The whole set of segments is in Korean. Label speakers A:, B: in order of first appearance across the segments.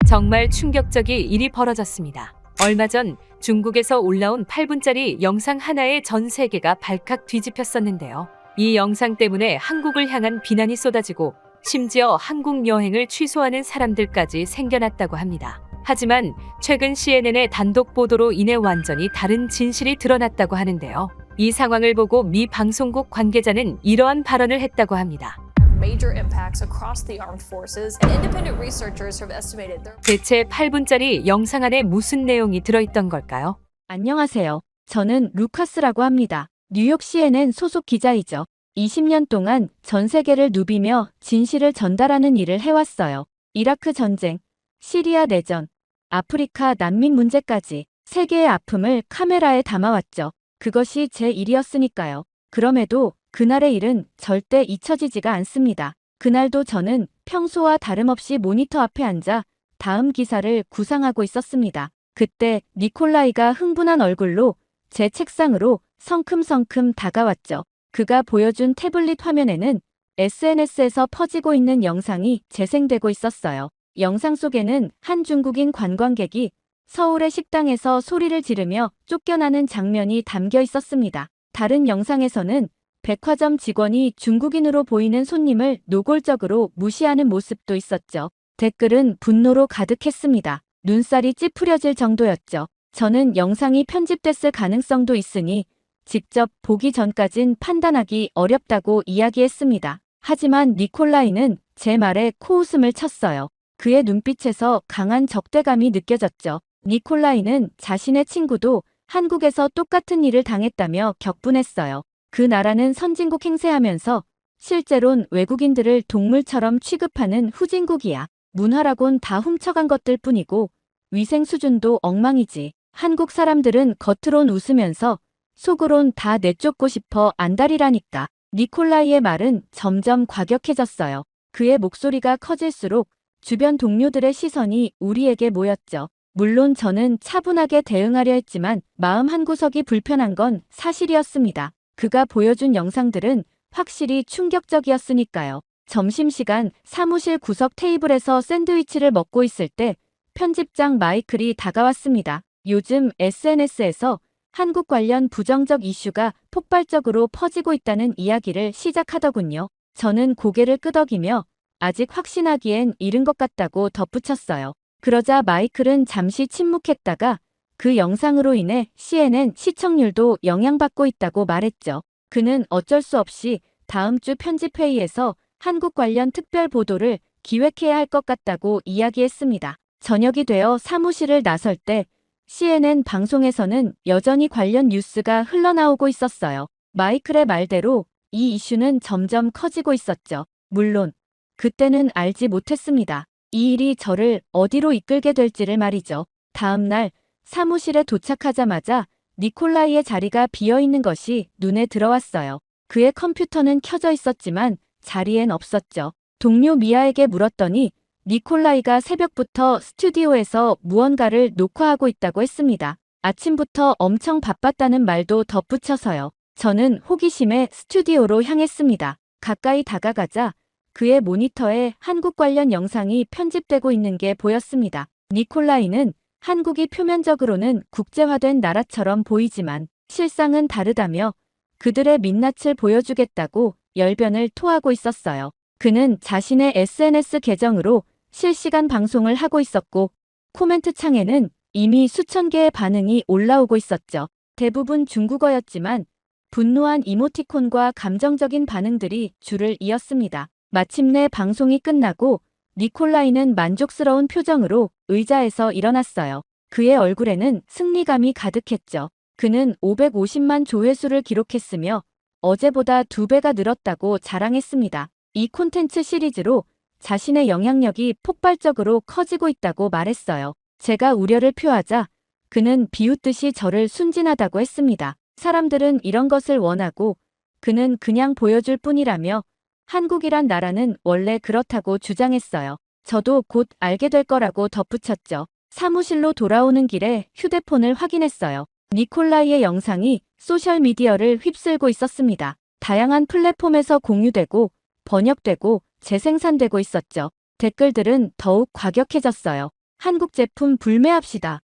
A: 정말 충격적인 일이 벌어졌습니다. 얼마 전 중국에서 올라온 8분짜리 영상 하나에 전 세계가 발칵 뒤집혔었는데요. 이 영상 때문에 한국을 향한 비난이 쏟아지고 심지어 한국 여행을 취소하는 사람들까지 생겨났다고 합니다. 하지만 최근 CNN의 단독 보도로 인해 완전히 다른 진실이 드러났다고 하는데요. 이 상황을 보고 미 방송국 관계자는 이러한 발언을 했다고 합니다.
B: Major impacts across the armed forces, and independent researchers have estimated there.
A: 대체 8분짜리 영상 안에 무슨 내용이 들어있던 걸까요?
C: 안녕하세요. 저는 루카스라고 합니다. 뉴욕 CNN 소속 기자이죠. 20년 동안 전 세계를 누비며 진실을 전달하는 일을 해왔어요. 이라크 전쟁, 시리아 내전, 아프리카 난민 문제까지 세계의 아픔을 카메라에 담아왔죠. 그것이 제 일이었으니까요. 그럼에도 그날의 일은 절대 잊혀지지가 않습니다. 그날도 저는 평소와 다름없이 모니터 앞에 앉아 다음 기사를 구상하고 있었습니다. 그때 니콜라이가 흥분한 얼굴로 제 책상으로 성큼성큼 다가왔죠. 그가 보여준 태블릿 화면에는 SNS에서 퍼지고 있는 영상이 재생되고 있었어요. 영상 속에는 한 중국인 관광객이 서울의 식당에서 소리를 지르며 쫓겨나는 장면이 담겨 있었습니다. 다른 영상에서는 백화점 직원이 중국인으로 보이는 손님을 노골적으로 무시하는 모습도 있었죠. 댓글은 분노로 가득했습니다. 눈살이 찌푸려질 정도였죠. 저는 영상이 편집됐을 가능성도 있으니 직접 보기 전까진 판단하기 어렵다고 이야기했습니다. 하지만 니콜라이는 제 말에 코웃음을 쳤어요. 그의 눈빛에서 강한 적대감이 느껴졌죠. 니콜라이는 자신의 친구도 한국에서 똑같은 일을 당했다며 격분했어요. 그 나라는 선진국 행세하면서 실제론 외국인들을 동물처럼 취급하는 후진국이야. 문화라곤 다 훔쳐간 것들 뿐이고 위생 수준도 엉망이지. 한국 사람들은 겉으론 웃으면서 속으론 다 내쫓고 싶어 안달이라니까. 니콜라이의 말은 점점 과격해졌어요. 그의 목소리가 커질수록 주변 동료들의 시선이 우리에게 모였죠. 물론 저는 차분하게 대응하려 했지만 마음 한구석이 불편한 건 사실이었습니다. 그가 보여준 영상들은 확실히 충격적이었으니까요. 점심시간 사무실 구석 테이블에서 샌드위치를 먹고 있을 때 편집장 마이클이 다가왔습니다. 요즘 SNS에서 한국 관련 부정적 이슈가 폭발적으로 퍼지고 있다는 이야기를 시작하더군요. 저는 고개를 끄덕이며 아직 확신하기엔 이른 것 같다고 덧붙였어요. 그러자 마이클은 잠시 침묵했다가 그 영상으로 인해 CNN 시청률도 영향받고 있다고 말했죠. 그는 어쩔 수 없이 다음 주 편집회의에서 한국 관련 특별 보도를 기획해야 할 것 같다고 이야기했습니다. 저녁이 되어 사무실을 나설 때 CNN 방송에서는 여전히 관련 뉴스가 흘러나오고 있었어요. 마이클의 말대로 이 이슈는 점점 커지고 있었죠. 물론 그때는 알지 못했습니다. 이 일이 저를 어디로 이끌게 될지를 말이죠. 다음 날 사무실에 도착하자마자 니콜라이의 자리가 비어있는 것이 눈에 들어왔어요. 그의 컴퓨터는 켜져 있었지만 자리엔 없었죠. 동료 미아에게 물었더니 니콜라이가 새벽부터 스튜디오에서 무언가를 녹화하고 있다고 했습니다. 아침부터 엄청 바빴다는 말도 덧붙여서요. 저는 호기심에 스튜디오로 향했습니다. 가까이 다가가자 그의 모니터에 한국 관련 영상이 편집되고 있는 게 보였습니다. 니콜라이는 한국이 표면적으로는 국제화된 나라처럼 보이지만 실상은 다르다며 그들의 민낯을 보여주겠다고 열변을 토하고 있었어요. 그는 자신의 SNS 계정으로 실시간 방송을 하고 있었고 코멘트 창에는 이미 수천 개의 반응이 올라오고 있었죠. 대부분 중국어였지만 분노한 이모티콘과 감정적인 반응들이 줄을 이었습니다. 마침내 방송이 끝나고 니콜라이는 만족스러운 표정으로 의자에서 일어났어요. 그의 얼굴에는 승리감이 가득했죠. 그는 550만 조회수를 기록했으며 어제보다 2배가 늘었다고 자랑했습니다. 이 콘텐츠 시리즈로 자신의 영향력이 폭발적으로 커지고 있다고 말했어요. 제가 우려를 표하자 그는 비웃듯이 저를 순진하다고 했습니다. 사람들은 이런 것을 원하고 그는 그냥 보여줄 뿐이라며 한국이란 나라는 원래 그렇다고 주장했어요. 저도 곧 알게 될 거라고 덧붙였죠. 사무실로 돌아오는 길에 휴대폰을 확인했어요. 니콜라이의 영상이 소셜미디어를 휩쓸고 있었습니다. 다양한 플랫폼에서 공유되고 번역되고 재생산되고 있었죠. 댓글들은 더욱 과격해졌어요. 한국 제품 불매합시다.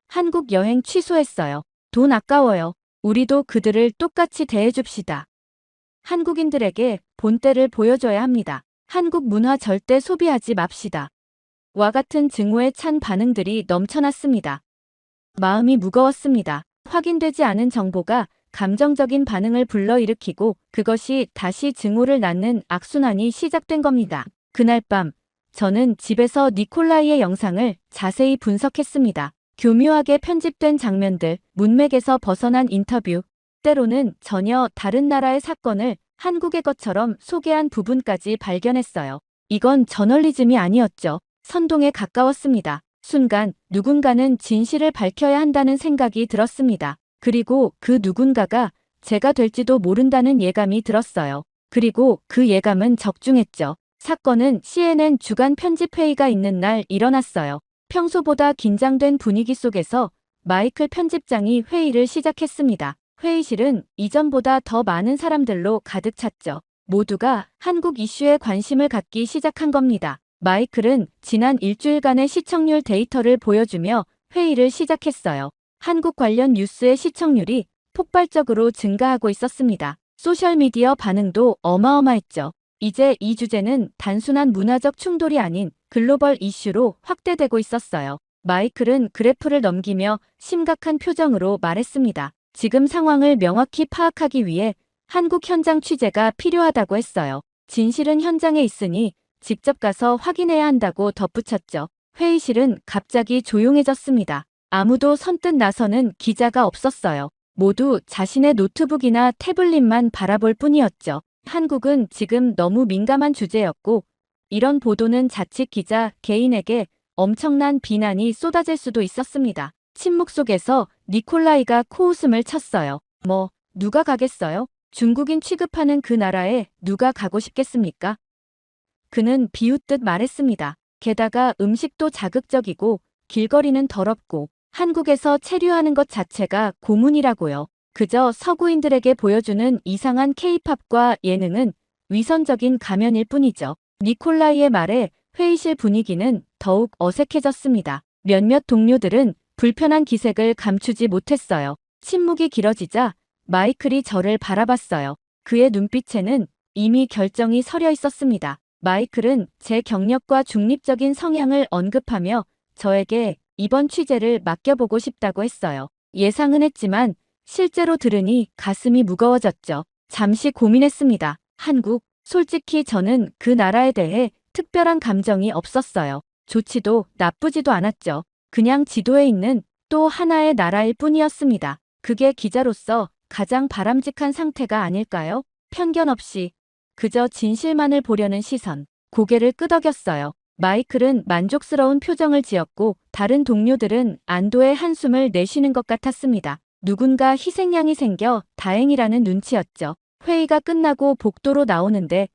C: 한국 여행 취소했어요. 돈 아까워요. 우리도 그들을 똑같이 대해줍시다. 한국인들에게 본때를 보여줘야 합니다. 한국 문화 절대 소비하지 맙시다. 와 같은 증오에 찬 반응들이 넘쳐났습니다. 마음이 무거웠습니다. 확인되지 않은 정보가 감정적인 반응을 불러일으키고 그것이 다시 증오를 낳는 악순환이 시작된 겁니다. 그날 밤 저는 집에서 니콜라이의 영상을 자세히 분석했습니다. 교묘하게 편집된 장면들, 문맥에서 벗어난 인터뷰, 때로는 전혀 다른 나라의 사건을 한국의 것처럼 소개한 부분까지 발견했어요. 이건 저널리즘이 아니었죠. 선동에 가까웠습니다. 순간 누군가는 진실을 밝혀야 한다는 생각이 들었습니다. 그리고 그 누군가가 제가 될지도 모른다는 예감이 들었어요. 그리고 그 예감은 적중했죠. 사건은 CNN 주간 편집회의가 있는 날 일어났어요. 평소보다 긴장된 분위기 속에서 마이클 편집장이 회의를 시작했습니다. 회의실은 이전보다 더 많은 사람들로 가득 찼죠. 모두가 한국 이슈에 관심을 갖기 시작한 겁니다. 마이클은 지난 일주일간의 시청률 데이터를 보여주며 회의를 시작했어요. 한국 관련 뉴스의 시청률이 폭발적으로 증가하고 있었습니다. 소셜미디어 반응도 어마어마했죠. 이제 이 주제는 단순한 문화적 충돌이 아닌 글로벌 이슈로 확대되고 있었어요. 마이클은 그래프를 넘기며 심각한 표정으로 말했습니다. 지금 상황을 명확히 파악하기 위해 한국 현장 취재가 필요하다고 했어요. 진실은 현장에 있으니 직접 가서 확인해야 한다고 덧붙였죠. 회의실은 갑자기 조용해졌습니다. 아무도 선뜻 나서는 기자가 없었어요. 모두 자신의 노트북이나 태블릿만 바라볼 뿐이었죠. 한국은 지금 너무 민감한 주제였고 이런 보도는 자칫 기자 개인에게 엄청난 비난이 쏟아질 수도 있었습니다. 침묵 속에서 니콜라이가 코웃음을 쳤어요. 누가 가겠어요? 중국인 취급하는 그 나라에 누가 가고 싶겠습니까? 그는 비웃듯 말했습니다. 게다가 음식도 자극적이고 길거리는 더럽고 한국에서 체류하는 것 자체가 고문이라고요. 그저 서구인들에게 보여주는 이상한 케이팝과 예능은 위선적인 가면일 뿐이죠. 니콜라이의 말에 회의실 분위기는 더욱 어색해졌습니다. 몇몇 동료들은 불편한 기색을 감추지 못했어요. 침묵이 길어지자 마이클이 저를 바라봤어요. 그의 눈빛에는 이미 결정이 서려 있었습니다. 마이클은 제 경력과 중립적인 성향을 언급하며 저에게 이번 취재를 맡겨보고 싶다고 했어요. 예상은 했지만 실제로 들으니 가슴이 무거워졌죠. 잠시 고민했습니다. 한국, 솔직히 저는 그 나라에 대해 특별한 감정이 없었어요. 좋지도 나쁘지도 않았죠. 그냥 지도에 있는 또 하나의 나라일 뿐이었습니다. 그게 기자로서 가장 바람직한 상태가 아닐까요? 편견 없이 그저 진실만을 보려는 시선. 고개를 끄덕였어요. 마이클은 만족스러운 표정을 지었고 다른 동료들은 안도의 한숨을 내쉬는 것 같았습니다. 누군가 희생양이 생겨 다행이라는 눈치였죠. 회의가 끝나고 복도로 나오는데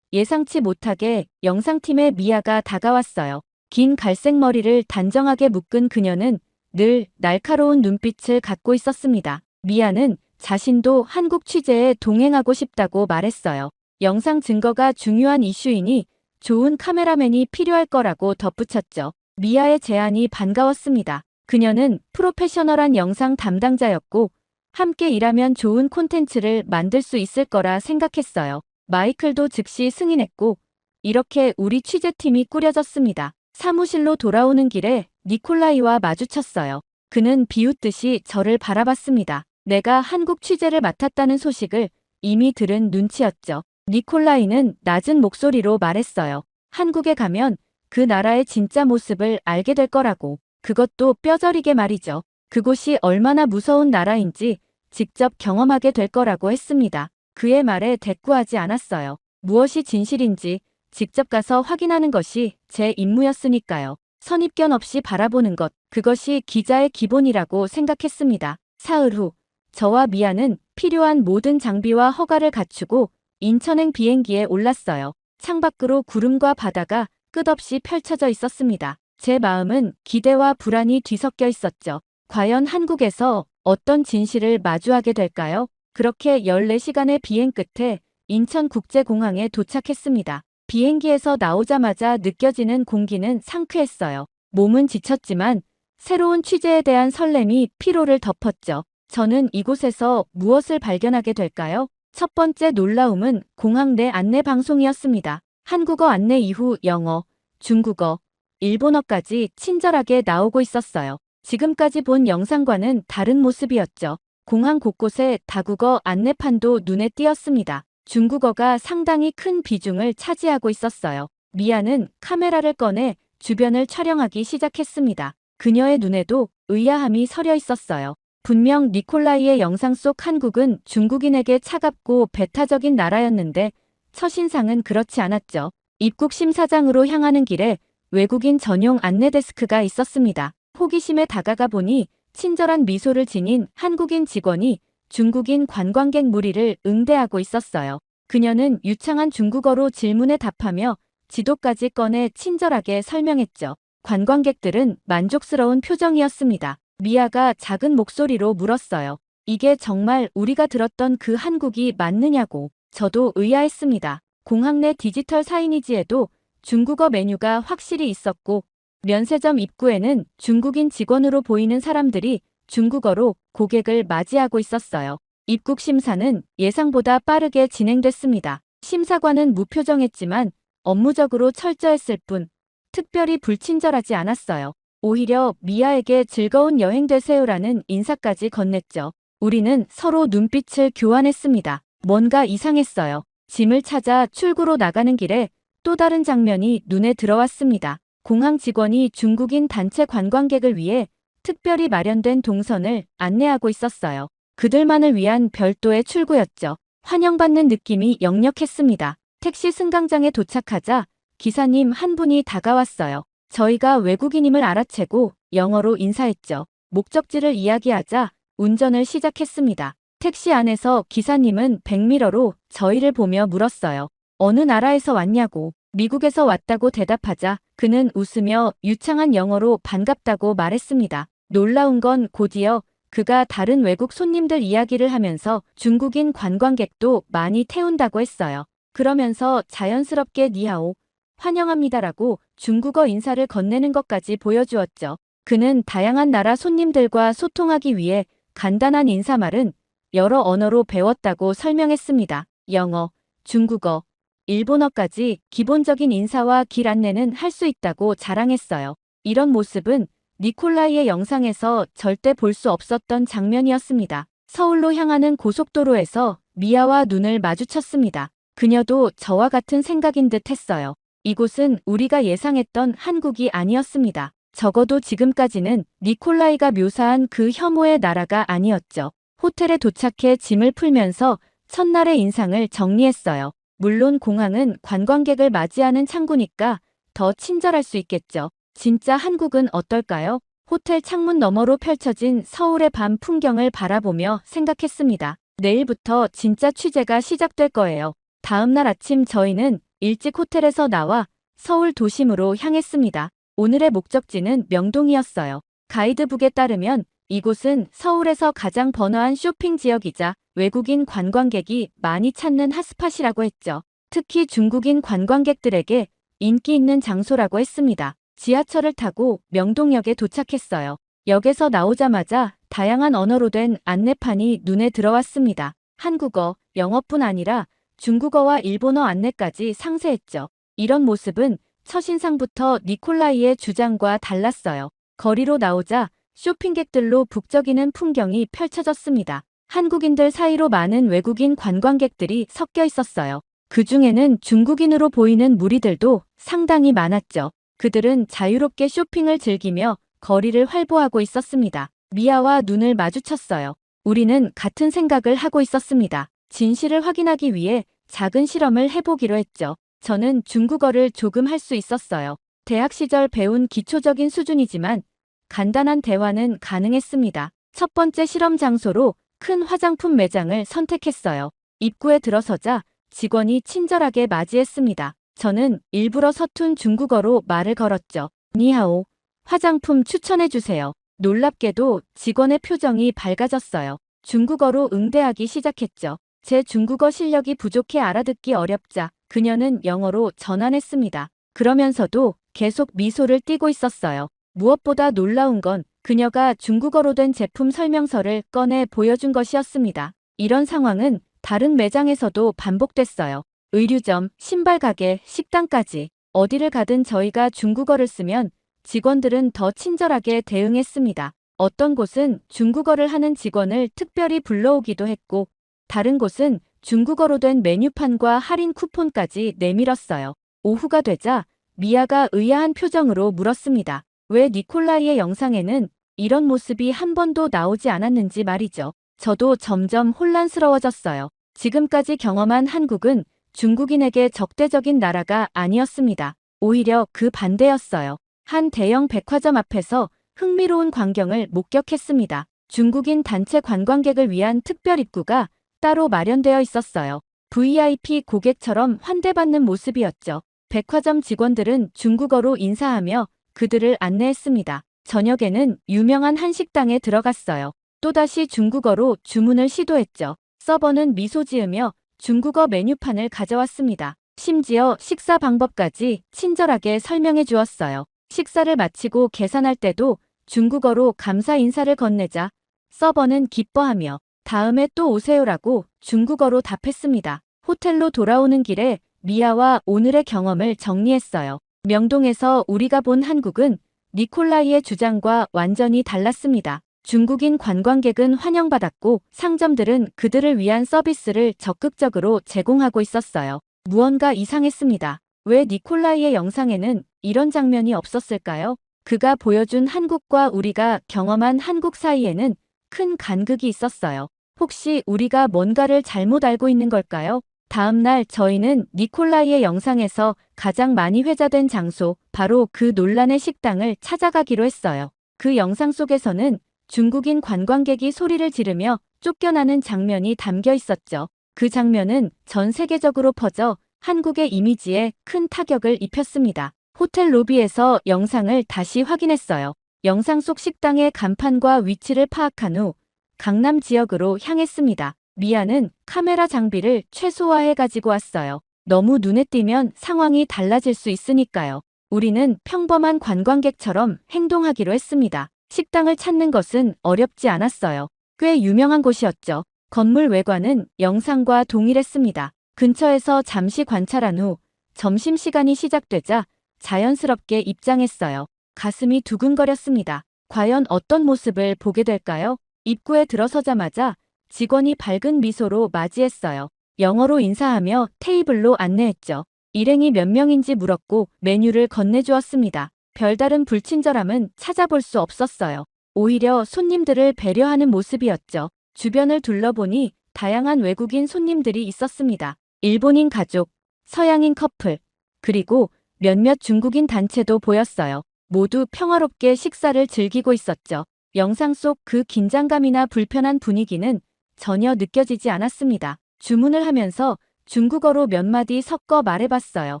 C: 예상치 못하게 영상팀의 미아가 다가왔어요. 긴 갈색 머리를 단정하게 묶은 그녀는 늘 날카로운 눈빛을 갖고 있었습니다. 미아는 자신도 한국 취재에 동행하고 싶다고 말했어요. 영상 증거가 중요한 이슈이니 좋은 카메라맨이 필요할 거라고 덧붙였죠. 미아의 제안이 반가웠습니다. 그녀는 프로페셔널한 영상 담당자였고 함께 일하면 좋은 콘텐츠를 만들 수 있을 거라 생각했어요. 마이클도 즉시 승인했고 이렇게 우리 취재팀이 꾸려졌습니다. 사무실로 돌아오는 길에 니콜라이와 마주쳤어요. 그는 비웃듯이 저를 바라봤습니다. 내가 한국 취재를 맡았다는 소식을 이미 들은 눈치였죠. 니콜라이는 낮은 목소리로 말했어요. 한국에 가면 그 나라의 진짜 모습을 알게 될 거라고. 그것도 뼈저리게 말이죠. 그곳이 얼마나 무서운 나라인지 직접 경험하게 될 거라고 했습니다. 그의 말에 대꾸하지 않았어요. 무엇이 진실인지 직접 가서 확인하는 것이 제 임무였으니까요. 선입견 없이 바라보는 것, 그것이 기자의 기본이라고 생각했습니다. 사흘 후, 저와 미아는 필요한 모든 장비와 허가를 갖추고 인천행 비행기에 올랐어요. 창밖으로 구름과 바다가 끝없이 펼쳐져 있었습니다. 제 마음은 기대와 불안이 뒤섞여 있었죠. 과연 한국에서 어떤 진실을 마주하게 될까요? 그렇게 14시간의 비행 끝에 인천국제공항에 도착했습니다. 비행기에서 나오자마자 느껴지는 공기는 상쾌했어요. 몸은 지쳤지만 새로운 취재에 대한 설렘이 피로를 덮었죠. 저는 이곳에서 무엇을 발견하게 될까요? 첫 번째 놀라움은 공항 내 안내 방송이었습니다. 한국어 안내 이후 영어, 중국어, 일본어까지 친절하게 나오고 있었어요. 지금까지 본 영상과는 다른 모습이었죠. 공항 곳곳에 다국어 안내판도 눈에 띄었습니다. 중국어가 상당히 큰 비중을 차지하고 있었어요. 미아는 카메라를 꺼내 주변을 촬영하기 시작했습니다. 그녀의 눈에도 의아함이 서려 있었어요. 분명 니콜라이의 영상 속 한국은 중국인에게 차갑고 배타적인 나라였는데 첫인상은 그렇지 않았죠. 입국 심사장으로 향하는 길에 외국인 전용 안내 데스크가 있었습니다. 호기심에 다가가 보니 친절한 미소를 지닌 한국인 직원이 중국인 관광객 무리를 응대하고 있었어요. 그녀는 유창한 중국어로 질문에 답하며 지도까지 꺼내 친절하게 설명했죠. 관광객들은 만족스러운 표정이었습니다. 미아가 작은 목소리로 물었어요. 이게 정말 우리가 들었던 그 한국이 맞느냐고. 저도 의아했습니다. 공항 내 디지털 사이니지에도 중국어 메뉴가 확실히 있었고 면세점 입구에는 중국인 직원으로 보이는 사람들이 중국어로 고객을 맞이하고 있었어요. 입국 심사는 예상보다 빠르게 진행됐습니다. 심사관은 무표정했지만 업무적으로 철저했을 뿐 특별히 불친절하지 않았어요. 오히려 미아에게 즐거운 여행 되세요라는 인사까지 건넸죠. 우리는 서로 눈빛을 교환했습니다. 뭔가 이상했어요. 짐을 찾아 출구로 나가는 길에 또 다른 장면이 눈에 들어왔습니다. 공항 직원이 중국인 단체 관광객을 위해 특별히 마련된 동선을 안내하고 있었어요. 그들만을 위한 별도의 출구였죠. 환영받는 느낌이 역력했습니다. 택시 승강장에 도착하자 기사님 한 분이 다가왔어요. 저희가 외국인임을 알아채고 영어로 인사했죠. 목적지를 이야기하자 운전을 시작했습니다. 택시 안에서 기사님은 백미러로 저희를 보며 물었어요. 어느 나라에서 왔냐고. 미국에서 왔다고 대답하자 그는 웃으며 유창한 영어로 반갑다고 말했습니다. 놀라운 건 곧이어 그가 다른 외국 손님들 이야기를 하면서 중국인 관광객도 많이 태운다고 했어요. 그러면서 자연스럽게 니하오, 환영합니다라고 중국어 인사를 건네는 것까지 보여주었죠. 그는 다양한 나라 손님들과 소통하기 위해 간단한 인사말은 여러 언어로 배웠다고 설명했습니다. 영어, 중국어, 일본어까지 기본적인 인사와 길 안내는 할 수 있다고 자랑했어요. 이런 모습은 니콜라이의 영상에서 절대 볼 수 없었던 장면이었습니다. 서울로 향하는 고속도로에서 미아와 눈을 마주쳤습니다. 그녀도 저와 같은 생각인 듯 했어요. 이곳은 우리가 예상했던 한국이 아니었습니다. 적어도 지금까지는 니콜라이가 묘사한 그 혐오의 나라가 아니었죠. 호텔에 도착해 짐을 풀면서 첫날의 인상을 정리했어요. 물론 공항은 관광객을 맞이하는 창구니까 더 친절할 수 있겠죠. 진짜 한국은 어떨까요? 호텔 창문 너머로 펼쳐진 서울의 밤 풍경을 바라보며 생각했습니다. 내일부터 진짜 취재가 시작될 거예요. 다음 날 아침 저희는 일찍 호텔에서 나와 서울 도심으로 향했습니다. 오늘의 목적지는 명동이었어요. 가이드북에 따르면 이곳은 서울에서 가장 번화한 쇼핑 지역이자 외국인 관광객이 많이 찾는 핫스팟이라고 했죠. 특히 중국인 관광객들에게 인기 있는 장소라고 했습니다. 지하철을 타고 명동역에 도착했어요. 역에서 나오자마자 다양한 언어로 된 안내판이 눈에 들어왔습니다. 한국어, 영어뿐 아니라 중국어와 일본어 안내까지 상세했죠. 이런 모습은 첫인상부터 니콜라이의 주장과 달랐어요. 거리로 나오자 쇼핑객들로 북적이는 풍경이 펼쳐졌습니다. 한국인들 사이로 많은 외국인 관광객들이 섞여 있었어요. 그 중에는 중국인으로 보이는 무리들도 상당히 많았죠. 그들은 자유롭게 쇼핑을 즐기며 거리를 활보하고 있었습니다. 미아와 눈을 마주쳤어요. 우리는 같은 생각을 하고 있었습니다. 진실을 확인하기 위해 작은 실험을 해보기로 했죠. 저는 중국어를 조금 할 수 있었어요. 대학 시절 배운 기초적인 수준이지만 간단한 대화는 가능했습니다. 첫 번째 실험 장소로 큰 화장품 매장을 선택했어요. 입구에 들어서자 직원이 친절하게 맞이했습니다. 저는 일부러 서툰 중국어로 말을 걸었죠. 니하오, 화장품 추천해주세요. 놀랍게도 직원의 표정이 밝아졌어요. 중국어로 응대하기 시작했죠. 제 중국어 실력이 부족해 알아듣기 어렵자 그녀는 영어로 전환했습니다. 그러면서도 계속 미소를 띠고 있었어요. 무엇보다 놀라운 건 그녀가 중국어로 된 제품 설명서를 꺼내 보여준 것이었습니다. 이런 상황은 다른 매장에서도 반복됐어요. 의류점, 신발 가게, 식당까지 어디를 가든 저희가 중국어를 쓰면 직원들은 더 친절하게 대응했습니다. 어떤 곳은 중국어를 하는 직원을 특별히 불러오기도 했고, 다른 곳은 중국어로 된 메뉴판과 할인 쿠폰까지 내밀었어요. 오후가 되자 미아가 의아한 표정으로 물었습니다. 왜 니콜라이의 영상에는 이런 모습이 한 번도 나오지 않았는지 말이죠. 저도 점점 혼란스러워졌어요. 지금까지 경험한 한국은 중국인에게 적대적인 나라가 아니었습니다. 오히려 그 반대였어요. 한 대형 백화점 앞에서 흥미로운 광경을 목격했습니다. 중국인 단체 관광객을 위한 특별 입구가 따로 마련되어 있었어요. VIP 고객처럼 환대받는 모습이었죠. 백화점 직원들은 중국어로 인사하며 그들을 안내했습니다. 저녁에는 유명한 한식당에 들어갔어요. 또다시 중국어로 주문을 시도했죠. 서버는 미소 지으며 중국어 메뉴판을 가져왔습니다. 심지어 식사 방법까지 친절하게 설명해 주었어요. 식사를 마치고 계산할 때도 중국어로 감사 인사를 건네자 서버는 기뻐하며 다음에 또 오세요라고 중국어로 답했습니다. 호텔로 돌아오는 길에 미아와 오늘의 경험을 정리했어요. 명동에서 우리가 본 한국은 니콜라이의 주장과 완전히 달랐습니다. 중국인 관광객은 환영받았고 상점들은 그들을 위한 서비스를 적극적으로 제공하고 있었어요. 무언가 이상했습니다. 왜 니콜라이의 영상에는 이런 장면이 없었을까요? 그가 보여준 한국과 우리가 경험한 한국 사이에는 큰 간극이 있었어요. 혹시 우리가 뭔가를 잘못 알고 있는 걸까요? 다음 날 저희는 니콜라이의 영상에서 가장 많이 회자된 장소, 바로 그 논란의 식당을 찾아가기로 했어요. 그 영상 속에서는 중국인 관광객이 소리를 지르며 쫓겨나는 장면이 담겨 있었죠. 그 장면은 전 세계적으로 퍼져 한국의 이미지에 큰 타격을 입혔습니다. 호텔 로비에서 영상을 다시 확인했어요. 영상 속 식당의 간판과 위치를 파악한 후 강남 지역으로 향했습니다. 미아는 카메라 장비를 최소화해 가지고 왔어요. 너무 눈에 띄면 상황이 달라질 수 있으니까요. 우리는 평범한 관광객처럼 행동하기로 했습니다. 식당을 찾는 것은 어렵지 않았어요. 꽤 유명한 곳이었죠. 건물 외관은 영상과 동일했습니다. 근처에서 잠시 관찰한 후 점심시간이 시작되자 자연스럽게 입장했어요. 가슴이 두근거렸습니다. 과연 어떤 모습을 보게 될까요? 입구에 들어서자마자 직원이 밝은 미소로 맞이했어요. 영어로 인사하며 테이블로 안내했죠. 일행이 몇 명인지 물었고 메뉴를 건네주었습니다. 별다른 불친절함은 찾아볼 수 없었어요. 오히려 손님들을 배려하는 모습이었죠. 주변을 둘러보니 다양한 외국인 손님들이 있었습니다. 일본인 가족, 서양인 커플, 그리고 몇몇 중국인 단체도 보였어요. 모두 평화롭게 식사를 즐기고 있었죠. 영상 속 그 긴장감이나 불편한 분위기는 전혀 느껴지지 않았습니다. 주문을 하면서 중국어로 몇 마디 섞어 말해봤어요.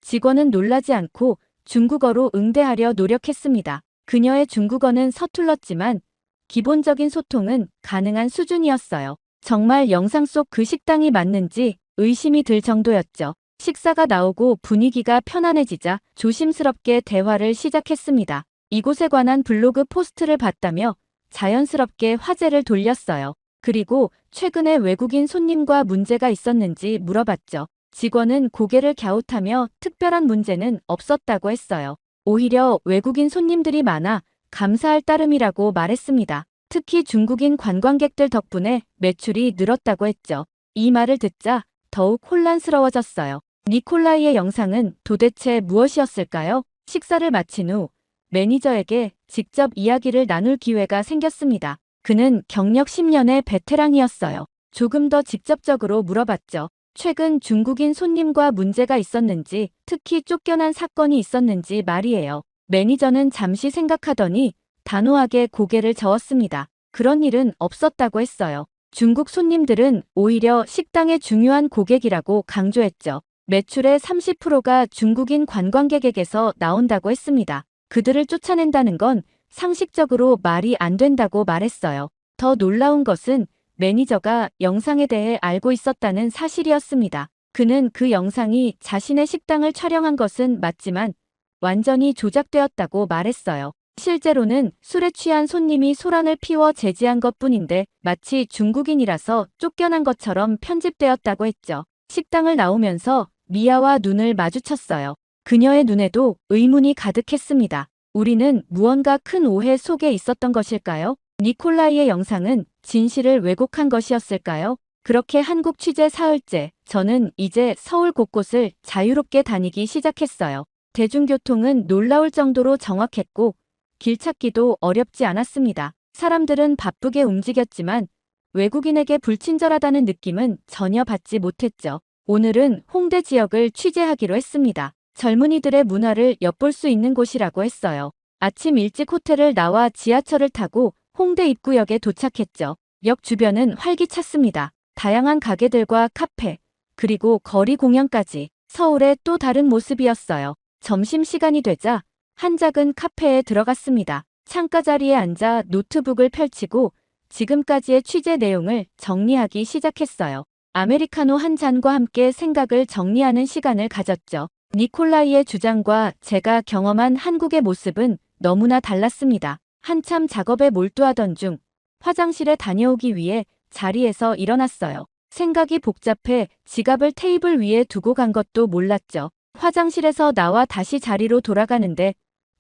C: 직원은 놀라지 않고 중국어로 응대하려 노력했습니다. 그녀의 중국어는 서툴렀지만 기본적인 소통은 가능한 수준이었어요. 정말 영상 속 그 식당이 맞는지 의심이 들 정도였죠. 식사가 나오고 분위기가 편안해지자 조심스럽게 대화를 시작했습니다. 이곳에 관한 블로그 포스트를 봤다며 자연스럽게 화제를 돌렸어요. 그리고 최근에 외국인 손님과 문제가 있었는지 물어봤죠. 직원은 고개를 갸웃하며 특별한 문제는 없었다고 했어요. 오히려 외국인 손님들이 많아 감사할 따름이라고 말했습니다. 특히 중국인 관광객들 덕분에 매출이 늘었다고 했죠. 이 말을 듣자 더욱 혼란스러워졌어요. 니콜라이의 영상은 도대체 무엇이었을까요? 식사를 마친 후 매니저에게 직접 이야기를 나눌 기회가 생겼습니다. 그는 경력 10년의 베테랑이었어요. 조금 더 직접적으로 물어봤죠. 최근 중국인 손님과 문제가 있었는지, 특히 쫓겨난 사건이 있었는지 말이에요. 매니저는 잠시 생각하더니 단호하게 고개를 저었습니다. 그런 일은 없었다고 했어요. 중국 손님들은 오히려 식당의 중요한 고객이라고 강조했죠. 매출의 30%가 중국인 관광객에게서 나온다고 했습니다. 그들을 쫓아낸다는 건 상식적으로 말이 안 된다고 말했어요. 더 놀라운 것은 매니저가 영상에 대해 알고 있었다는 사실이었습니다. 그는 그 영상이 자신의 식당을 촬영한 것은 맞지만 완전히 조작되었다고 말했어요. 실제로는 술에 취한 손님이 소란을 피워 제지한 것뿐인데 마치 중국인이라서 쫓겨난 것처럼 편집되었다고 했죠. 식당을 나오면서 미아와 눈을 마주쳤어요. 그녀의 눈에도 의문이 가득했습니다. 우리는 무언가 큰 오해 속에 있었던 것일까요? 니콜라이의 영상은 진실을 왜곡한 것이었을까요? 그렇게 한국 취재 사흘째, 저는 이제 서울 곳곳을 자유롭게 다니기 시작했어요. 대중교통은 놀라울 정도로 정확했고 길 찾기도 어렵지 않았습니다. 사람들은 바쁘게 움직였지만 외국인에게 불친절하다는 느낌은 전혀 받지 못했죠. 오늘은 홍대 지역을 취재하기로 했습니다. 젊은이들의 문화를 엿볼 수 있는 곳이라고 했어요. 아침 일찍 호텔을 나와 지하철을 타고 홍대 입구역에 도착했죠. 역 주변은 활기찼습니다. 다양한 가게들과 카페, 그리고 거리 공연까지 서울의 또 다른 모습이었어요. 점심시간이 되자 한 작은 카페에 들어갔습니다. 창가 자리에 앉아 노트북을 펼치고 지금까지의 취재 내용을 정리하기 시작했어요. 아메리카노 한 잔과 함께 생각을 정리하는 시간을 가졌죠. 니콜라이의 주장과 제가 경험한 한국의 모습은 너무나 달랐습니다. 한참 작업에 몰두하던 중 화장실에 다녀오기 위해 자리에서 일어났어요. 생각이 복잡해 지갑을 테이블 위에 두고 간 것도 몰랐죠. 화장실에서 나와 다시 자리로 돌아가는데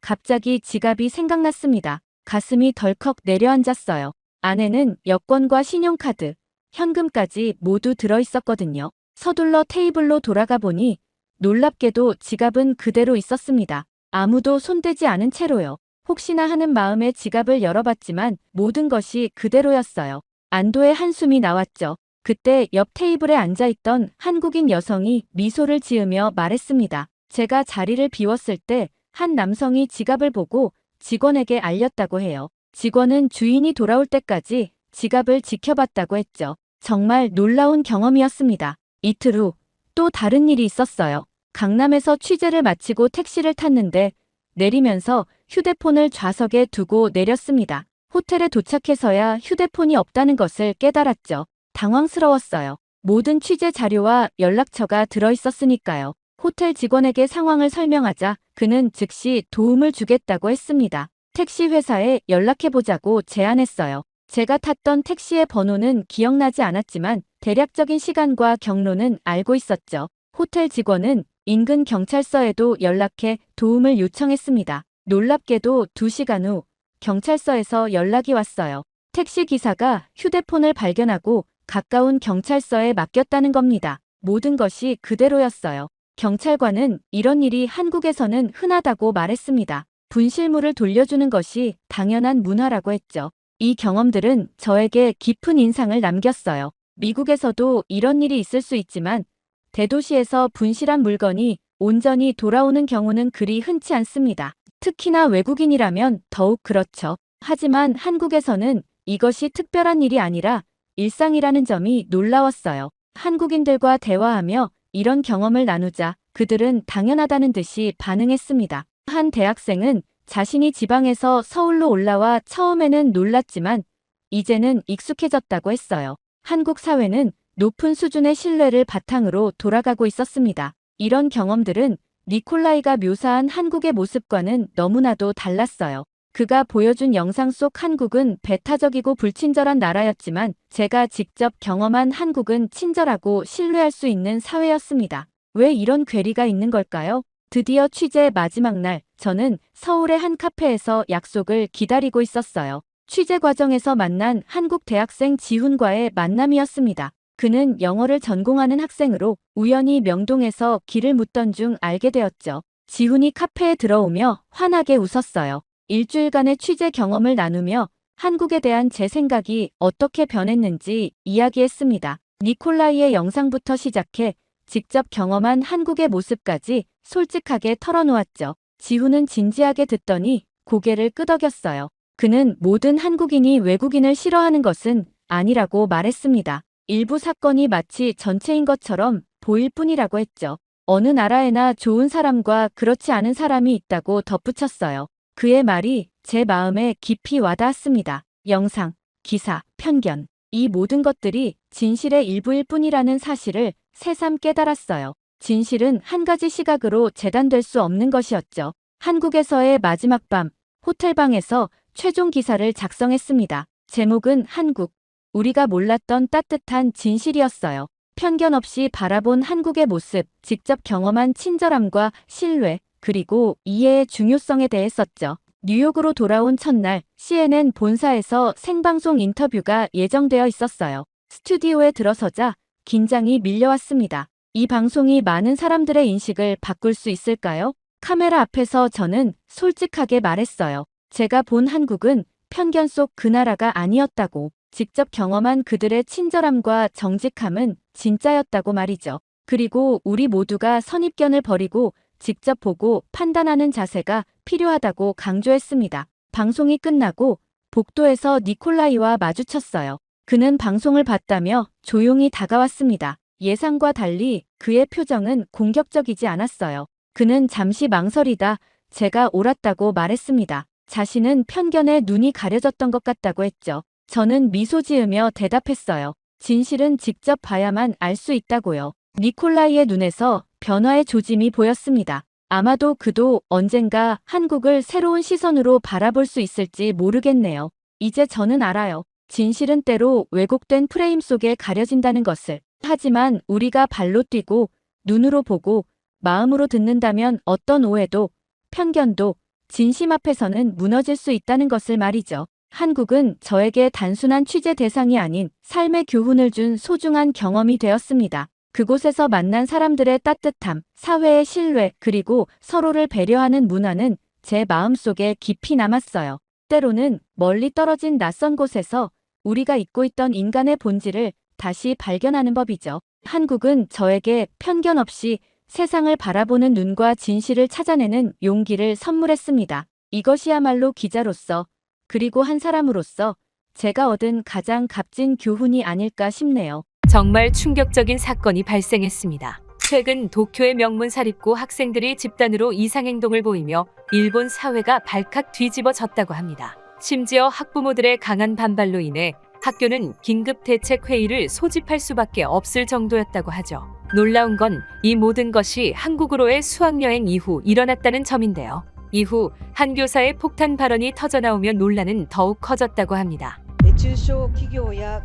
C: 갑자기 지갑이 생각났습니다. 가슴이 덜컥 내려앉았어요. 안에는 여권과 신용카드, 현금까지 모두 들어있었거든요. 서둘러 테이블로 돌아가 보니 놀랍게도 지갑은 그대로 있었습니다. 아무도 손대지 않은 채로요. 혹시나 하는 마음에 지갑을 열어봤지만 모든 것이 그대로였어요. 안도의 한숨이 나왔죠. 그때 옆 테이블에 앉아있던 한국인 여성이 미소를 지으며 말했습니다. 제가 자리를 비웠을 때 한 남성이 지갑을 보고 직원에게 알렸다고 해요. 직원은 주인이 돌아올 때까지 지갑을 지켜봤다고 했죠. 정말 놀라운 경험이었습니다. 이틀 후 또 다른 일이 있었어요. 강남에서 취재를 마치고 택시를 탔는데 내리면서 휴대폰을 좌석에 두고 내렸습니다. 호텔에 도착해서야 휴대폰이 없다는 것을 깨달았죠. 당황스러웠어요. 모든 취재 자료와 연락처가 들어있었으니까요. 호텔 직원에게 상황을 설명하자 그는 즉시 도움을 주겠다고 했습니다. 택시 회사에 연락해보자고 제안했어요. 제가 탔던 택시의 번호는 기억나지 않았지만 대략적인 시간과 경로는 알고 있었죠. 호텔 직원은 인근 경찰서에도 연락해 도움을 요청했습니다. 놀랍게도 2시간 후 경찰서에서 연락이 왔어요. 택시 기사가 휴대폰을 발견하고 가까운 경찰서에 맡겼다는 겁니다. 모든 것이 그대로였어요. 경찰관은 이런 일이 한국에서는 흔하다고 말했습니다. 분실물을 돌려주는 것이 당연한 문화라고 했죠. 이 경험들은 저에게 깊은 인상을 남겼어요. 미국에서도 이런 일이 있을 수 있지만 대도시에서 분실한 물건이 온전히 돌아오는 경우는 그리 흔치 않습니다. 특히나 외국인이라면 더욱 그렇죠. 하지만 한국에서는 이것이 특별한 일이 아니라 일상이라는 점이 놀라웠어요. 한국인들과 대화하며 이런 경험을 나누자 그들은 당연하다는 듯이 반응했습니다. 한 대학생은 자신이 지방에서 서울로 올라와 처음에는 놀랐지만 이제는 익숙해졌다고 했어요. 한국 사회는 높은 수준의 신뢰를 바탕으로 돌아가고 있었습니다. 이런 경험들은 니콜라이가 묘사한 한국의 모습과는 너무나도 달랐어요. 그가 보여준 영상 속 한국은 배타적이고 불친절한 나라였지만 제가 직접 경험한 한국은 친절하고 신뢰할 수 있는 사회였습니다. 왜 이런 괴리가 있는 걸까요? 드디어 취재 마지막 날, 저는 서울의 한 카페에서 약속을 기다리고 있었어요. 취재 과정에서 만난 한국 대학생 지훈과의 만남이었습니다. 그는 영어를 전공하는 학생으로 우연히 명동에서 길을 묻던 중 알게 되었죠. 지훈이 카페에 들어오며 환하게 웃었어요. 일주일간의 취재 경험을 나누며 한국에 대한 제 생각이 어떻게 변했는지 이야기했습니다. 니콜라이의 영상부터 시작해 직접 경험한 한국의 모습까지 솔직하게 털어놓았죠. 지훈은 진지하게 듣더니 고개를 끄덕였어요. 그는 모든 한국인이 외국인을 싫어하는 것은 아니라고 말했습니다. 일부 사건이 마치 전체인 것처럼 보일 뿐이라고 했죠. 어느 나라에나 좋은 사람과 그렇지 않은 사람이 있다고 덧붙였어요. 그의 말이 제 마음에 깊이 와닿았습니다. 영상, 기사, 편견, 이 모든 것들이 진실의 일부일 뿐이라는 사실을 새삼 깨달았어요. 진실은 한 가지 시각으로 재단될 수 없는 것이었죠. 한국에서의 마지막 밤, 호텔방에서 최종 기사를 작성했습니다. 제목은 한국. 우리가 몰랐던 따뜻한 진실이었어요. 편견 없이 바라본 한국의 모습, 직접 경험한 친절함과 신뢰, 그리고 이해의 중요성에 대해 썼죠. 뉴욕으로 돌아온 첫날, CNN 본사에서 생방송 인터뷰가 예정되어 있었어요. 스튜디오에 들어서자 긴장이 밀려왔습니다. 이 방송이 많은 사람들의 인식을 바꿀 수 있을까요? 카메라 앞에서 저는 솔직하게 말했어요. 제가 본 한국은 편견 속 그 나라가 아니었다고, 직접 경험한 그들의 친절함과 정직함은 진짜였다고 말이죠. 그리고 우리 모두가 선입견을 버리고 직접 보고 판단하는 자세가 필요하다고 강조했습니다. 방송이 끝나고 복도에서 니콜라이와 마주쳤어요. 그는 방송을 봤다며 조용히 다가왔습니다. 예상과 달리 그의 표정은 공격적이지 않았어요. 그는 잠시 망설이다 제가 옳았다고 말했습니다. 자신은 편견에 눈이 가려졌던 것 같다고 했죠. 저는 미소 지으며 대답했어요. 진실은 직접 봐야만 알 수 있다고요. 니콜라이의 눈에서 변화의 조짐이 보였습니다. 아마도 그도 언젠가 한국을 새로운 시선으로 바라볼 수 있을지 모르겠네요. 이제 저는 알아요. 진실은 때로 왜곡된 프레임 속에 가려진다는 것을. 하지만 우리가 발로 뛰고 눈으로 보고 마음으로 듣는다면 어떤 오해도 편견도 진심 앞에서는 무너질 수 있다는 것을 말이죠. 한국은 저에게 단순한 취재 대상이 아닌 삶의 교훈을 준 소중한 경험이 되었습니다. 그곳에서 만난 사람들의 따뜻함, 사회의 신뢰, 그리고 서로를 배려하는 문화는 제 마음속에 깊이 남았어요. 때로는 멀리 떨어진 낯선 곳에서 우리가 잊고 있던 인간의 본질을 다시 발견하는 법이죠. 한국은 저에게 편견 없이 세상을 바라보는 눈과 진실을 찾아내는 용기를 선물했습니다. 이것이야말로 기자로서, 그리고 한 사람으로서 제가 얻은 가장 값진 교훈이 아닐까 싶네요.
A: 정말 충격적인 사건이 발생했습니다. 최근 도쿄의 명문 사립고 학생들이 집단으로 이상행동을 보이며 일본 사회가 발칵 뒤집어졌다고 합니다. 심지어 학부모들의 강한 반발로 인해 학교는 긴급 대책 회의를 소집할 수밖에 없을 정도였다고 하죠. 놀라운 건 이 모든 것이 한국으로의 수학여행 이후 일어났다는 점인데요. 이후 한 교사의 폭탄 발언이 터져나오며 논란은 더욱 커졌다고 합니다.
D: 中小企業や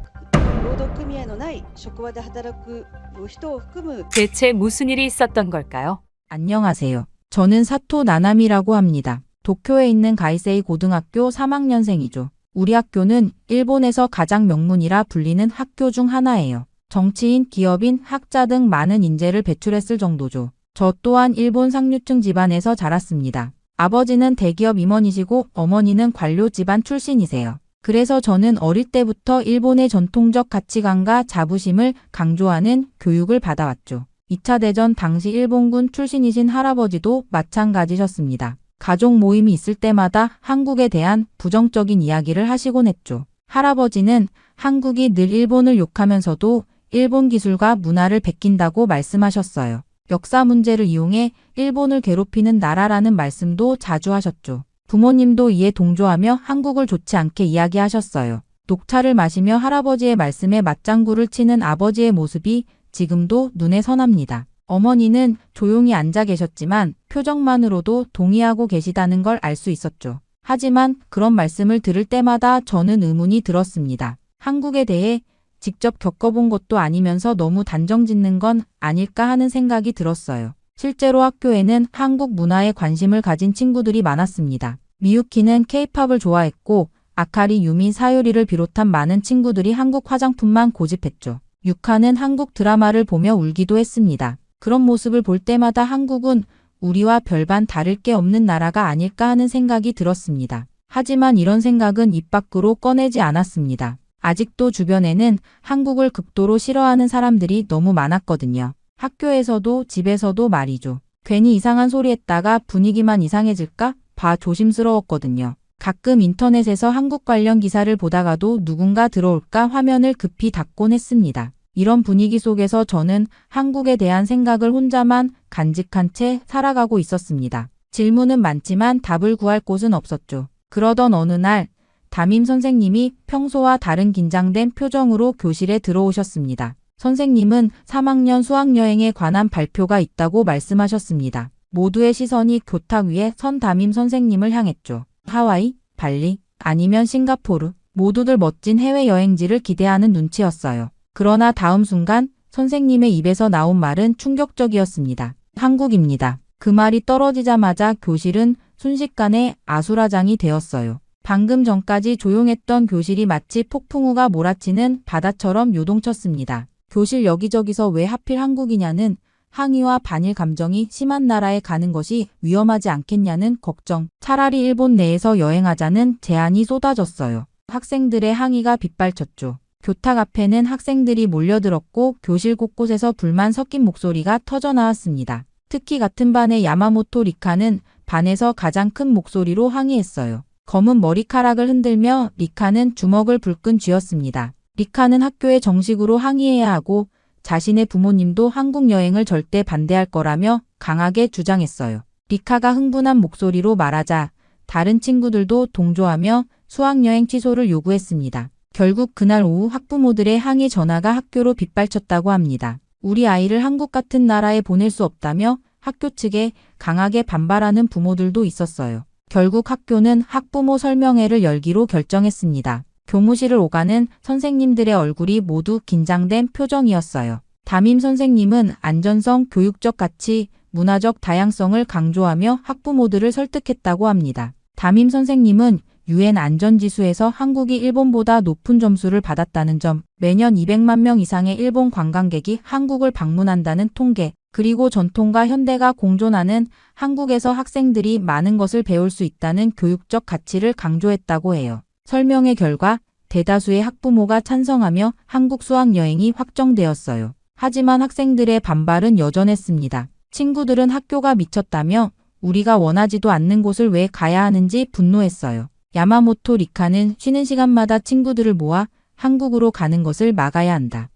D: 労働組合のない職場で働く人を含む
A: 대체 무슨 일이 있었던 걸까요?
E: 안녕하세요. 저는 사토 나나미라고 합니다. 도쿄에 있는 가이세이 고등학교 3학년생이죠. 우리 학교는 일본에서 가장 명문이라 불리는 학교 중 하나예요. 정치인, 기업인, 학자 등 많은 인재를 배출했을 정도죠. 저 또한 일본 상류층 집안에서 자랐습니다. 아버지는 대기업 임원이시고 어머니는 관료 집안 출신이세요. 그래서 저는 어릴 때부터 일본의 전통적 가치관과 자부심을 강조하는 교육을 받아왔죠. 2차 대전 당시 일본군 출신이신 할아버지도 마찬가지셨습니다. 가족 모임이 있을 때마다 한국에 대한 부정적인 이야기를 하시곤 했죠. 할아버지는 한국이 늘 일본을 욕하면서도 일본 기술과 문화를 베낀다고 말씀하셨어요. 역사 문제를 이용해 일본을 괴롭히는 나라라는 말씀도 자주 하셨죠. 부모님도 이에 동조하며 한국을 좋지 않게 이야기하셨어요. 녹차를 마시며 할아버지의 말씀에 맞장구를 치는 아버지의 모습이 지금도 눈에 선합니다. 어머니는 조용히 앉아 계셨지만 표정만으로도 동의하고 계시다는 걸 알 수 있었죠. 하지만 그런 말씀을 들을 때마다 저는 의문이 들었습니다. 한국에 대해 직접 겪어본 것도 아니면서 너무 단정 짓는 건 아닐까 하는 생각이 들었어요. 실제로 학교에는 한국 문화에 관심을 가진 친구들이 많았습니다. 미유키는 케이팝을 좋아했고 아카리, 유미, 사유리를 비롯한 많은 친구들이 한국 화장품만 고집했죠. 유카는 한국 드라마를 보며 울기도 했습니다. 그런 모습을 볼 때마다 한국은 우리와 별반 다를 게 없는 나라가 아닐까 하는 생각이 들었습니다. 하지만 이런 생각은 입 밖으로 꺼내지 않았습니다. 아직도 주변에는 한국을 극도로 싫어하는 사람들이 너무 많았거든요. 학교에서도 집에서도 말이죠. 괜히 이상한 소리 했다가 분위기만 이상해질까 봐 조심스러웠거든요. 가끔 인터넷에서 한국 관련 기사를 보다가도 누군가 들어올까 화면을 급히 닫곤 했습니다. 이런 분위기 속에서 저는 한국에 대한 생각을 혼자만 간직한 채 살아가고 있었습니다. 질문은 많지만 답을 구할 곳은 없었죠. 그러던 어느 날 담임 선생님이 평소와 다른 긴장된 표정으로 교실에 들어오셨습니다. 선생님은 3학년 수학여행에 관한 발표가 있다고 말씀하셨습니다. 모두의 시선이 교탁 위에 선 담임 선생님을 향했죠. 하와이, 발리, 아니면 싱가포르. 모두들 멋진 해외여행지를 기대하는 눈치였어요. 그러나 다음 순간 선생님의 입에서 나온 말은 충격적이었습니다. 한국입니다. 그 말이 떨어지자마자 교실은 순식간에 아수라장이 되었어요. 방금 전까지 조용했던 교실이 마치 폭풍우가 몰아치는 바다처럼 요동쳤습니다. 교실 여기저기서 왜 하필 한국이냐는 항의와 반일 감정이 심한 나라에 가는 것이 위험하지 않겠냐는 걱정, 차라리 일본 내에서 여행하자는 제안이 쏟아졌어요. 학생들의 항의가 빗발쳤죠. 교탁 앞에는 학생들이 몰려들었고 교실 곳곳에서 불만 섞인 목소리가 터져나왔습니다. 특히 같은 반의 야마모토 리카는 반에서 가장 큰 목소리로 항의했어요. 검은 머리카락을 흔들며 리카는 주먹을 불끈 쥐었습니다. 리카는 학교에 정식으로 항의해야 하고 자신의 부모님도 한국 여행을 절대 반대할 거라며 강하게 주장했어요. 리카가 흥분한 목소리로 말하자 다른 친구들도 동조하며 수학여행 취소를 요구했습니다. 결국 그날 오후 학부모들의 항의 전화가 학교로 빗발쳤다고 합니다. 우리 아이를 한국 같은 나라에 보낼 수 없다며 학교 측에 강하게 반발하는 부모들도 있었어요. 결국 학교는 학부모 설명회를 열기로 결정했습니다. 교무실을 오가는 선생님들의 얼굴이 모두 긴장된 표정이었어요. 담임 선생님은 안전성, 교육적 가치, 문화적 다양성을 강조하며 학부모들을 설득했다고 합니다. 담임 선생님은 UN 안전지수에서 한국이 일본보다 높은 점수를 받았다는 점, 매년 200만 명 이상의 일본 관광객이 한국을 방문한다는 통계, 그리고 전통과 현대가 공존하는 한국에서 학생들이 많은 것을 배울 수 있다는 교육적 가치를 강조했다고 해요. 설명의 결과 대다수의 학부모가 찬성하며 한국 수학여행이 확정되었어요. 하지만 학생들의 반발은 여전했습니다. 친구들은 학교가 미쳤다며 우리가 원하지도 않는 곳을 왜 가야 하는지 분노했어요. 야마모토 리카는 쉬는 시간마다 친구들을 모아 한국으로 가는 것을 막아야 한다.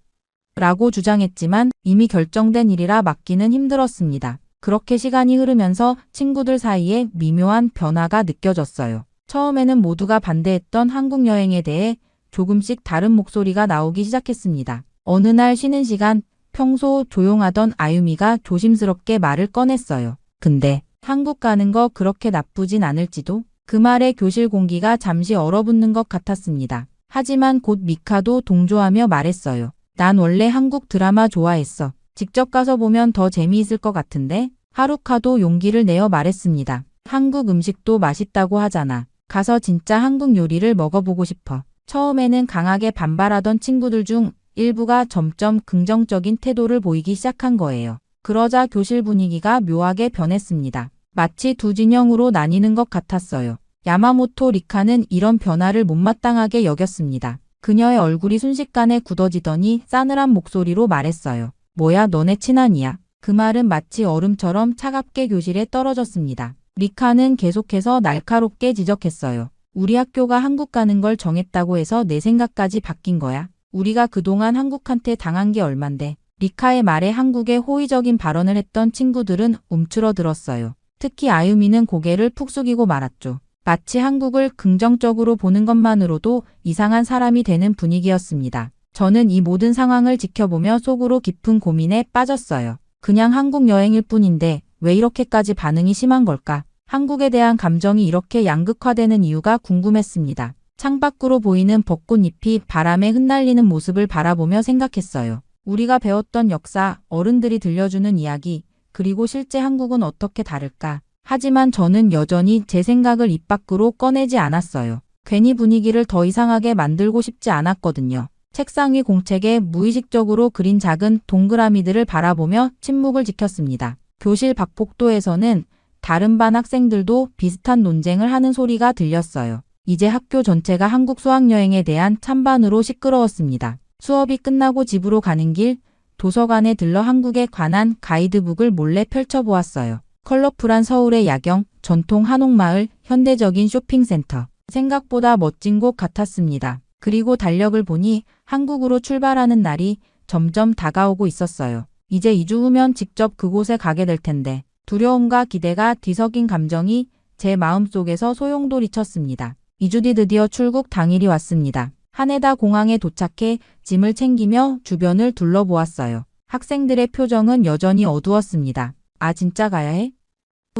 E: 라고 주장했지만 이미 결정된 일이라 막기는 힘들었습니다. 그렇게 시간이 흐르면서 친구들 사이에 미묘한 변화가 느껴졌어요. 처음에는 모두가 반대했던 한국 여행에 대해 조금씩 다른 목소리가 나오기 시작했습니다. 어느 날 쉬는 시간, 평소 조용하던 아유미가 조심스럽게 말을 꺼냈어요. 근데 한국 가는 거 그렇게 나쁘진 않을지도? 그 말에 교실 공기가 잠시 얼어붙는 것 같았습니다. 하지만 곧 미카도 동조하며 말했어요. 난 원래 한국 드라마 좋아했어. 직접 가서 보면 더 재미있을 것 같은데? 하루카도 용기를 내어 말했습니다. 한국 음식도 맛있다고 하잖아. 가서 진짜 한국 요리를 먹어보고 싶어. 처음에는 강하게 반발하던 친구들 중 일부가 점점 긍정적인 태도를 보이기 시작한 거예요. 그러자 교실 분위기가 묘하게 변했습니다. 마치 두 진영으로 나뉘는 것 같았어요. 야마모토 리카는 이런 변화를 못마땅하게 여겼습니다. 그녀의 얼굴이 순식간에 굳어지더니 싸늘한 목소리로 말했어요. 뭐야, 너네 친한이야. 그 말은 마치 얼음처럼 차갑게 교실에 떨어졌습니다. 리카는 계속해서 날카롭게 지적했어요. 우리 학교가 한국 가는 걸 정했다고 해서 내 생각까지 바뀐 거야. 우리가 그동안 한국한테 당한 게 얼만데. 리카의 말에 한국에 호의적인 발언을 했던 친구들은 움츠러들었어요. 특히 아유미는 고개를 푹 숙이고 말았죠. 마치 한국을 긍정적으로 보는 것만으로도 이상한 사람이 되는 분위기였습니다. 저는 이 모든 상황을 지켜보며 속으로 깊은 고민에 빠졌어요. 그냥 한국 여행일 뿐인데 왜 이렇게까지 반응이 심한 걸까? 한국에 대한 감정이 이렇게 양극화되는 이유가 궁금했습니다. 창밖으로 보이는 벚꽃잎이 바람에 흩날리는 모습을 바라보며 생각했어요. 우리가 배웠던 역사, 어른들이 들려주는 이야기, 그리고 실제 한국은 어떻게 다를까? 하지만 저는 여전히 제 생각을 입 밖으로 꺼내지 않았어요. 괜히 분위기를 더 이상하게 만들고 싶지 않았거든요. 책상 위 공책에 무의식적으로 그린 작은 동그라미들을 바라보며 침묵을 지켰습니다. 교실 박복도에서는 다른 반 학생들도 비슷한 논쟁을 하는 소리가 들렸어요. 이제 학교 전체가 한국 수학여행에 대한 찬반으로 시끄러웠습니다. 수업이 끝나고 집으로 가는 길, 도서관에 들러 한국에 관한 가이드북을 몰래 펼쳐보았어요. 컬러풀한 서울의 야경, 전통 한옥마을, 현대적인 쇼핑센터. 생각보다 멋진 곳 같았습니다. 그리고 달력을 보니 한국으로 출발하는 날이 점점 다가오고 있었어요. 이제 2주 후면 직접 그곳에 가게 될 텐데 두려움과 기대가 뒤섞인 감정이 제 마음속에서 소용돌이쳤습니다. 2주 뒤 드디어 출국 당일이 왔습니다. 하네다 공항에 도착해 짐을 챙기며 주변을 둘러보았어요. 학생들의 표정은 여전히 어두웠습니다. 아, 진짜 가야 해?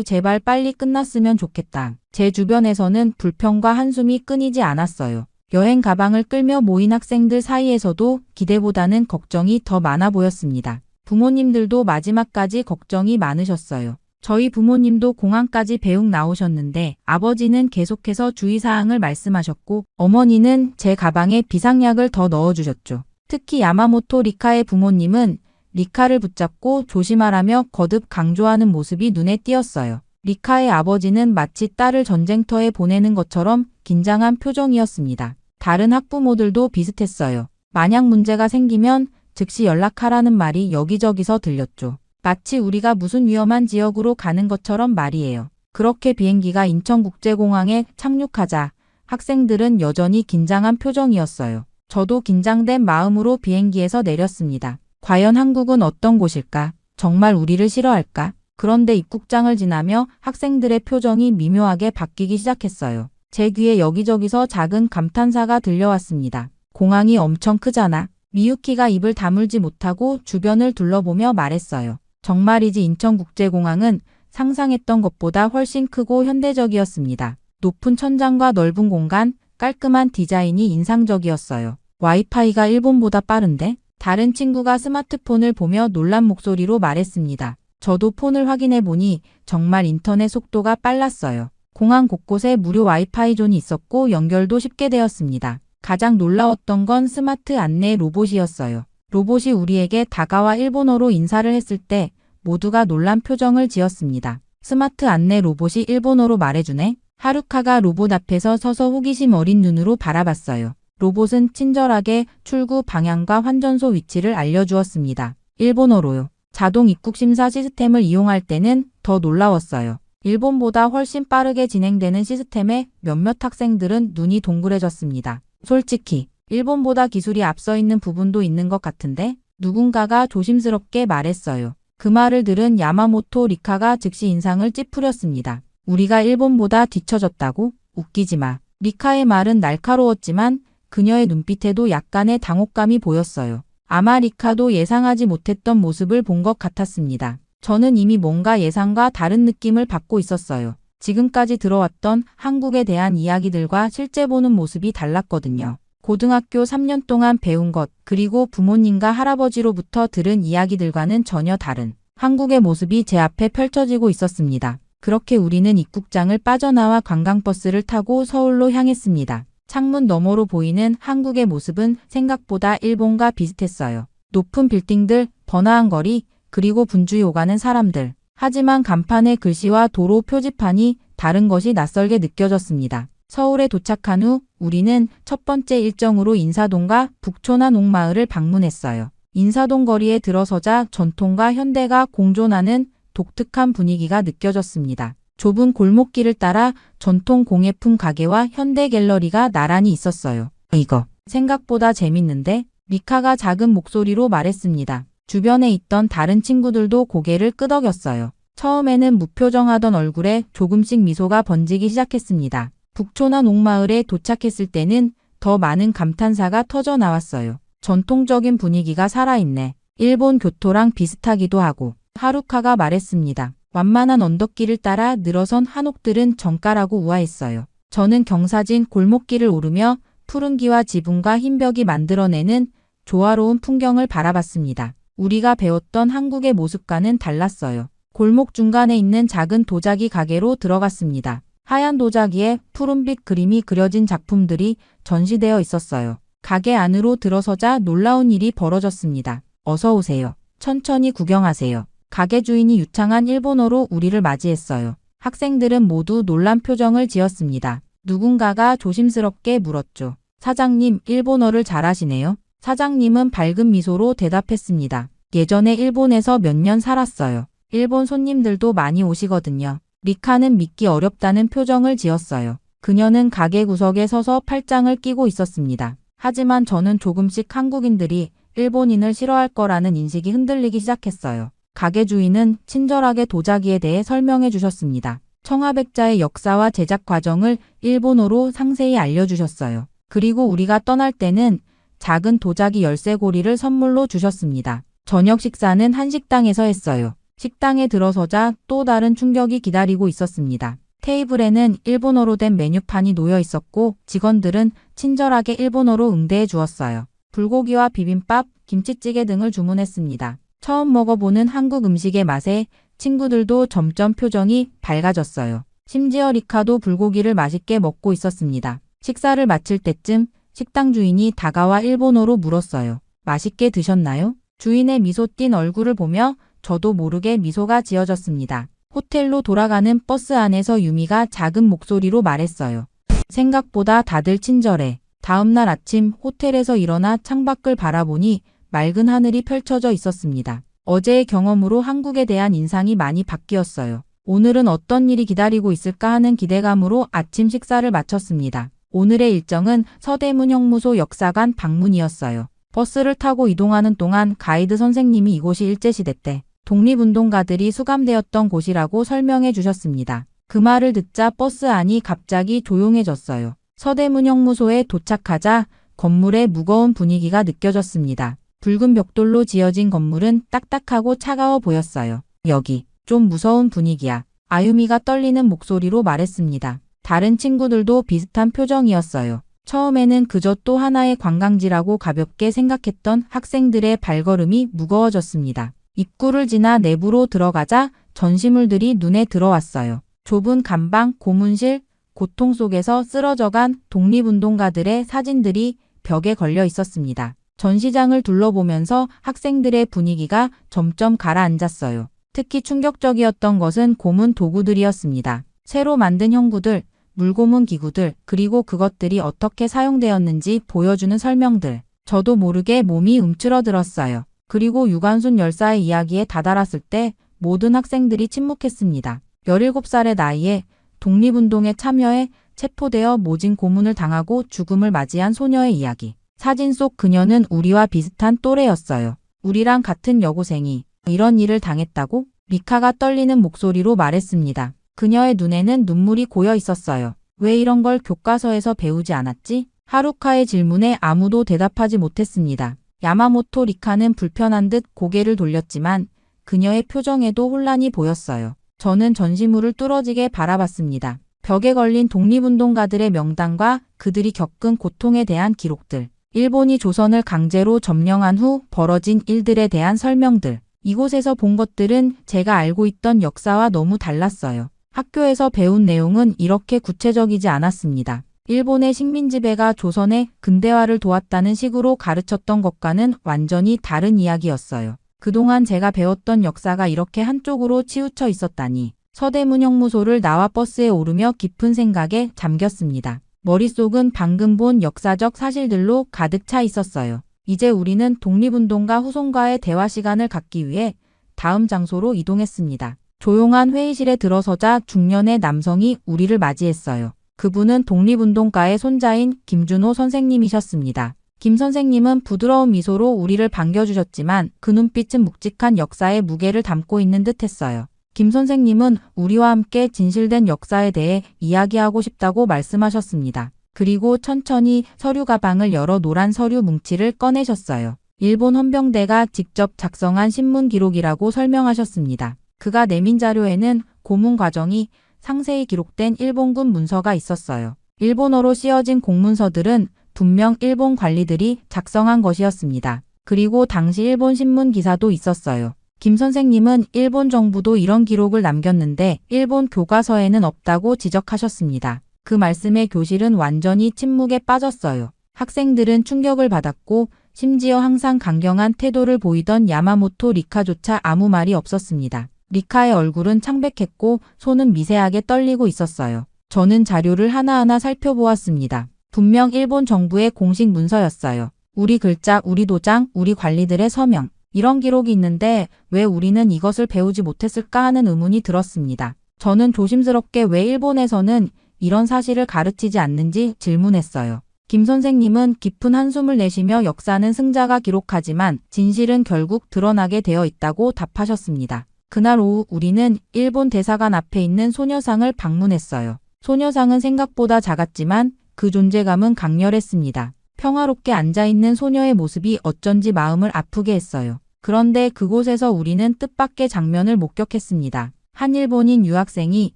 E: 제발 빨리 끝났으면 좋겠다. 제 주변에서는 불평과 한숨이 끊이지 않았어요. 여행 가방을 끌며 모인 학생들 사이에서도 기대보다는 걱정이 더 많아 보였습니다. 부모님들도 마지막까지 걱정이 많으셨어요. 저희 부모님도 공항까지 배웅 나오셨는데 아버지는 계속해서 주의사항을 말씀하셨고 어머니는 제 가방에 비상약을 더 넣어주셨죠. 특히 야마모토 리카의 부모님은 리카를 붙잡고 조심하라며 거듭 강조하는 모습이 눈에 띄었어요. 리카의 아버지는 마치 딸을 전쟁터에 보내는 것처럼 긴장한 표정이었습니다. 다른 학부모들도 비슷했어요. 만약 문제가 생기면 즉시 연락하라는 말이 여기저기서 들렸죠. 마치 우리가 무슨 위험한 지역으로 가는 것처럼 말이에요. 그렇게 비행기가 인천국제공항에 착륙하자 학생들은 여전히 긴장한 표정이었어요. 저도 긴장된 마음으로 비행기에서 내렸습니다. 과연 한국은 어떤 곳일까? 정말 우리를 싫어할까? 그런데 입국장을 지나며 학생들의 표정이 미묘하게 바뀌기 시작했어요. 제 귀에 여기저기서 작은 감탄사가 들려왔습니다. 공항이 엄청 크잖아. 미유키가 입을 다물지 못하고 주변을 둘러보며 말했어요. 정말이지 인천국제공항은 상상했던 것보다 훨씬 크고 현대적이었습니다. 높은 천장과 넓은 공간, 깔끔한 디자인이 인상적이었어요. 와이파이가 일본보다 빠른데? 다른 친구가 스마트폰을 보며 놀란 목소리로 말했습니다. 저도 폰을 확인해 보니 정말 인터넷 속도가 빨랐어요. 공항 곳곳에 무료 와이파이 존이 있었고 연결도 쉽게 되었습니다. 가장 놀라웠던 건 스마트 안내 로봇이었어요. 로봇이 우리에게 다가와 일본어로 인사를 했을 때 모두가 놀란 표정을 지었습니다. 스마트 안내 로봇이 일본어로 말해주네? 하루카가 로봇 앞에서 서서 호기심 어린 눈으로 바라봤어요. 로봇은 친절하게 출구 방향과 환전소 위치를 알려주었습니다. 일본어로요. 자동 입국 심사 시스템을 이용할 때는 더 놀라웠어요. 일본보다 훨씬 빠르게 진행되는 시스템에 몇몇 학생들은 눈이 동그래졌습니다. 솔직히 일본보다 기술이 앞서 있는 부분도 있는 것 같은데? 누군가가 조심스럽게 말했어요. 그 말을 들은 야마모토 리카가 즉시 인상을 찌푸렸습니다. 우리가 일본보다 뒤처졌다고? 웃기지 마. 리카의 말은 날카로웠지만 그녀의 눈빛에도 약간의 당혹감이 보였어요. 아마 리카도 예상하지 못했던 모습을 본 것 같았습니다. 저는 이미 뭔가 예상과 다른 느낌을 받고 있었어요. 지금까지 들어왔던 한국에 대한 이야기들과 실제 보는 모습이 달랐거든요. 고등학교 3년 동안 배운 것, 그리고 부모님과 할아버지로부터 들은 이야기들과는 전혀 다른 한국의 모습이 제 앞에 펼쳐지고 있었습니다. 그렇게 우리는 입국장을 빠져나와 관광버스를 타고 서울로 향했습니다. 창문 너머로 보이는 한국의 모습은 생각보다 일본과 비슷했어요. 높은 빌딩들, 번화한 거리, 그리고 분주히 오가는 사람들. 하지만 간판의 글씨와 도로 표지판이 다른 것이 낯설게 느껴졌습니다. 서울에 도착한 후 우리는 첫 번째 일정으로 인사동과 북촌한 옥마을을 방문했어요. 인사동 거리에 들어서자 전통과 현대가 공존하는 독특한 분위기가 느껴졌습니다. 좁은 골목길을 따라 전통 공예품 가게와 현대 갤러리가 나란히 있었어요. 이거 생각보다 재밌는데? 미카가 작은 목소리로 말했습니다. 주변에 있던 다른 친구들도 고개를 끄덕였어요. 처음에는 무표정하던 얼굴에 조금씩 미소가 번지기 시작했습니다. 북촌한 옥마을에 도착했을 때는 더 많은 감탄사가 터져 나왔어요. 전통적인 분위기가 살아있네. 일본 교토랑 비슷하기도 하고. 하루카가 말했습니다. 완만한 언덕길을 따라 늘어선 한옥들은 정가라고 우아했어요. 저는 경사진 골목길을 오르며 푸른기와 지붕과 흰 벽이 만들어내는 조화로운 풍경을 바라봤습니다. 우리가 배웠던 한국의 모습과는 달랐어요. 골목 중간에 있는 작은 도자기 가게로 들어갔습니다. 하얀 도자기에 푸른빛 그림이 그려진 작품들이 전시되어 있었어요. 가게 안으로 들어서자 놀라운 일이 벌어졌습니다. 어서 오세요. 천천히 구경하세요. 가게 주인이 유창한 일본어로 우리를 맞이했어요. 학생들은 모두 놀란 표정을 지었습니다. 누군가가 조심스럽게 물었죠. 사장님, 일본어를 잘하시네요. 사장님은 밝은 미소로 대답했습니다. 예전에 일본에서 몇 년 살았어요. 일본 손님들도 많이 오시거든요. 리카는 믿기 어렵다는 표정을 지었어요. 그녀는 가게 구석에 서서 팔짱을 끼고 있었습니다. 하지만 저는 조금씩 한국인들이 일본인을 싫어할 거라는 인식이 흔들리기 시작했어요. 가게 주인은 친절하게 도자기에 대해 설명해 주셨습니다. 청아백자의 역사와 제작 과정을 일본어로 상세히 알려주셨어요. 그리고 우리가 떠날 때는 작은 도자기 열쇠고리를 선물로 주셨습니다. 저녁 식사는 한식당에서 했어요. 식당에 들어서자 또 다른 충격이 기다리고 있었습니다. 테이블에는 일본어로 된 메뉴판이 놓여 있었고 직원들은 친절하게 일본어로 응대해 주었어요. 불고기와 비빔밥, 김치찌개 등을 주문했습니다. 처음 먹어보는 한국 음식의 맛에 친구들도 점점 표정이 밝아졌어요. 심지어 리카도 불고기를 맛있게 먹고 있었습니다. 식사를 마칠 때쯤 식당 주인이 다가와 일본어로 물었어요. 맛있게 드셨나요? 주인의 미소 띤 얼굴을 보며 저도 모르게 미소가 지어졌습니다. 호텔로 돌아가는 버스 안에서 유미가 작은 목소리로 말했어요. 생각보다 다들 친절해. 다음날 아침 호텔에서 일어나 창밖을 바라보니 맑은 하늘이 펼쳐져 있었습니다. 어제의 경험으로 한국에 대한 인상이 많이 바뀌었어요. 오늘은 어떤 일이 기다리고 있을까 하는 기대감으로 아침 식사를 마쳤습니다. 오늘의 일정은 서대문 형무소 역사관 방문이었어요. 버스를 타고 이동하는 동안 가이드 선생님이 이곳이 일제시대 때 독립운동가들이 수감되었던 곳이라고 설명해 주셨습니다. 그 말을 듣자 버스 안이 갑자기 조용해졌어요. 서대문 형무소에 도착하자 건물의 무거운 분위기가 느껴졌습니다. 붉은 벽돌로 지어진 건물은 딱딱하고 차가워 보였어요. 여기 좀 무서운 분위기야. 아유미가 떨리는 목소리로 말했습니다. 다른 친구들도 비슷한 표정이었어요. 처음에는 그저 또 하나의 관광지라고 가볍게 생각했던 학생들의 발걸음이 무거워졌습니다. 입구를 지나 내부로 들어가자 전시물들이 눈에 들어왔어요. 좁은 감방, 고문실, 고통 속에서 쓰러져간 독립운동가들의 사진들이 벽에 걸려 있었습니다. 전시장을 둘러보면서 학생들의 분위기가 점점 가라앉았어요. 특히 충격적이었던 것은 고문 도구들이었습니다. 새로 만든 형구들, 물고문 기구들, 그리고 그것들이 어떻게 사용되었는지 보여주는 설명들. 저도 모르게 몸이 움츠러들었어요. 그리고 유관순 열사의 이야기에 다다랐을 때 모든 학생들이 침묵했습니다. 17살의 나이에 독립운동에 참여해 체포되어 모진 고문을 당하고 죽음을 맞이한 소녀의 이야기. 사진 속 그녀는 우리와 비슷한 또래였어요. 우리랑 같은 여고생이 이런 일을 당했다고? 미카가 떨리는 목소리로 말했습니다. 그녀의 눈에는 눈물이 고여 있었어요. 왜 이런 걸 교과서에서 배우지 않았지? 하루카의 질문에 아무도 대답하지 못했습니다. 야마모토 리카는 불편한 듯 고개를 돌렸지만 그녀의 표정에도 혼란이 보였어요. 저는 전시물을 뚫어지게 바라봤습니다. 벽에 걸린 독립운동가들의 명단과 그들이 겪은 고통에 대한 기록들. 일본이 조선을 강제로 점령한 후 벌어진 일들에 대한 설명들. 이곳에서 본 것들은 제가 알고 있던 역사와 너무 달랐어요. 학교에서 배운 내용은 이렇게 구체적이지 않았습니다. 일본의 식민지배가 조선의 근대화를 도왔다는 식으로 가르쳤던 것과는 완전히 다른 이야기였어요. 그동안 제가 배웠던 역사가 이렇게 한쪽으로 치우쳐 있었다니. 서대문 형무소를 나와 버스에 오르며 깊은 생각에 잠겼습니다. 머릿속은 방금 본 역사적 사실들로 가득 차 있었어요. 이제 우리는 독립운동가 후손과의 대화 시간을 갖기 위해 다음 장소로 이동했습니다. 조용한 회의실에 들어서자 중년의 남성이 우리를 맞이했어요. 그분은 독립운동가의 손자인 김준호 선생님이셨습니다. 김 선생님은 부드러운 미소로 우리를 반겨주셨지만 그 눈빛은 묵직한 역사의 무게를 담고 있는 듯했어요. 김 선생님은 우리와 함께 진실된 역사에 대해 이야기하고 싶다고 말씀하셨습니다. 그리고 천천히 서류 가방을 열어 노란 서류 뭉치를 꺼내셨어요. 일본 헌병대가 직접 작성한 신문 기록이라고 설명하셨습니다. 그가 내민 자료에는 고문 과정이 상세히 기록된 일본군 문서가 있었어요. 일본어로 씌어진 공문서들은 분명 일본 관리들이 작성한 것이었습니다. 그리고 당시 일본 신문 기사도 있었어요. 김 선생님은 일본 정부도 이런 기록을 남겼는데 일본 교과서에는 없다고 지적하셨습니다. 그 말씀에 교실은 완전히 침묵에 빠졌어요. 학생들은 충격을 받았고 심지어 항상 강경한 태도를 보이던 야마모토 리카조차 아무 말이 없었습니다. 리카의 얼굴은 창백했고 손은 미세하게 떨리고 있었어요. 저는 자료를 하나하나 살펴보았습니다. 분명 일본 정부의 공식 문서였어요. 우리 글자, 우리 도장, 우리 관리들의 서명. 이런 기록이 있는데 왜 우리는 이것을 배우지 못했을까 하는 의문이 들었습니다. 저는 조심스럽게 왜 일본에서는 이런 사실을 가르치지 않는지 질문했어요. 김 선생님은 깊은 한숨을 내쉬며 역사는 승자가 기록하지만 진실은 결국 드러나게 되어 있다고 답하셨습니다. 그날 오후 우리는 일본 대사관 앞에 있는 소녀상을 방문했어요. 소녀상은 생각보다 작았지만 그 존재감은 강렬했습니다. 평화롭게 앉아있는 소녀의 모습이 어쩐지 마음을 아프게 했어요. 그런데 그곳에서 우리는 뜻밖의 장면을 목격했습니다. 한 일본인 유학생이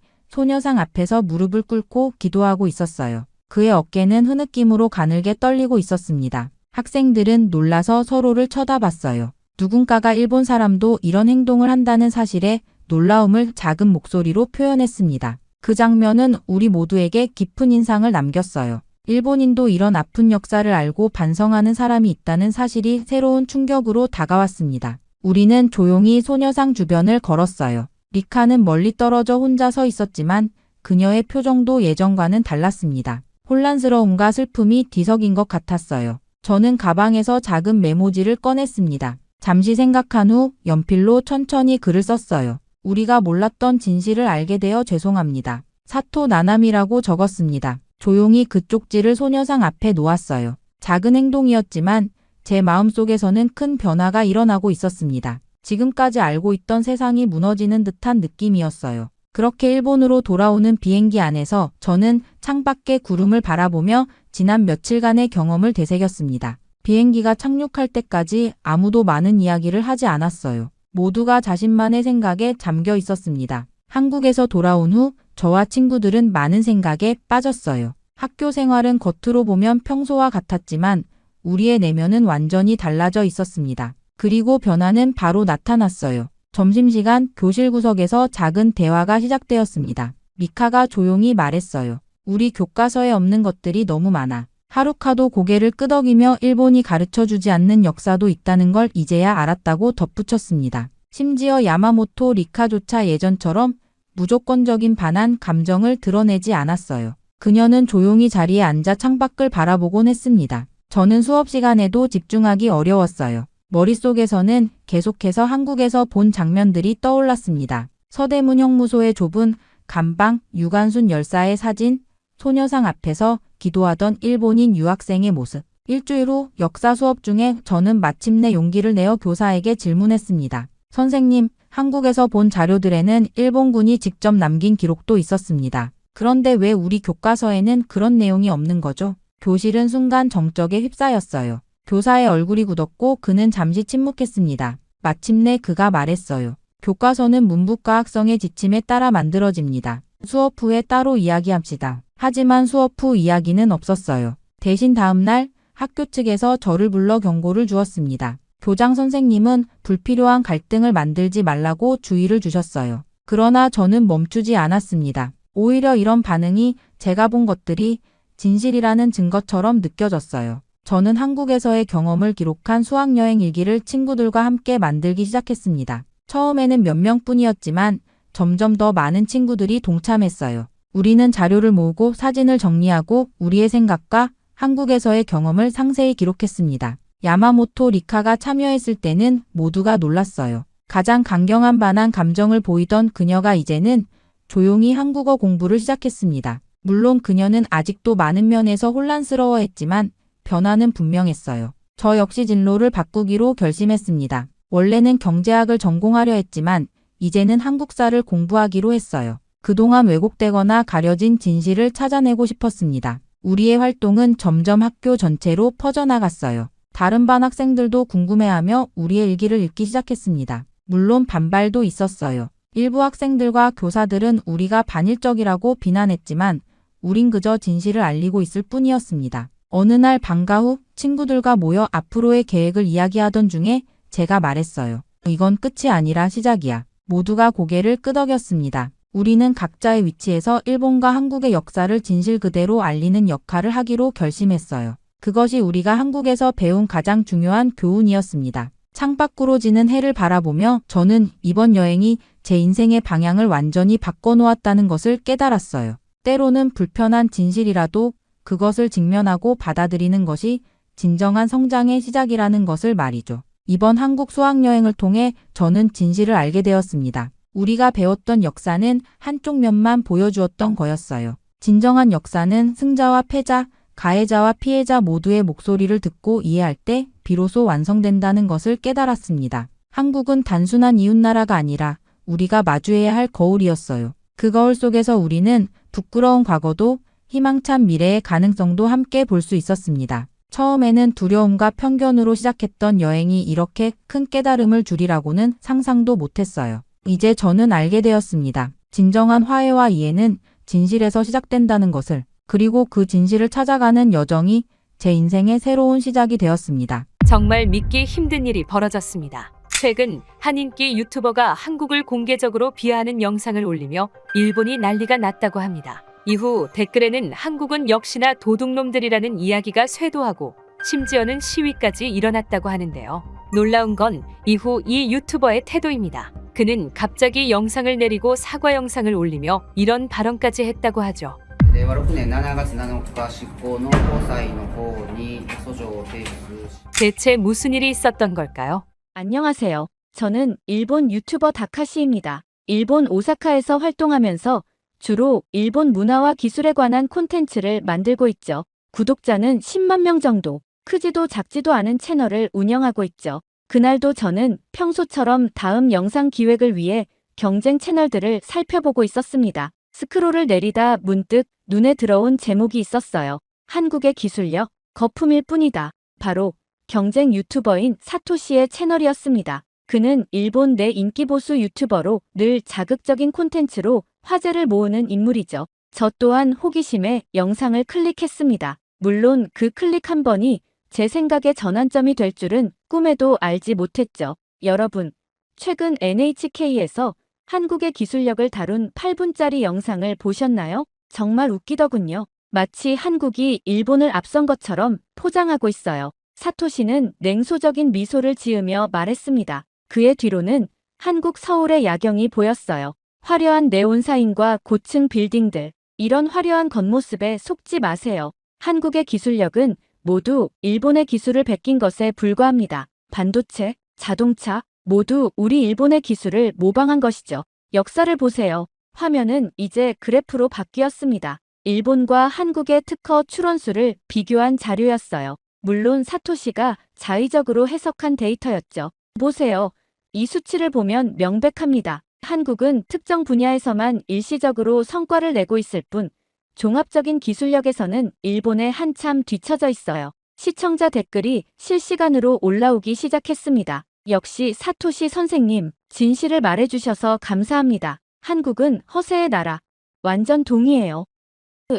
E: 소녀상 앞에서 무릎을 꿇고 기도하고 있었어요. 그의 어깨는 흐느낌으로 가늘게 떨리고 있었습니다. 학생들은 놀라서 서로를 쳐다봤어요. 누군가가 일본 사람도 이런 행동을 한다는 사실에 놀라움을 작은 목소리로 표현했습니다. 그 장면은 우리 모두에게 깊은 인상을 남겼어요. 일본인도 이런 아픈 역사를 알고 반성하는 사람이 있다는 사실이 새로운 충격으로 다가왔습니다. 우리는 조용히 소녀상 주변을 걸었어요. 리카는 멀리 떨어져 혼자 서 있었지만 그녀의 표정도 예전과는 달랐습니다. 혼란스러움과 슬픔이 뒤섞인 것 같았어요. 저는 가방에서 작은 메모지를 꺼냈습니다. 잠시 생각한 후 연필로 천천히 글을 썼어요. 우리가 몰랐던 진실을 알게 되어 죄송합니다. 사토 나나미라고 적었습니다. 조용히 그 쪽지를 소녀상 앞에 놓았어요. 작은 행동이었지만 제 마음속에서는 큰 변화가 일어나고 있었습니다. 지금까지 알고 있던 세상이 무너지는 듯한 느낌이었어요. 그렇게 일본으로 돌아오는 비행기 안에서 저는 창밖의 구름을 바라보며 지난 며칠간의 경험을 되새겼습니다. 비행기가 착륙할 때까지 아무도 많은 이야기를 하지 않았어요. 모두가 자신만의 생각에 잠겨 있었습니다. 한국에서 돌아온 후 저와 친구들은 많은 생각에 빠졌어요. 학교 생활은 겉으로 보면 평소와 같았지만 우리의 내면은 완전히 달라져 있었습니다. 그리고 변화는 바로 나타났어요. 점심시간 교실 구석에서 작은 대화가 시작되었습니다. 미카가 조용히 말했어요. 우리 교과서에 없는 것들이 너무 많아. 하루카도 고개를 끄덕이며 일본이 가르쳐주지 않는 역사도 있다는 걸 이제야 알았다고 덧붙였습니다. 심지어 야마모토 리카조차 예전처럼 무조건적인 반한 감정을 드러내지 않았어요. 그녀는 조용히 자리에 앉아 창밖을 바라보곤 했습니다. 저는 수업 시간에도 집중하기 어려웠어요. 머릿속에서는 계속해서 한국에서 본 장면들이 떠올랐습니다. 서대문 형무소의 좁은 감방, 유관순 열사의 사진, 소녀상 앞에서 기도하던 일본인 유학생의 모습. 일주일 후 역사 수업 중에 저는 마침내 용기를 내어 교사에게 질문했습니다. 선생님, 한국에서 본 자료들에는 일본군이 직접 남긴 기록도 있었습니다. 그런데 왜 우리 교과서에는 그런 내용이 없는 거죠? 교실은 순간 정적에 휩싸였어요. 교사의 얼굴이 굳었고 그는 잠시 침묵했습니다. 마침내 그가 말했어요. 교과서는 문부과학성의 지침에 따라 만들어집니다. 수업 후에 따로 이야기합시다. 하지만 수업 후 이야기는 없었어요. 대신 다음 날 학교 측에서 저를 불러 경고를 주었습니다. 교장 선생님은 불필요한 갈등을 만들지 말라고 주의를 주셨어요. 그러나 저는 멈추지 않았습니다. 오히려 이런 반응이 제가 본 것들이 진실이라는 증거처럼 느껴졌어요. 저는 한국에서의 경험을 기록한 수학여행 일기를 친구들과 함께 만들기 시작했습니다. 처음에는 몇 명뿐이었지만 점점 더 많은 친구들이 동참했어요. 우리는 자료를 모으고 사진을 정리하고 우리의 생각과 한국에서의 경험을 상세히 기록했습니다. 야마모토 리카가 참여했을 때는 모두가 놀랐어요. 가장 강경한 반한 감정을 보이던 그녀가 이제는 조용히 한국어 공부를 시작했습니다. 물론 그녀는 아직도 많은 면에서 혼란스러워했지만 변화는 분명했어요. 저 역시 진로를 바꾸기로 결심했습니다. 원래는 경제학을 전공하려 했지만 이제는 한국사를 공부하기로 했어요. 그동안 왜곡되거나 가려진 진실을 찾아내고 싶었습니다. 우리의 활동은 점점 학교 전체로 퍼져나갔어요. 다른 반 학생들도 궁금해하며 우리의 일기를 읽기 시작했습니다. 물론 반발도 있었어요. 일부 학생들과 교사들은 우리가 반일적이라고 비난했지만 우린 그저 진실을 알리고 있을 뿐이었습니다. 어느 날 방과 후 친구들과 모여 앞으로의 계획을 이야기하던 중에 제가 말했어요. 이건 끝이 아니라 시작이야. 모두가 고개를 끄덕였습니다. 우리는 각자의 위치에서 일본과 한국의 역사를 진실 그대로 알리는 역할을 하기로 결심했어요. 그것이 우리가 한국에서 배운 가장 중요한 교훈이었습니다. 창밖으로 지는 해를 바라보며 저는 이번 여행이 제 인생의 방향을 완전히 바꿔놓았다는 것을 깨달았어요. 때로는 불편한 진실이라도 그것을 직면하고 받아들이는 것이 진정한 성장의 시작이라는 것을 말이죠. 이번 한국 수학여행을 통해 저는 진실을 알게 되었습니다. 우리가 배웠던 역사는 한쪽 면만 보여주었던 거였어요. 진정한 역사는 승자와 패자, 가해자와 피해자 모두의 목소리를 듣고 이해할 때 비로소 완성된다는 것을 깨달았습니다. 한국은 단순한 이웃나라가 아니라 우리가 마주해야 할 거울이었어요. 그 거울 속에서 우리는 부끄러운 과거도 희망찬 미래의 가능성도 함께 볼 수 있었습니다. 처음에는 두려움과 편견으로 시작했던 여행이 이렇게 큰 깨달음을 주리라고는 상상도 못했어요. 이제 저는 알게 되었습니다. 진정한 화해와 이해는 진실에서 시작된다는 것을, 그리고 그 진실을 찾아가는 여정이 제 인생의 새로운 시작이 되었습니다.
A: 정말 믿기 힘든 일이 벌어졌습니다. 최근 한 인기 유튜버가 한국을 공개적으로 비하하는 영상을 올리며 일본이 난리가 났다고 합니다. 이후 댓글에는 한국은 역시나 도둑놈들이라는 이야기가 쇄도하고 심지어는 시위까지 일어났다고 하는데요. 놀라운 건 이후 이 유튜버의 태도입니다. 그는 갑자기 영상을 내리고 사과 영상을 올리며 이런 발언까지 했다고 하죠.
F: 令和6年7月7日執行の高裁の方に訴状を提出し
A: 대체 무슨 일이 있었던 걸까요?
C: 안녕하세요. 저는 일본 유튜버 다카시입니다. 일본 오사카에서 활동하면서 주로 일본 문화와 기술에 관한 콘텐츠를 만들고 있죠. 구독자는 10만 명 정도, 크지도 작지도 않은 채널을 운영하고 있죠. 그날도 저는 평소처럼 다음 영상 기획을 위해 경쟁 채널들을 살펴보고 있었습니다. 스크롤을 내리다 문득 눈에 들어온 제목이 있었어요. 한국의 기술력, 거품일 뿐이다. 바로 경쟁 유튜버인 사토시의 채널이었습니다. 그는 일본 내 인기 보수 유튜버로 늘 자극적인 콘텐츠로 화제를 모으는 인물이죠. 저 또한 호기심에 영상을 클릭했습니다. 물론 그 클릭 한 번이 제 생각의 전환점이 될 줄은 꿈에도 알지 못했죠. 여러분, 최근 NHK에서 한국의 기술력을 다룬 8분짜리 영상을 보셨나요? 정말 웃기더군요. 마치 한국이 일본을 앞선 것처럼 포장하고 있어요. 사토시는 냉소적인 미소를 지으며 말했습니다. 그의 뒤로는 한국 서울의 야경이 보였어요. 화려한 네온사인과 고층 빌딩들. 이런 화려한 겉모습에 속지 마세요. 한국의 기술력은 모두 일본의 기술을 베낀 것에 불과합니다. 반도체, 자동차, 모두 우리 일본의 기술을 모방한 것이죠. 역사를 보세요. 화면은 이제 그래프로 바뀌었습니다. 일본과 한국의 특허 출원수를 비교한 자료였어요. 물론 사토시가 자의적으로 해석한 데이터였죠. 보세요. 이 수치를 보면 명백합니다. 한국은 특정 분야에서만 일시적으로 성과를 내고 있을 뿐 종합적인 기술력에서는 일본에 한참 뒤처져 있어요. 시청자 댓글이 실시간으로 올라오기 시작했습니다. 역시 사토시 선생님, 진실을 말해주셔서 감사합니다. 한국은 허세의 나라. 완전 동의해요.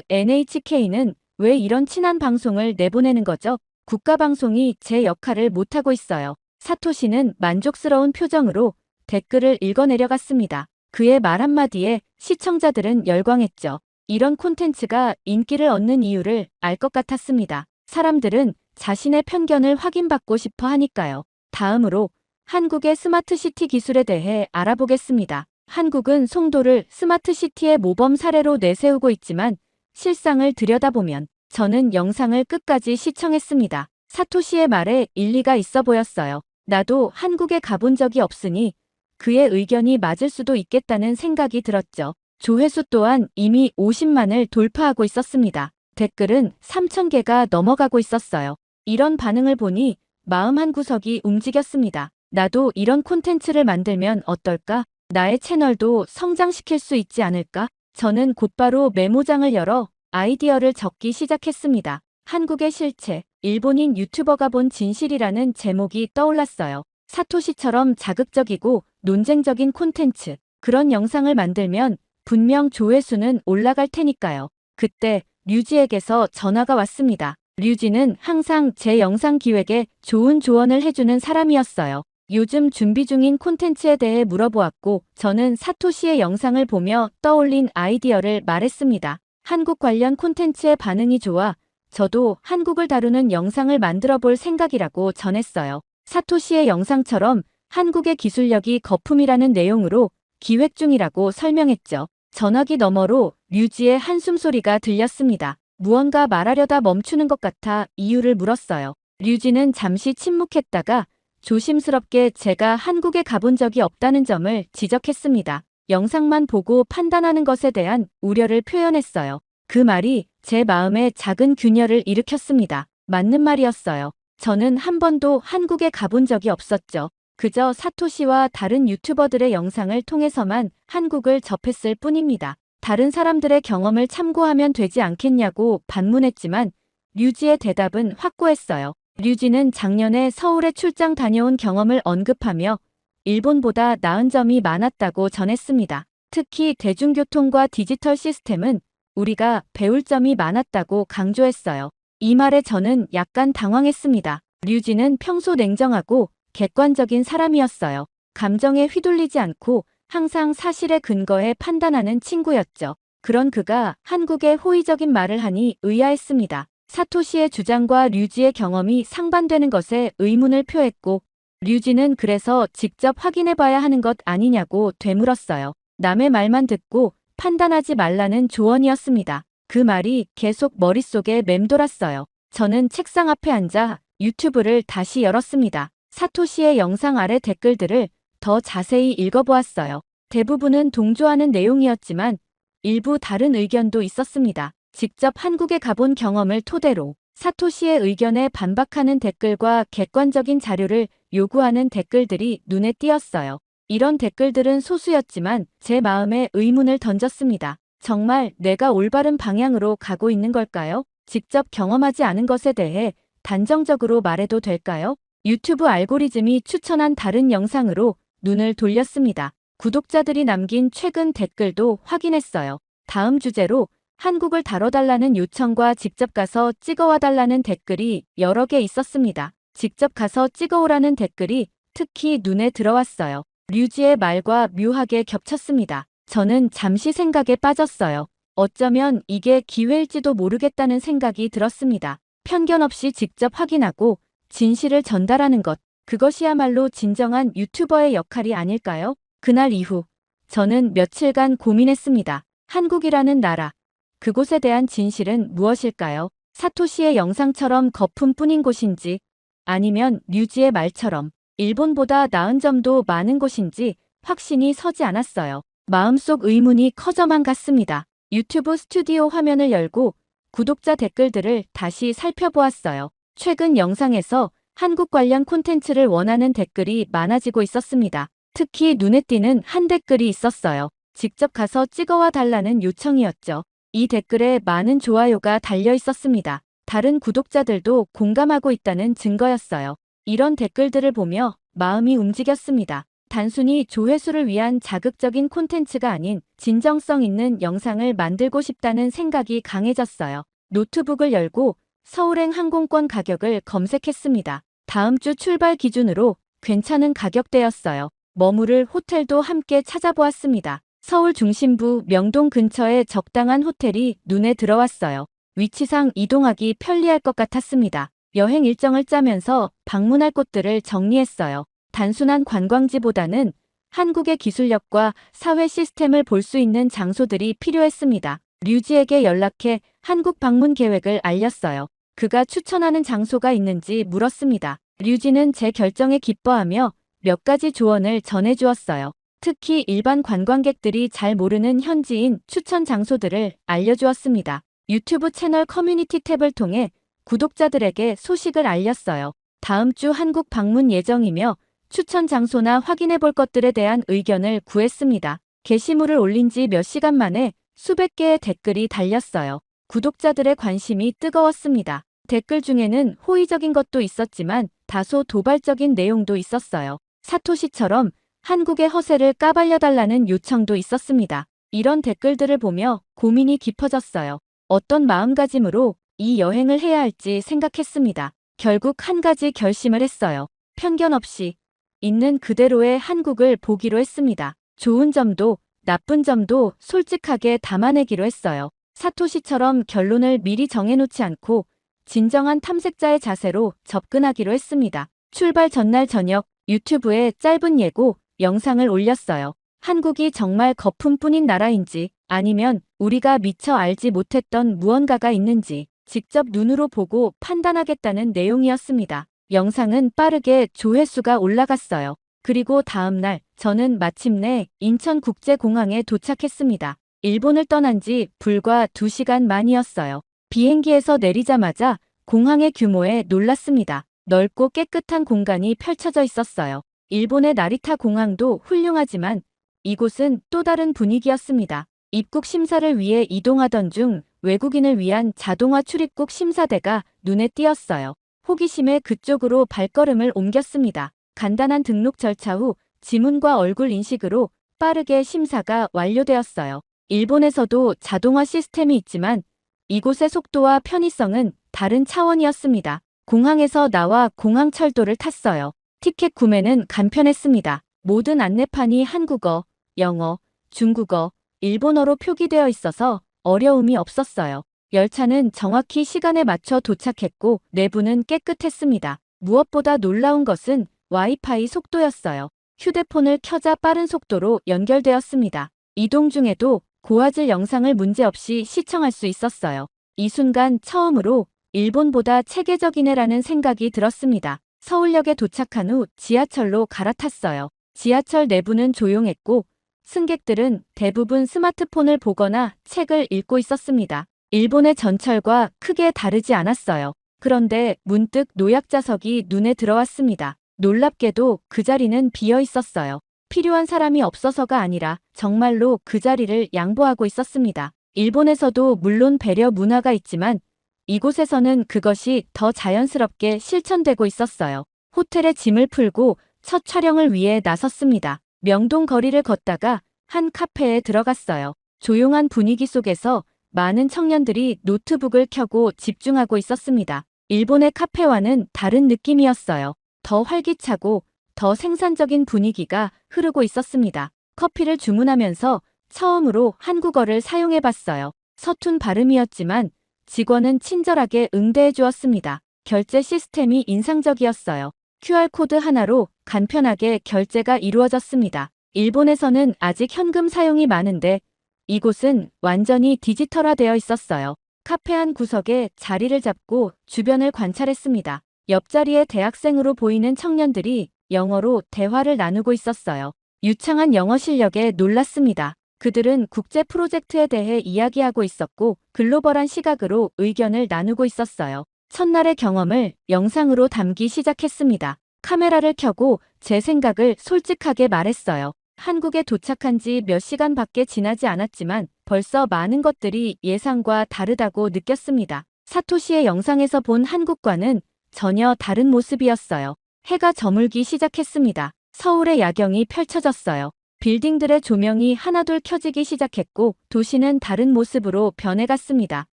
C: NHK는 왜 이런 친한 방송을 내보내는 거죠? 국가방송이 제 역할을 못하고 있어요. 사토시는 만족스러운 표정으로 댓글을 읽어내려갔습니다. 그의 말 한마디에 시청자들은 열광했죠. 이런 콘텐츠가 인기를 얻는 이유를 알 것 같았습니다. 사람들은 자신의 편견을 확인받고 싶어 하니까요. 다음으로 한국의 스마트시티 기술에 대해 알아보겠습니다. 한국은 송도를 스마트시티의 모범 사례로 내세우고 있지만 실상을 들여다보면 저는 영상을 끝까지 시청했습니다. 사토시의 말에 일리가 있어 보였어요. 나도 한국에 가본 적이 없으니 그의 의견이 맞을 수도 있겠다는 생각이 들었죠. 조회수 또한 이미 50만을 돌파하고 있었습니다. 댓글은 3,000개가 넘어가고 있었어요. 이런 반응을 보니 마음 한구석이 움직였습니다. 나도 이런 콘텐츠를 만들면 어떨까? 나의 채널도 성장시킬 수 있지 않을까? 저는 곧바로 메모장을 열어 아이디어를 적기 시작했습니다. 한국의 실체, 일본인 유튜버가 본 진실이라는 제목이 떠올랐어요. 사토시처럼 자극적이고 논쟁적인 콘텐츠, 그런 영상을 만들면 분명 조회수는 올라갈 테니까요. 그때 류지에게서 전화가 왔습니다. 류지는 항상 제 영상 기획에 좋은 조언을 해주는 사람이었어요. 요즘 준비 중인 콘텐츠에 대해 물어보았고 저는 사토시의 영상을 보며 떠올린 아이디어를 말했습니다. 한국 관련 콘텐츠의 반응이 좋아 저도 한국을 다루는 영상을 만들어 볼 생각이라고 전했어요. 사토시의 영상처럼 한국의 기술력이 거품이라는 내용으로 기획 중이라고 설명했죠. 전화기 너머로 류지의 한숨 소리가 들렸습니다. 무언가 말하려다 멈추는 것 같아 이유를 물었어요. 류지는 잠시 침묵했다가 조심스럽게 제가 한국에 가본 적이 없다는 점을 지적했습니다. 영상만 보고 판단하는 것에 대한 우려를 표현했어요. 그 말이 제 마음에 작은 균열을 일으켰습니다. 맞는 말이었어요. 저는 한 번도 한국에 가본 적이 없었죠. 그저 사토시와 다른 유튜버들의 영상을 통해서만 한국을 접했을 뿐입니다. 다른 사람들의 경험을 참고하면 되지 않겠냐고 반문했지만 류지의 대답은 확고했어요. 류지는 작년에 서울에 출장 다녀온 경험을 언급하며 일본보다 나은 점이 많았다고 전했습니다. 특히 대중교통과 디지털 시스템은 우리가 배울 점이 많았다고 강조했어요. 이 말에 저는 약간 당황했습니다. 류지는 평소 냉정하고 객관적인 사람이었어요. 감정에 휘둘리지 않고 항상 사실에 근거해 판단하는 친구였죠. 그런 그가 한국에 호의적인 말을 하니 의아했습니다. 사토시의 주장과 류지의 경험이 상반되는 것에 의문을 표했고 류지는 그래서 직접 확인해봐야 하는 것 아니냐고 되물었어요. 남의 말만 듣고 판단하지 말라는 조언이었습니다. 그 말이 계속 머릿속에 맴돌았어요. 저는 책상 앞에 앉아 유튜브를 다시 열었습니다. 사토시의 영상 아래 댓글들을 더 자세히 읽어보았어요. 대부분은 동조하는 내용이었지만 일부 다른 의견도 있었습니다. 직접 한국에 가본 경험을 토대로 사토시의 의견에 반박하는 댓글과 객관적인 자료를 요구하는 댓글들이 눈에 띄었어요. 이런 댓글들은 소수였지만 제 마음에 의문을 던졌습니다. 정말 내가 올바른 방향으로 가고 있는 걸까요? 직접 경험하지 않은 것에 대해 단정적으로 말해도 될까요? 유튜브 알고리즘이 추천한 다른 영상으로 눈을 돌렸습니다. 구독자들이 남긴 최근 댓글도 확인했어요. 다음 주제로 한국을 다뤄달라는 요청과 직접 가서 찍어와달라는 댓글이 여러 개 있었습니다. 직접 가서 찍어오라는 댓글이 특히 눈에 들어왔어요. 류지의 말과 묘하게 겹쳤습니다. 저는 잠시 생각에 빠졌어요. 어쩌면 이게 기회일지도 모르겠다는 생각이 들었습니다. 편견 없이 직접 확인하고 진실을 전달하는 것, 그것이야말로 진정한 유튜버의 역할이 아닐까요? 그날 이후 저는 며칠간 고민했습니다. 한국이라는 나라, 그곳에 대한 진실은 무엇일까요? 사토시의 영상처럼 거품뿐인 곳인지 아니면 류지의 말처럼 일본보다 나은 점도 많은 곳인지 확신이 서지 않았어요. 마음속 의문이 커져만 갔습니다. 유튜브 스튜디오 화면을 열고 구독자 댓글들을 다시 살펴보았어요. 최근 영상에서 한국 관련 콘텐츠를 원하는 댓글이 많아지고 있었습니다. 특히 눈에 띄는 한 댓글이 있었어요. 직접 가서 찍어와 달라는 요청이었죠. 이 댓글에 많은 좋아요가 달려 있었습니다. 다른 구독자들도 공감하고 있다는 증거였어요. 이런 댓글들을 보며 마음이 움직였습니다. 단순히 조회수를 위한 자극적인 콘텐츠가 아닌 진정성 있는 영상을 만들고 싶다는 생각이 강해졌어요. 노트북을 열고 서울행 항공권 가격을 검색했습니다. 다음 주 출발 기준으로 괜찮은 가격대였어요. 머무를 호텔도 함께 찾아보았습니다. 서울 중심부 명동 근처에 적당한 호텔이 눈에 들어왔어요. 위치상 이동하기 편리할 것 같았습니다. 여행 일정을 짜면서 방문할 곳들을 정리했어요. 단순한 관광지보다는 한국의 기술력과 사회 시스템을 볼 수 있는 장소들이 필요했습니다. 류지에게 연락해 한국 방문 계획을 알렸어요. 그가 추천하는 장소가 있는지 물었습니다. 류지는 제 결정에 기뻐하며 몇 가지 조언을 전해주었어요. 특히 일반 관광객들이 잘 모르는 현지인 추천 장소들을 알려주었습니다. 유튜브 채널 커뮤니티 탭을 통해 구독자들에게 소식을 알렸어요. 다음 주 한국 방문 예정이며 추천 장소나 확인해 볼 것들에 대한 의견을 구했습니다. 게시물을 올린 지 몇 시간 만에 수백 개의 댓글이 달렸어요. 구독자들의 관심이 뜨거웠습니다. 댓글 중에는 호의적인 것도 있었지만 다소 도발적인 내용도 있었어요. 사토시처럼 한국의 허세를 까발려달라는 요청도 있었습니다. 이런 댓글들을 보며 고민이 깊어졌어요. 어떤 마음가짐으로 이 여행을 해야 할지 생각했습니다. 결국 한 가지 결심을 했어요. 편견 없이 있는 그대로의 한국을 보기로 했습니다. 좋은 점도 나쁜 점도 솔직하게 담아내기로 했어요. 사토시처럼 결론을 미리 정해놓지 않고 진정한 탐색자의 자세로 접근하기로 했습니다. 출발 전날 저녁 유튜브에 짧은 예고 영상을 올렸어요. 한국이 정말 거품뿐인 나라인지 아니면 우리가 미처 알지 못했던 무언가가 있는지 직접 눈으로 보고 판단하겠다는 내용이었습니다. 영상은 빠르게 조회수가 올라갔어요. 그리고 다음 날 저는 마침내 인천국제공항에 도착했습니다. 일본을 떠난 지 불과 2시간 만이었어요. 비행기에서 내리자마자 공항의 규모에 놀랐습니다. 넓고 깨끗한 공간이 펼쳐져 있었어요. 일본의 나리타 공항도 훌륭하지만 이곳은 또 다른 분위기였습니다. 입국 심사를 위해 이동하던 중 외국인을 위한 자동화 출입국 심사대가 눈에 띄었어요. 호기심에 그쪽으로 발걸음을 옮겼습니다. 간단한 등록 절차 후 지문과 얼굴 인식으로 빠르게 심사가 완료되었어요. 일본에서도 자동화 시스템이 있지만 이곳의 속도와 편의성은 다른 차원이었습니다. 공항에서 나와 공항철도를 탔어요. 티켓 구매는 간편했습니다. 모든 안내판이 한국어, 영어, 중국어, 일본어로 표기되어 있어서 어려움이 없었어요. 열차는 정확히 시간에 맞춰 도착했고 내부는 깨끗했습니다. 무엇보다 놀라운 것은 와이파이 속도였어요. 휴대폰을 켜자 빠른 속도로 연결되었습니다. 이동 중에도 고화질 영상을 문제없이 시청할 수 있었어요. 이 순간 처음으로 일본보다 체계적이네라는 생각이 들었습니다. 서울역에 도착한 후 지하철로 갈아탔어요. 지하철 내부는 조용했고 승객들은 대부분 스마트폰을 보거나 책을 읽고 있었습니다. 일본의 전철과 크게 다르지 않았어요. 그런데 문득 노약자석이 눈에 들어왔습니다. 놀랍게도 그 자리는 비어 있었어요. 필요한 사람이 없어서가 아니라 정말로 그 자리를 양보하고 있었습니다. 일본에서도 물론 배려 문화가 있지만 이곳에서는 그것이 더 자연스럽게 실천되고 있었어요. 호텔에 짐을 풀고 첫 촬영을 위해 나섰습니다. 명동 거리를 걷다가 한 카페에 들어갔어요. 조용한 분위기 속에서 많은 청년들이 노트북을 켜고 집중하고 있었습니다. 일본의 카페와는 다른 느낌이었어요. 더 활기차고 더 생산적인 분위기가 흐르고 있었습니다. 커피를 주문하면서 처음으로 한국어를 사용해봤어요. 서툰 발음이었지만 직원은 친절하게 응대해 주었습니다. 결제 시스템이 인상적이었어요. QR코드 하나로 간편하게 결제가 이루어졌습니다. 일본에서는 아직 현금 사용이 많은데 이곳은 완전히 디지털화되어 있었어요. 카페 한 구석에 자리를 잡고 주변을 관찰했습니다. 옆자리에 대학생으로 보이는 청년들이 영어로 대화를 나누고 있었어요. 유창한 영어 실력에 놀랐습니다. 그들은 국제 프로젝트에 대해 이야기하고 있었고 글로벌한 시각으로 의견을 나누고 있었어요. 첫날의 경험을 영상으로 담기 시작했습니다. 카메라를 켜고 제 생각을 솔직하게 말했어요. 한국에 도착한 지 몇 시간밖에 지나지 않았지만 벌써 많은 것들이 예상과 다르다고 느꼈습니다. 사토시의 영상에서 본 한국과는 전혀 다른 모습이었어요. 해가 저물기 시작했습니다. 서울의 야경이 펼쳐졌어요. 빌딩들의 조명이 하나둘 켜지기 시작했고 도시는 다른 모습으로 변해갔습니다.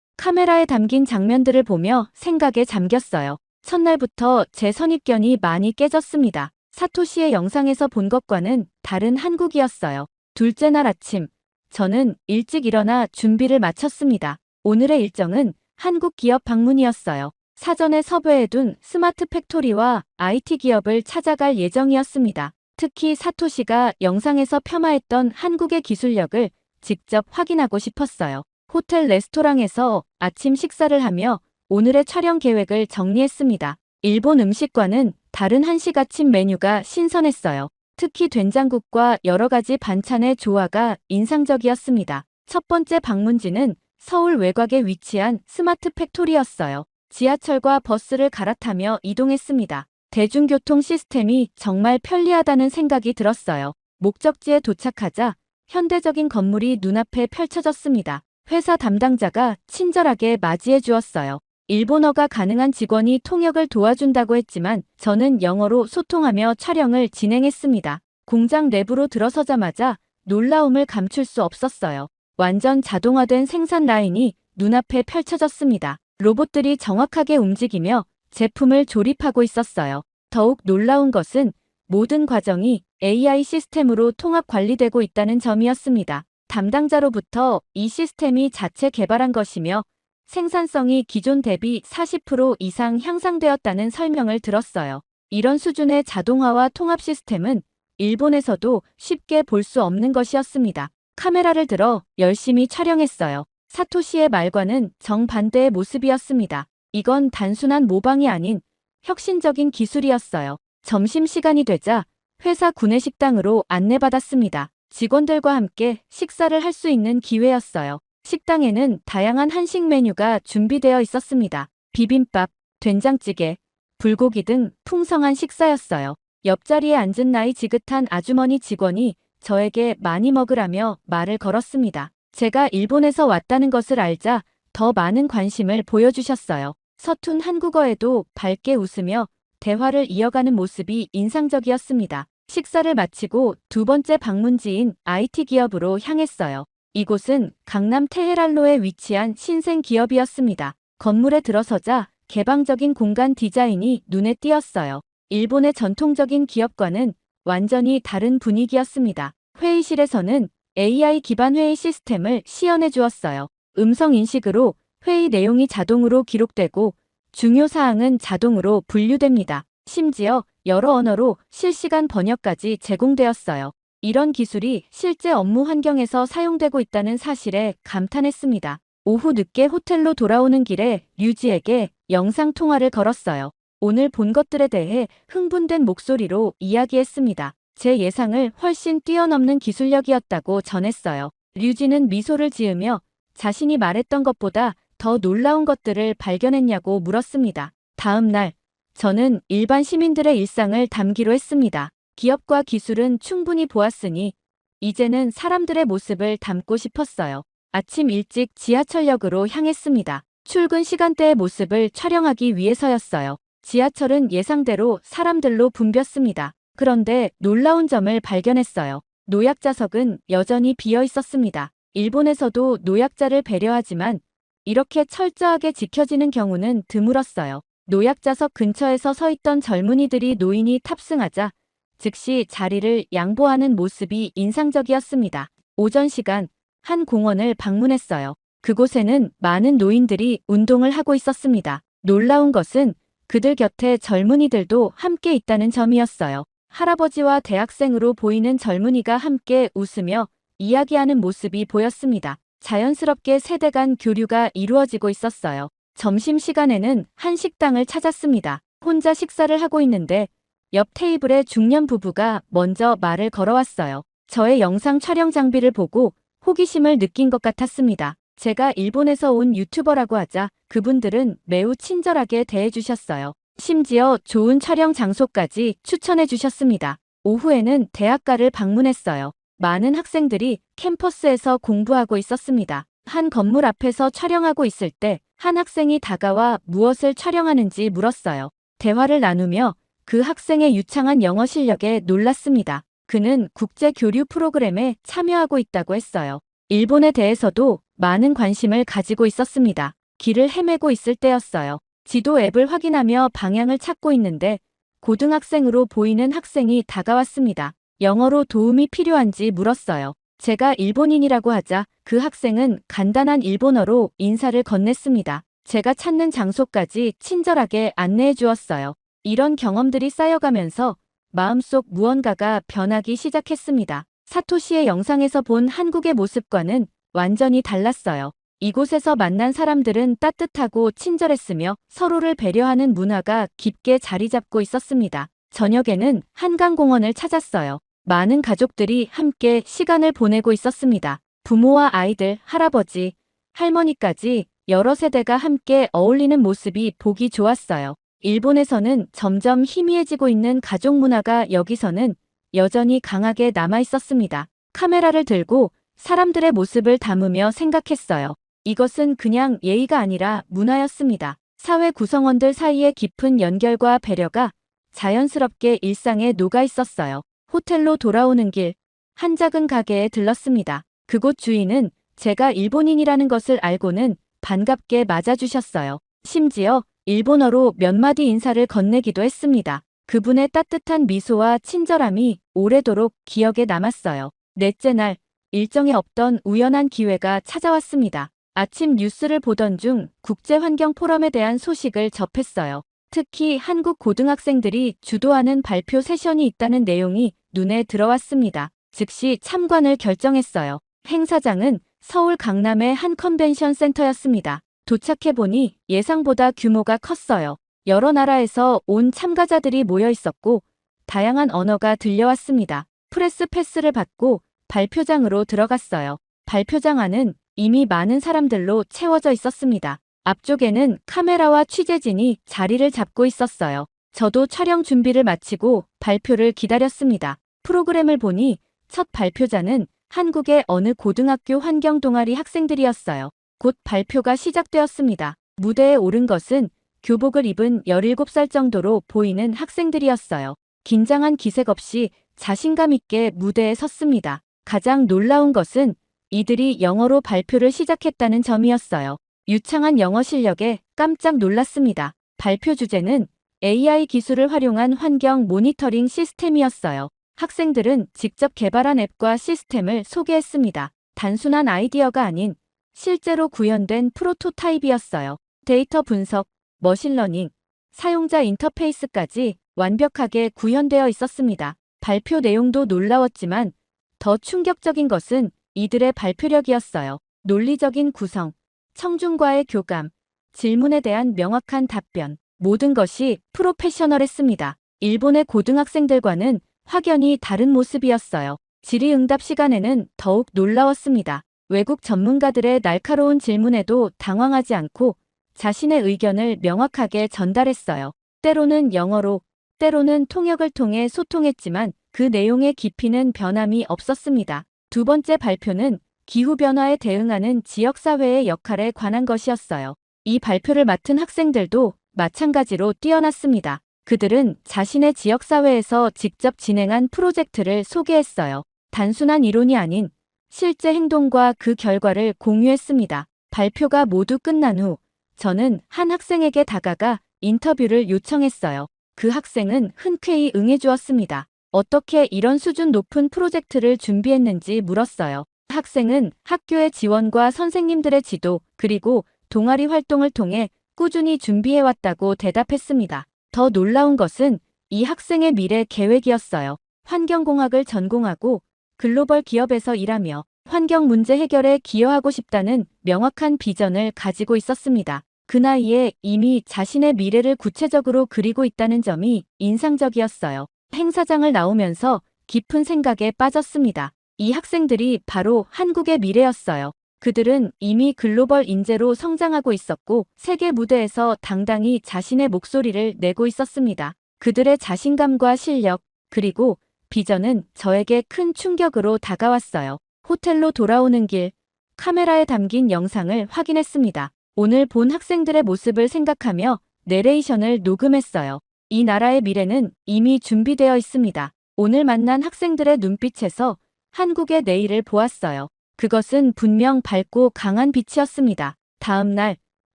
C: 카메라에 담긴 장면들을 보며 생각에 잠겼어요. 첫날부터 제 선입견이 많이 깨졌습니다. 사토시의 영상에서 본 것과는 다른 한국이었어요. 둘째 날 아침, 저는 일찍 일어나 준비를 마쳤습니다. 오늘의 일정은 한국 기업 방문이었어요. 사전에 섭외해둔 스마트 팩토리와 IT 기업을 찾아갈 예정이었습니다. 특히 사토시가 영상에서 폄하했던 한국의 기술력을 직접 확인하고 싶었어요. 호텔 레스토랑에서 아침 식사를 하며 오늘의 촬영 계획을 정리했습니다. 일본 음식과는 다른 한식 아침 메뉴가 신선했어요. 특히 된장국과 여러 가지 반찬의 조화가 인상적이었습니다. 첫 번째 방문지는 서울 외곽에 위치한 스마트 팩토리였어요. 지하철과 버스를 갈아타며 이동했습니다. 대중교통 시스템이 정말 편리하다는 생각이 들었어요. 목적지에 도착하자 현대적인 건물이 눈앞에 펼쳐졌습니다. 회사 담당자가 친절하게 맞이해 주었어요. 일본어가 가능한 직원이 통역을 도와준다고 했지만 저는 영어로 소통하며 촬영을 진행했습니다. 공장 내부로 들어서자마자 놀라움을 감출 수 없었어요. 완전 자동화된 생산 라인이 눈앞에 펼쳐졌습니다. 로봇들이 정확하게 움직이며 제품을 조립하고 있었어요. 더욱 놀라운 것은 모든 과정이 AI 시스템으로 통합 관리되고 있다는 점이었습니다. 담당자로부터 이 시스템이 자체 개발한 것이며 생산성이 기존 대비 40% 이상 향상되었다는 설명을 들었어요. 이런 수준의 자동화와 통합 시스템은 일본에서도 쉽게 볼 수 없는 것이었습니다. 카메라를 들어 열심히 촬영했어요. 사토시의 말과는 정반대의 모습이었습니다. 이건 단순한 모방이 아닌 혁신적인 기술이었어요. 점심시간이 되자 회사 구내식당으로 안내받았습니다. 직원들과 함께 식사를 할 수 있는 기회였어요. 식당에는 다양한 한식 메뉴가 준비되어 있었습니다. 비빔밥, 된장찌개, 불고기 등 풍성한 식사였어요. 옆자리에 앉은 나이 지긋한 아주머니 직원이 저에게 많이 먹으라며 말을 걸었습니다. 제가 일본에서 왔다는 것을 알자 더 많은 관심을 보여주셨어요. 서툰 한국어에도 밝게 웃으며 대화를 이어가는 모습이 인상적이었습니다. 식사를 마치고 두 번째 방문지인 IT 기업으로 향했어요. 이곳은 강남 테헤란로에 위치한 신생 기업이었습니다. 건물에 들어서자 개방적인 공간 디자인이 눈에 띄었어요. 일본의 전통적인 기업과는 완전히 다른 분위기였습니다. 회의실에서는 AI 기반 회의 시스템을 시연해 주었어요. 음성 인식으로 회의 내용이 자동으로 기록되고 중요 사항은 자동으로 분류됩니다. 심지어 여러 언어로 실시간 번역까지 제공되었어요. 이런 기술이 실제 업무 환경에서 사용되고 있다는 사실에 감탄했습니다. 오후 늦게 호텔로 돌아오는 길에 류지에게 영상 통화를 걸었어요. 오늘 본 것들에 대해 흥분된 목소리로 이야기했습니다. 제 예상을 훨씬 뛰어넘는 기술력이었다고 전했어요. 류지는 미소를 지으며 자신이 말했던 것보다 더 놀라운 것들을 발견했냐고 물었습니다. 다음 날, 저는 일반 시민들의 일상을 담기로 했습니다. 기업과 기술은 충분히 보았으니 이제는 사람들의 모습을 담고 싶었어요. 아침 일찍 지하철역으로 향했습니다. 출근 시간대의 모습을 촬영하기 위해서였어요. 지하철은 예상대로 사람들로 붐볐습니다. 그런데 놀라운 점을 발견했어요. 노약 좌석은 여전히 비어 있었습니다. 일본에서도 노약자를 배려하지만 이렇게 철저하게 지켜지는 경우는 드물었어요. 노약 좌석 근처에서 서 있던 젊은이들이 노인이 탑승하자 즉시 자리를 양보하는 모습이 인상적이었습니다. 오전 시간, 한 공원을 방문했어요. 그곳에는 많은 노인들이 운동을 하고 있었습니다. 놀라운 것은 그들 곁에 젊은이들도 함께 있다는 점이었어요. 할아버지와 대학생으로 보이는 젊은이가 함께 웃으며 이야기하는 모습이 보였습니다. 자연스럽게 세대 간 교류가 이루어지고 있었어요. 점심시간에는 한 식당을 찾았습니다. 혼자 식사를 하고 있는데 옆 테이블의 중년 부부가 먼저 말을 걸어왔어요. 저의 영상 촬영 장비를 보고 호기심을 느낀 것 같았습니다. 제가 일본에서 온 유튜버라고 하자 그분들은 매우 친절하게 대해주셨어요. 심지어 좋은 촬영 장소까지 추천해 주셨습니다. 오후에는 대학가를 방문했어요. 많은 학생들이 캠퍼스에서 공부하고 있었습니다. 한 건물 앞에서 촬영하고 있을 때 한 학생이 다가와 무엇을 촬영하는지 물었어요. 대화를 나누며 그 학생의 유창한 영어 실력에 놀랐습니다. 그는 국제 교류 프로그램에 참여하고 있다고 했어요. 일본에 대해서도 많은 관심을 가지고 있었습니다. 길을 헤매고 있을 때였어요. 지도 앱을 확인하며 방향을 찾고 있는데 고등학생으로 보이는 학생이 다가왔습니다. 영어로 도움이 필요한지 물었어요. 제가 일본인이라고 하자 그 학생은 간단한 일본어로 인사를 건넸습니다. 제가 찾는 장소까지 친절하게 안내해 주었어요. 이런 경험들이 쌓여가면서 마음속 무언가가 변하기 시작했습니다. 사토시의 영상에서 본 한국의 모습과는 완전히 달랐어요. 이곳에서 만난 사람들은 따뜻하고 친절했으며 서로를 배려하는 문화가 깊게 자리 잡고 있었습니다. 저녁에는 한강공원을 찾았어요. 많은 가족들이 함께 시간을 보내고 있었습니다. 부모와 아이들, 할아버지, 할머니까지 여러 세대가 함께 어울리는 모습이 보기 좋았어요. 일본에서는 점점 희미해지고 있는 가족 문화가 여기서는 여전히 강하게 남아 있었습니다. 카메라를 들고 사람들의 모습을 담으며 생각했어요. 이것은 그냥 예의가 아니라 문화였습니다. 사회 구성원들 사이의 깊은 연결과 배려가 자연스럽게 일상에 녹아 있었어요. 호텔로 돌아오는 길, 한 작은 가게에 들렀습니다. 그곳 주인은 제가 일본인이라는 것을 알고는 반갑게 맞아주셨어요. 심지어 일본어로 몇 마디 인사를 건네기도 했습니다. 그분의 따뜻한 미소와 친절함이 오래도록 기억에 남았어요. 넷째 날, 일정에 없던 우연한 기회가 찾아왔습니다. 아침 뉴스를 보던 중 국제환경 포럼에 대한 소식을 접했어요. 특히 한국 고등학생들이 주도하는 발표 세션이 있다는 내용이 눈에 들어왔습니다. 즉시 참관을 결정했어요. 행사장은 서울 강남의 한 컨벤션 센터였습니다. 도착해보니 예상보다 규모가 컸어요. 여러 나라에서 온 참가자들이 모여 있었고 다양한 언어가 들려왔습니다. 프레스 패스를 받고 발표장으로 들어갔어요. 발표장 안은 이미 많은 사람들로 채워져 있었습니다. 앞쪽에는 카메라와 취재진이 자리를 잡고 있었어요. 저도 촬영 준비를 마치고 발표를 기다렸습니다. 프로그램을 보니 첫 발표자는 한국의 어느 고등학교 환경 동아리 학생들이었어요. 곧 발표가 시작되었습니다. 무대에 오른 것은 교복을 입은 17살 정도로 보이는 학생들이었어요. 긴장한 기색 없이 자신감 있게 무대에 섰습니다. 가장 놀라운 것은 이들이 영어로 발표를 시작했다는 점이었어요. 유창한 영어 실력에 깜짝 놀랐습니다. 발표 주제는 AI 기술을 활용한 환경 모니터링 시스템이었어요. 학생들은 직접 개발한 앱과 시스템을 소개했습니다. 단순한 아이디어가 아닌 실제로 구현된 프로토타입이었어요. 데이터 분석, 머신러닝, 사용자 인터페이스까지 완벽하게 구현되어 있었습니다. 발표 내용도 놀라웠지만 더 충격적인 것은 이들의 발표력이었어요. 논리적인 구성, 청중과의 교감, 질문에 대한 명확한 답변, 모든 것이 프로페셔널했습니다. 일본의 고등학생들과는 확연히 다른 모습이었어요. 질의응답 시간에는 더욱 놀라웠습니다. 외국 전문가들의 날카로운 질문에도 당황하지 않고 자신의 의견을 명확하게 전달했어요. 때로는 영어로, 때로는 통역을 통해 소통했지만 그 내용의 깊이는 변함이 없었습니다. 두 번째 발표는 기후변화에 대응하는 지역사회의 역할에 관한 것이었어요. 이 발표를 맡은 학생들도 마찬가지로 뛰어났습니다. 그들은 자신의 지역사회에서 직접 진행한 프로젝트를 소개했어요. 단순한 이론이 아닌 실제 행동과 그 결과를 공유했습니다. 발표가 모두 끝난 후 저는 한 학생에게 다가가 인터뷰를 요청했어요. 그 학생은 흔쾌히 응해주었습니다. 어떻게 이런 수준 높은 프로젝트를 준비했는지 물었어요. 학생은 학교의 지원과 선생님들의 지도, 그리고 동아리 활동을 통해 꾸준히 준비해왔다고 대답했습니다. 더 놀라운 것은 이 학생의 미래 계획이었어요. 환경공학을 전공하고 글로벌 기업에서 일하며 환경 문제 해결에 기여하고 싶다는 명확한 비전을 가지고 있었습니다. 그 나이에 이미 자신의 미래를 구체적으로 그리고 있다는 점이 인상적이었어요. 행사장을 나오면서 깊은 생각에 빠졌습니다. 이 학생들이 바로 한국의 미래였어요. 그들은 이미 글로벌 인재로 성장하고 있었고 세계 무대에서 당당히 자신의 목소리를 내고 있었습니다. 그들의 자신감과 실력, 그리고 비전은 저에게 큰 충격으로 다가왔어요. 호텔로 돌아오는 길, 카메라에 담긴 영상을 확인했습니다. 오늘 본 학생들의 모습을 생각하며 내레이션을 녹음했어요. 이 나라의 미래는 이미 준비되어 있습니다. 오늘 만난 학생들의 눈빛에서 한국의 내일을 보았어요. 그것은 분명 밝고 강한 빛이었습니다. 다음 날,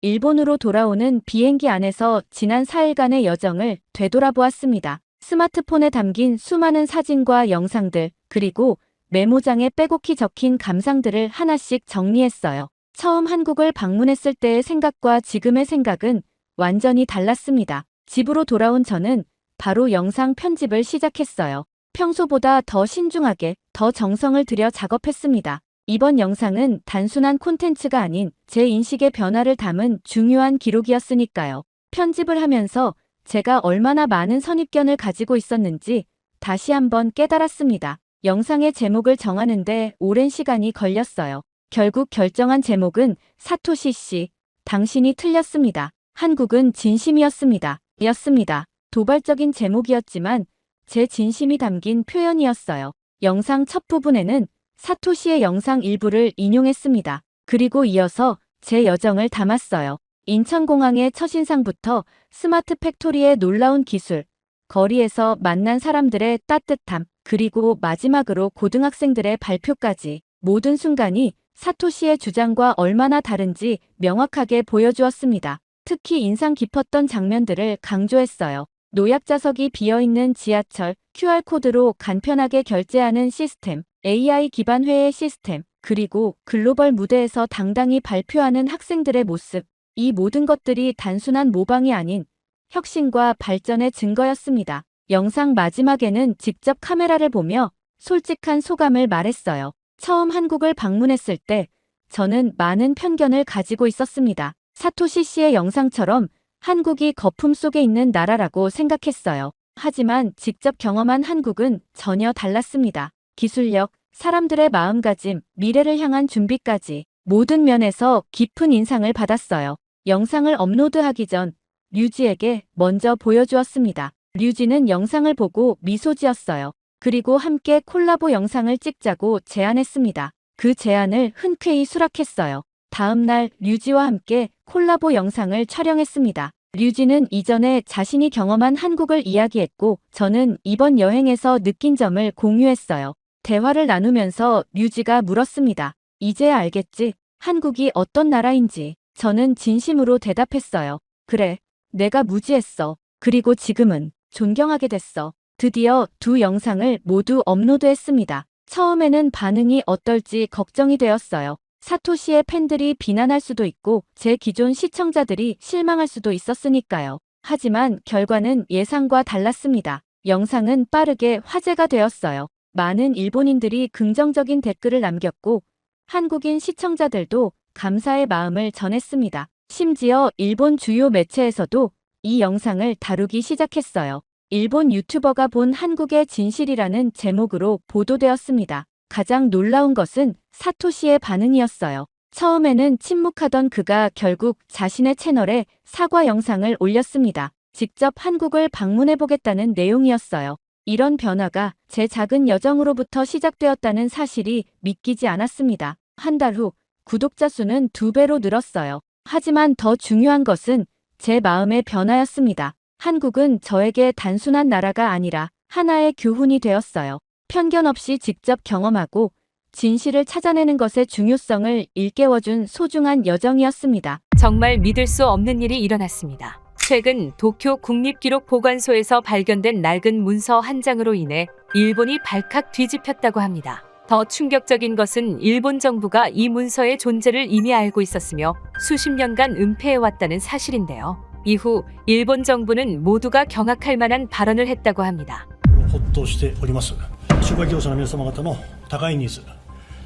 C: 일본으로 돌아오는 비행기 안에서 지난 4일간의 여정을 되돌아보았습니다. 스마트폰에 담긴 수많은 사진과 영상들, 그리고 메모장에 빼곡히 적힌 감상들을 하나씩 정리했어요. 처음 한국을 방문했을 때의 생각과 지금의 생각은 완전히 달랐습니다. 집으로 돌아온 저는 바로 영상 편집을 시작했어요. 평소보다 더 신중하게, 더 정성을 들여 작업했습니다. 이번 영상은 단순한 콘텐츠가 아닌 제 인식의 변화를 담은 중요한 기록이었으니까요. 편집을 하면서 제가 얼마나 많은 선입견을 가지고 있었는지 다시 한번 깨달았습니다. 영상의 제목을 정하는데 오랜 시간이 걸렸어요. 결국 결정한 제목은 사토시 씨, 당신이 틀렸습니다. 한국은 진심이었습니다. 였습니다. 도발적인 제목이었지만 제 진심이 담긴 표현이었어요. 영상 첫 부분에는 사토시의 영상 일부를 인용했습니다. 그리고 이어서 제 여정을 담았어요. 인천공항의 첫인상부터 스마트 팩토리의 놀라운 기술, 거리에서 만난 사람들의 따뜻함, 그리고 마지막으로 고등학생들의 발표까지 모든 순간이 사토시의 주장과 얼마나 다른지 명확하게 보여주었습니다. 특히 인상 깊었던 장면들을 강조했어요. 노약자석이 비어있는 지하철, QR코드로 간편하게 결제하는 시스템, AI 기반 회의 시스템, 그리고 글로벌 무대에서 당당히 발표하는 학생들의 모습. 이 모든 것들이 단순한 모방이 아닌 혁신과 발전의 증거였습니다. 영상 마지막에는 직접 카메라를 보며 솔직한 소감을 말했어요. 처음 한국을 방문했을 때 저는 많은 편견을 가지고 있었습니다. 사토시 씨의 영상처럼 한국이 거품 속에 있는 나라라고 생각했어요. 하지만 직접 경험한 한국은 전혀 달랐습니다. 기술력, 사람들의 마음가짐, 미래를 향한 준비까지 모든 면에서 깊은 인상을 받았어요. 영상을 업로드하기 전 류지에게 먼저 보여주었습니다. 류지는 영상을 보고 미소 지었어요. 그리고 함께 콜라보 영상을 찍자고 제안했습니다. 그 제안을 흔쾌히 수락했어요. 다음 날 류지와 함께 콜라보 영상을 촬영했습니다. 류지는 이전에 자신이 경험한 한국을 이야기했고 저는 이번 여행에서 느낀 점을 공유했어요. 대화를 나누면서 류지가 물었습니다. 이제야 알겠지? 한국이 어떤 나라인지. 저는 진심으로 대답했어요. 그래, 내가 무지했어. 그리고 지금은 존경하게 됐어. 드디어 두 영상을 모두 업로드했습니다. 처음에는 반응이 어떨지 걱정이 되었어요. 사토시의 팬들이 비난할 수도 있고 제 기존 시청자들이 실망할 수도 있었으니까요. 하지만 결과는 예상과 달랐습니다. 영상은 빠르게 화제가 되었어요. 많은 일본인들이 긍정적인 댓글을 남겼고 한국인 시청자들도 감사의 마음을 전했습니다. 심지어 일본 주요 매체에서도 이 영상을 다루기 시작했어요. 일본 유튜버가 본 한국의 진실이라는 제목으로 보도되었습니다. 가장 놀라운 것은 사토시의 반응이었어요. 처음에는 침묵하던 그가 결국 자신의 채널에 사과 영상을 올렸습니다. 직접 한국을 방문해보겠다는 내용이었어요. 이런 변화가 제 작은 여정으로부터 시작되었다는 사실이 믿기지 않았습니다. 한 달 후 구독자 수는 2배로 늘었어요. 하지만 더 중요한 것은 제 마음의 변화였습니다. 한국은 저에게 단순한 나라가 아니라 하나의 교훈이 되었어요. 편견 없이 직접 경험하고 진실을 찾아내는 것의 중요성을 일깨워준 소중한 여정이었습니다.
A: 정말 믿을 수 없는 일이 일어났습니다. 최근 도쿄 국립기록보관소에서 발견된 낡은 문서 한 장으로 인해 일본이 발칵 뒤집혔다고 합니다. 더 충격적인 것은 일본 정부가 이 문서의 존재를 이미 알고 있었으며 수십 년간 은폐해왔다는 사실인데요. 이후 일본 정부는 모두가 경악할 만한 발언을 했다고 합니다.
G: ほっとしております。宿泊業者の皆様方の高いニーズ、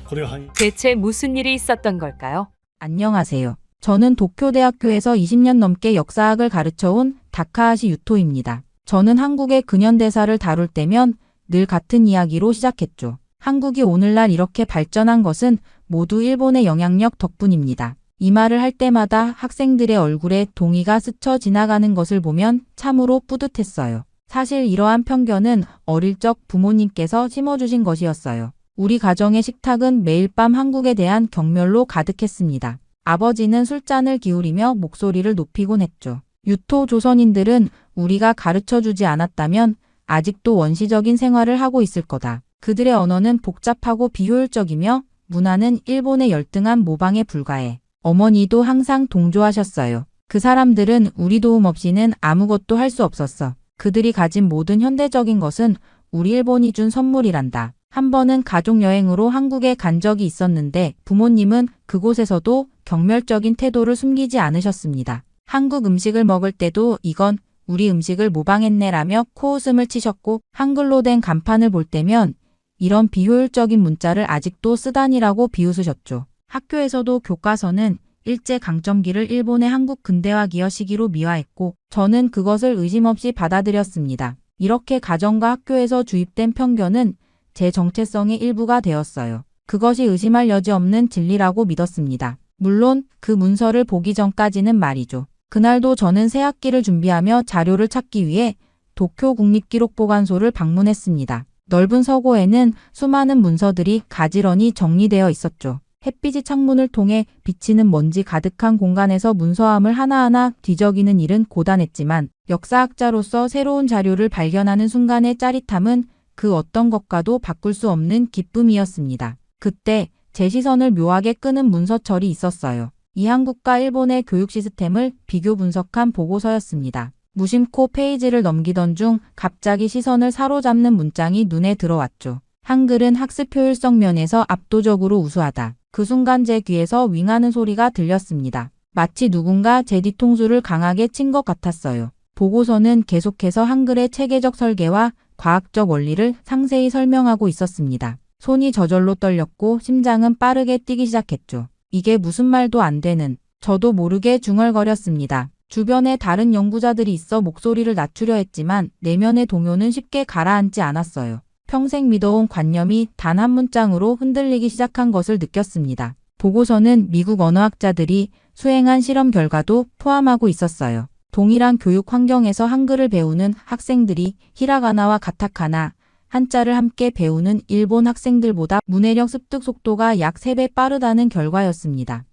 G: これが反映
A: 대체 무슨 일이 있었던 걸까요?
E: 안녕하세요. 저는 도쿄대학교에서 20년 넘게 역사학을 가르쳐온 다카하시 유토입니다. 저는 한국의 근현대사를 다룰 때면 늘 같은 이야기로 시작했죠. 한국이 오늘날 이렇게 발전한 것은 모두 일본의 영향력 덕분입니다. 이 말을 할 때마다 학생들의 얼굴에 동의가 스쳐 지나가는 것을 보면 참으로 뿌듯했어요. 사실 이러한 편견은 어릴 적 부모님께서 심어주신 것이었어요. 우리 가정의 식탁은 매일 밤 한국에 대한 경멸로 가득했습니다. 아버지는 술잔을 기울이며 목소리를 높이곤 했죠. 유토 조선인들은 우리가 가르쳐주지 않았다면 아직도 원시적인 생활을 하고 있을 거다. 그들의 언어는 복잡하고 비효율적이며 문화는 일본의 열등한 모방에 불과해. 어머니도 항상 동조하셨어요. 그 사람들은 우리 도움 없이는 아무것도 할 수 없었어. 그들이 가진 모든 현대적인 것은 우리 일본이 준 선물이란다. 한 번은 가족여행으로 한국에 간 적이 있었는데 부모님은 그곳에서도 경멸적인 태도를 숨기지 않으셨습니다. 한국 음식을 먹을 때도 이건 우리 음식을 모방했네라며 코웃음을 치셨고 한글로 된 간판을 볼 때면 이런 비효율적인 문자를 아직도 쓰다니라고 비웃으셨죠. 학교에서도 교과서는 일제강점기를 일본의 한국 근대화 기여 시기로 미화했고 저는 그것을 의심 없이 받아들였습니다. 이렇게 가정과 학교에서 주입된 편견은 제 정체성의 일부가 되었어요. 그것이 의심할 여지 없는 진리라고 믿었습니다. 물론 그 문서를 보기 전까지는 말이죠. 그날도 저는 새 학기를 준비하며 자료를 찾기 위해 도쿄 국립기록보관소를 방문했습니다. 넓은 서고에는 수많은 문서들이 가지런히 정리되어 있었죠. 햇빛이 창문을 통해 비치는 먼지 가득한 공간에서 문서함을 하나하나 뒤적이는 일은 고단했지만 역사학자로서 새로운 자료를 발견하는 순간의 짜릿함은 그 어떤 것과도 바꿀 수 없는 기쁨이었습니다. 그때 제 시선을 묘하게 끄는 문서철이 있었어요. 이 한국과 일본의 교육 시스템을 비교 분석한 보고서였습니다. 무심코 페이지를 넘기던 중 갑자기 시선을 사로잡는 문장이 눈에 들어왔죠. 한글은 학습 효율성 면에서 압도적으로 우수하다. 그 순간 제 귀에서 윙하는 소리가 들렸습니다. 마치 누군가 제 뒤통수를 강하게 친 것 같았어요. 보고서는 계속해서 한글의 체계적 설계와 과학적 원리를 상세히 설명하고 있었습니다. 손이 저절로 떨렸고 심장은 빠르게 뛰기 시작했죠. 이게 무슨 말도 안 되는, 저도 모르게 중얼거렸습니다. 주변에 다른 연구자들이 있어 목소리를 낮추려 했지만 내면의 동요는 쉽게 가라앉지 않았어요. 평생 믿어온 관념이 단 한 문장으로 흔들리기 시작한 것을 느꼈습니다. 보고서는 미국 언어학자들이 수행한 실험 결과도 포함하고 있었어요. 동일한 교육 환경에서 한글을 배우는 학생들이 히라가나와 가타카나, 한자를 함께 배우는 일본 학생들보다 문해력 습득 속도가 약 3배 빠르다는 결과였습니다.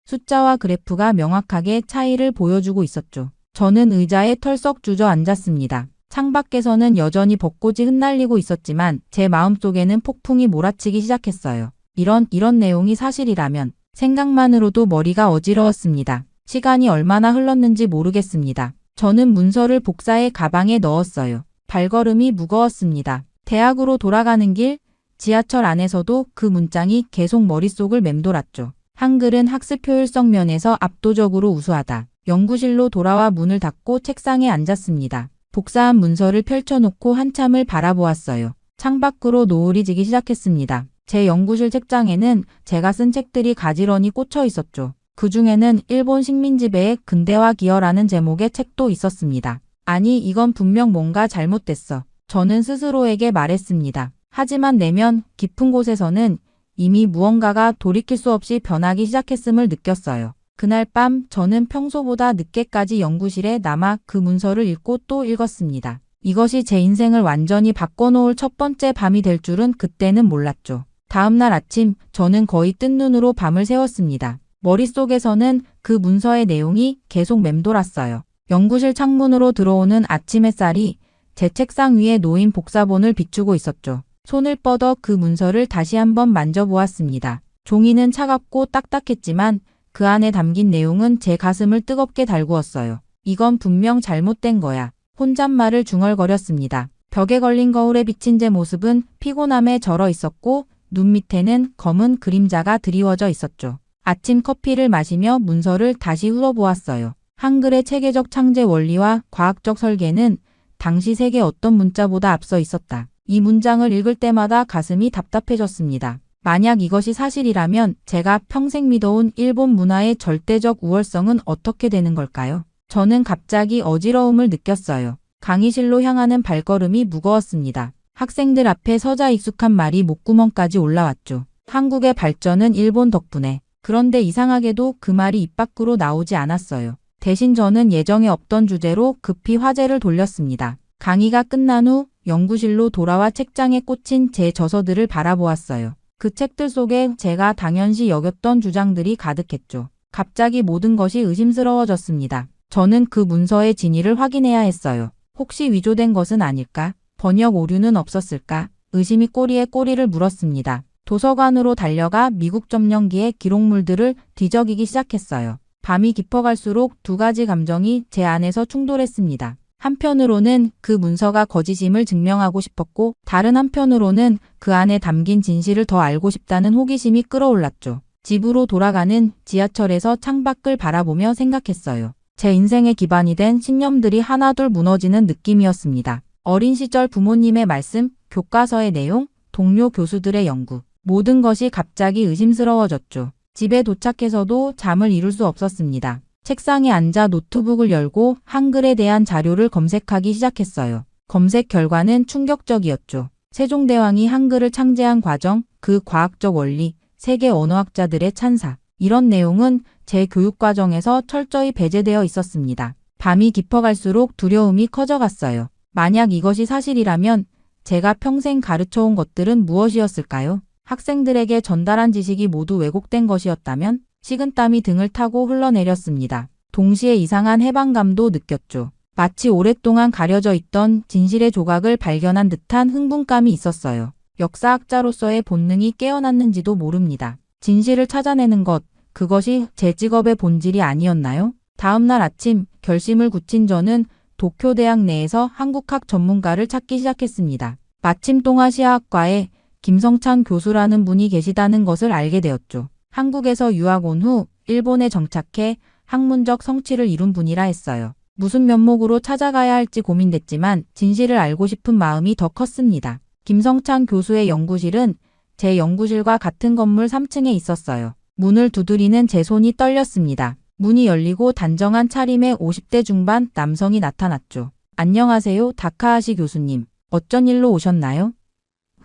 E: 숫자와 그래프가 명확하게 차이를 보여주고 있었죠. 저는 의자에 털썩 주저앉았습니다. 창밖에서는 여전히 벚꽃이 흩날리고 있었지만 제 마음속에는 폭풍이 몰아치기 시작했어요. 이런 내용이 사실이라면 생각만으로도 머리가 어지러웠습니다. 시간이 얼마나 흘렀는지 모르겠습니다. 저는 문서를 복사해 가방에 넣었어요. 발걸음이 무거웠습니다. 대학으로 돌아가는 길, 지하철 안에서도 그 문장이 계속 머릿속을 맴돌았죠. 한글은 학습 효율성 면에서 압도적으로 우수하다. 연구실로 돌아와 문을 닫고 책상에 앉았습니다. 복사한 문서를 펼쳐놓고 한참을 바라보았어요. 창밖으로 노을이 지기 시작했습니다. 제 연구실 책장에는 제가 쓴 책들이 가지런히 꽂혀 있었죠. 그 중에는 일본 식민지배의 근대화 기여라는 제목의 책도 있었습니다. 아니, 이건 분명 뭔가 잘못됐어. 저는 스스로에게 말했습니다. 하지만 내면 깊은 곳에서는 이미 무언가가 돌이킬 수 없이 변하기 시작했음을 느꼈어요. 그날 밤 저는 평소보다 늦게까지 연구실에 남아 그 문서를 읽고 또 읽었습니다. 이것이 제 인생을 완전히 바꿔놓을 첫 번째 밤이 될 줄은 그때는 몰랐죠. 다음 날 아침 저는 거의 뜬 눈으로 밤을 새웠습니다. 머릿속에서는 그 문서의 내용이 계속 맴돌았어요. 연구실 창문으로 들어오는 아침 햇살이 제 책상 위에 놓인 복사본을 비추고 있었죠. 손을 뻗어 그 문서를 다시 한번 만져보았습니다. 종이는 차갑고 딱딱했지만 그 안에 담긴 내용은 제 가슴을 뜨겁게 달구었어요. 이건 분명 잘못된 거야. 혼잣말을 중얼거렸습니다. 벽에 걸린 거울에 비친 제 모습은 피곤함에 절어 있었고 눈 밑에는 검은 그림자가 드리워져 있었죠. 아침 커피를 마시며 문서를 다시 훑어보았어요. 한글의 체계적 창제 원리와 과학적 설계는 당시 세계 어떤 문자보다 앞서 있었다. 이 문장을 읽을 때마다 가슴이 답답해졌습니다. 만약 이것이 사실이라면 제가 평생 믿어온 일본 문화의 절대적 우월성은 어떻게 되는 걸까요? 저는 갑자기 어지러움을 느꼈어요. 강의실로 향하는 발걸음이 무거웠습니다. 학생들 앞에 서자 익숙한 말이 목구멍까지 올라왔죠. 한국의 발전은 일본 덕분에. 그런데 이상하게도 그 말이 입 밖으로 나오지 않았어요. 대신 저는 예정에 없던 주제로 급히 화제를 돌렸습니다. 강의가 끝난 후 연구실로 돌아와 책장에 꽂힌 제 저서들을 바라보았어요. 그 책들 속에 제가 당연시 여겼던 주장들이 가득했죠. 갑자기 모든 것이 의심스러워졌습니다. 저는 그 문서의 진위를 확인해야 했어요. 혹시 위조된 것은 아닐까? 번역 오류는 없었을까? 의심이 꼬리에 꼬리를 물었습니다. 도서관으로 달려가 미국 점령기의 기록물들을 뒤적이기 시작했어요. 밤이 깊어갈수록 두 가지 감정이 제 안에서 충돌했습니다. 한편으로는 그 문서가 거짓임을 증명하고 싶었고 다른 한편으로는 그 안에 담긴 진실을 더 알고 싶다는 호기심이 끌어올랐죠. 집으로 돌아가는 지하철에서 창밖을 바라보며 생각했어요. 제 인생의 기반이 된 신념들이 하나둘 무너지는 느낌이었습니다. 어린 시절 부모님의 말씀, 교과서의 내용, 동료 교수들의 연구. 모든 것이 갑자기 의심스러워졌죠. 집에 도착해서도 잠을 이룰 수 없었습니다. 책상에 앉아 노트북을 열고 한글에 대한 자료를 검색하기 시작했어요. 검색 결과는 충격적이었죠. 세종대왕이 한글을 창제한 과정, 그 과학적 원리, 세계 언어학자들의 찬사. 이런 내용은 제 교육과정에서 철저히 배제되어 있었습니다. 밤이 깊어갈수록 두려움이 커져갔어요. 만약 이것이 사실이라면 제가 평생 가르쳐온 것들은 무엇이었을까요? 학생들에게 전달한 지식이 모두 왜곡된 것이었다면? 식은땀이 등을 타고 흘러내렸습니다. 동시에 이상한 해방감도 느꼈죠. 마치 오랫동안 가려져 있던 진실의 조각을 발견한 듯한 흥분감이 있었어요. 역사학자로서의 본능이 깨어났는지도 모릅니다. 진실을 찾아내는 것, 그것이 제 직업의 본질이 아니었나요? 다음 날 아침 결심을 굳힌 저는 도쿄대학 내에서 한국학 전문가를 찾기 시작했습니다. 마침 동아시아학과에 김성찬 교수라는 분이 계시다는 것을 알게 되었죠. 한국에서 유학 온 후 일본에 정착해 학문적 성취를 이룬 분이라 했어요. 무슨 면목으로 찾아가야 할지 고민됐지만 진실을 알고 싶은 마음이 더 컸습니다. 김성찬 교수의 연구실은 제 연구실과 같은 건물 3층에 있었어요. 문을 두드리는 제 손이 떨렸습니다. 문이 열리고 단정한 차림의 50대 중반 남성이 나타났죠. 안녕하세요, 다카하시 교수님. 어쩐 일로 오셨나요?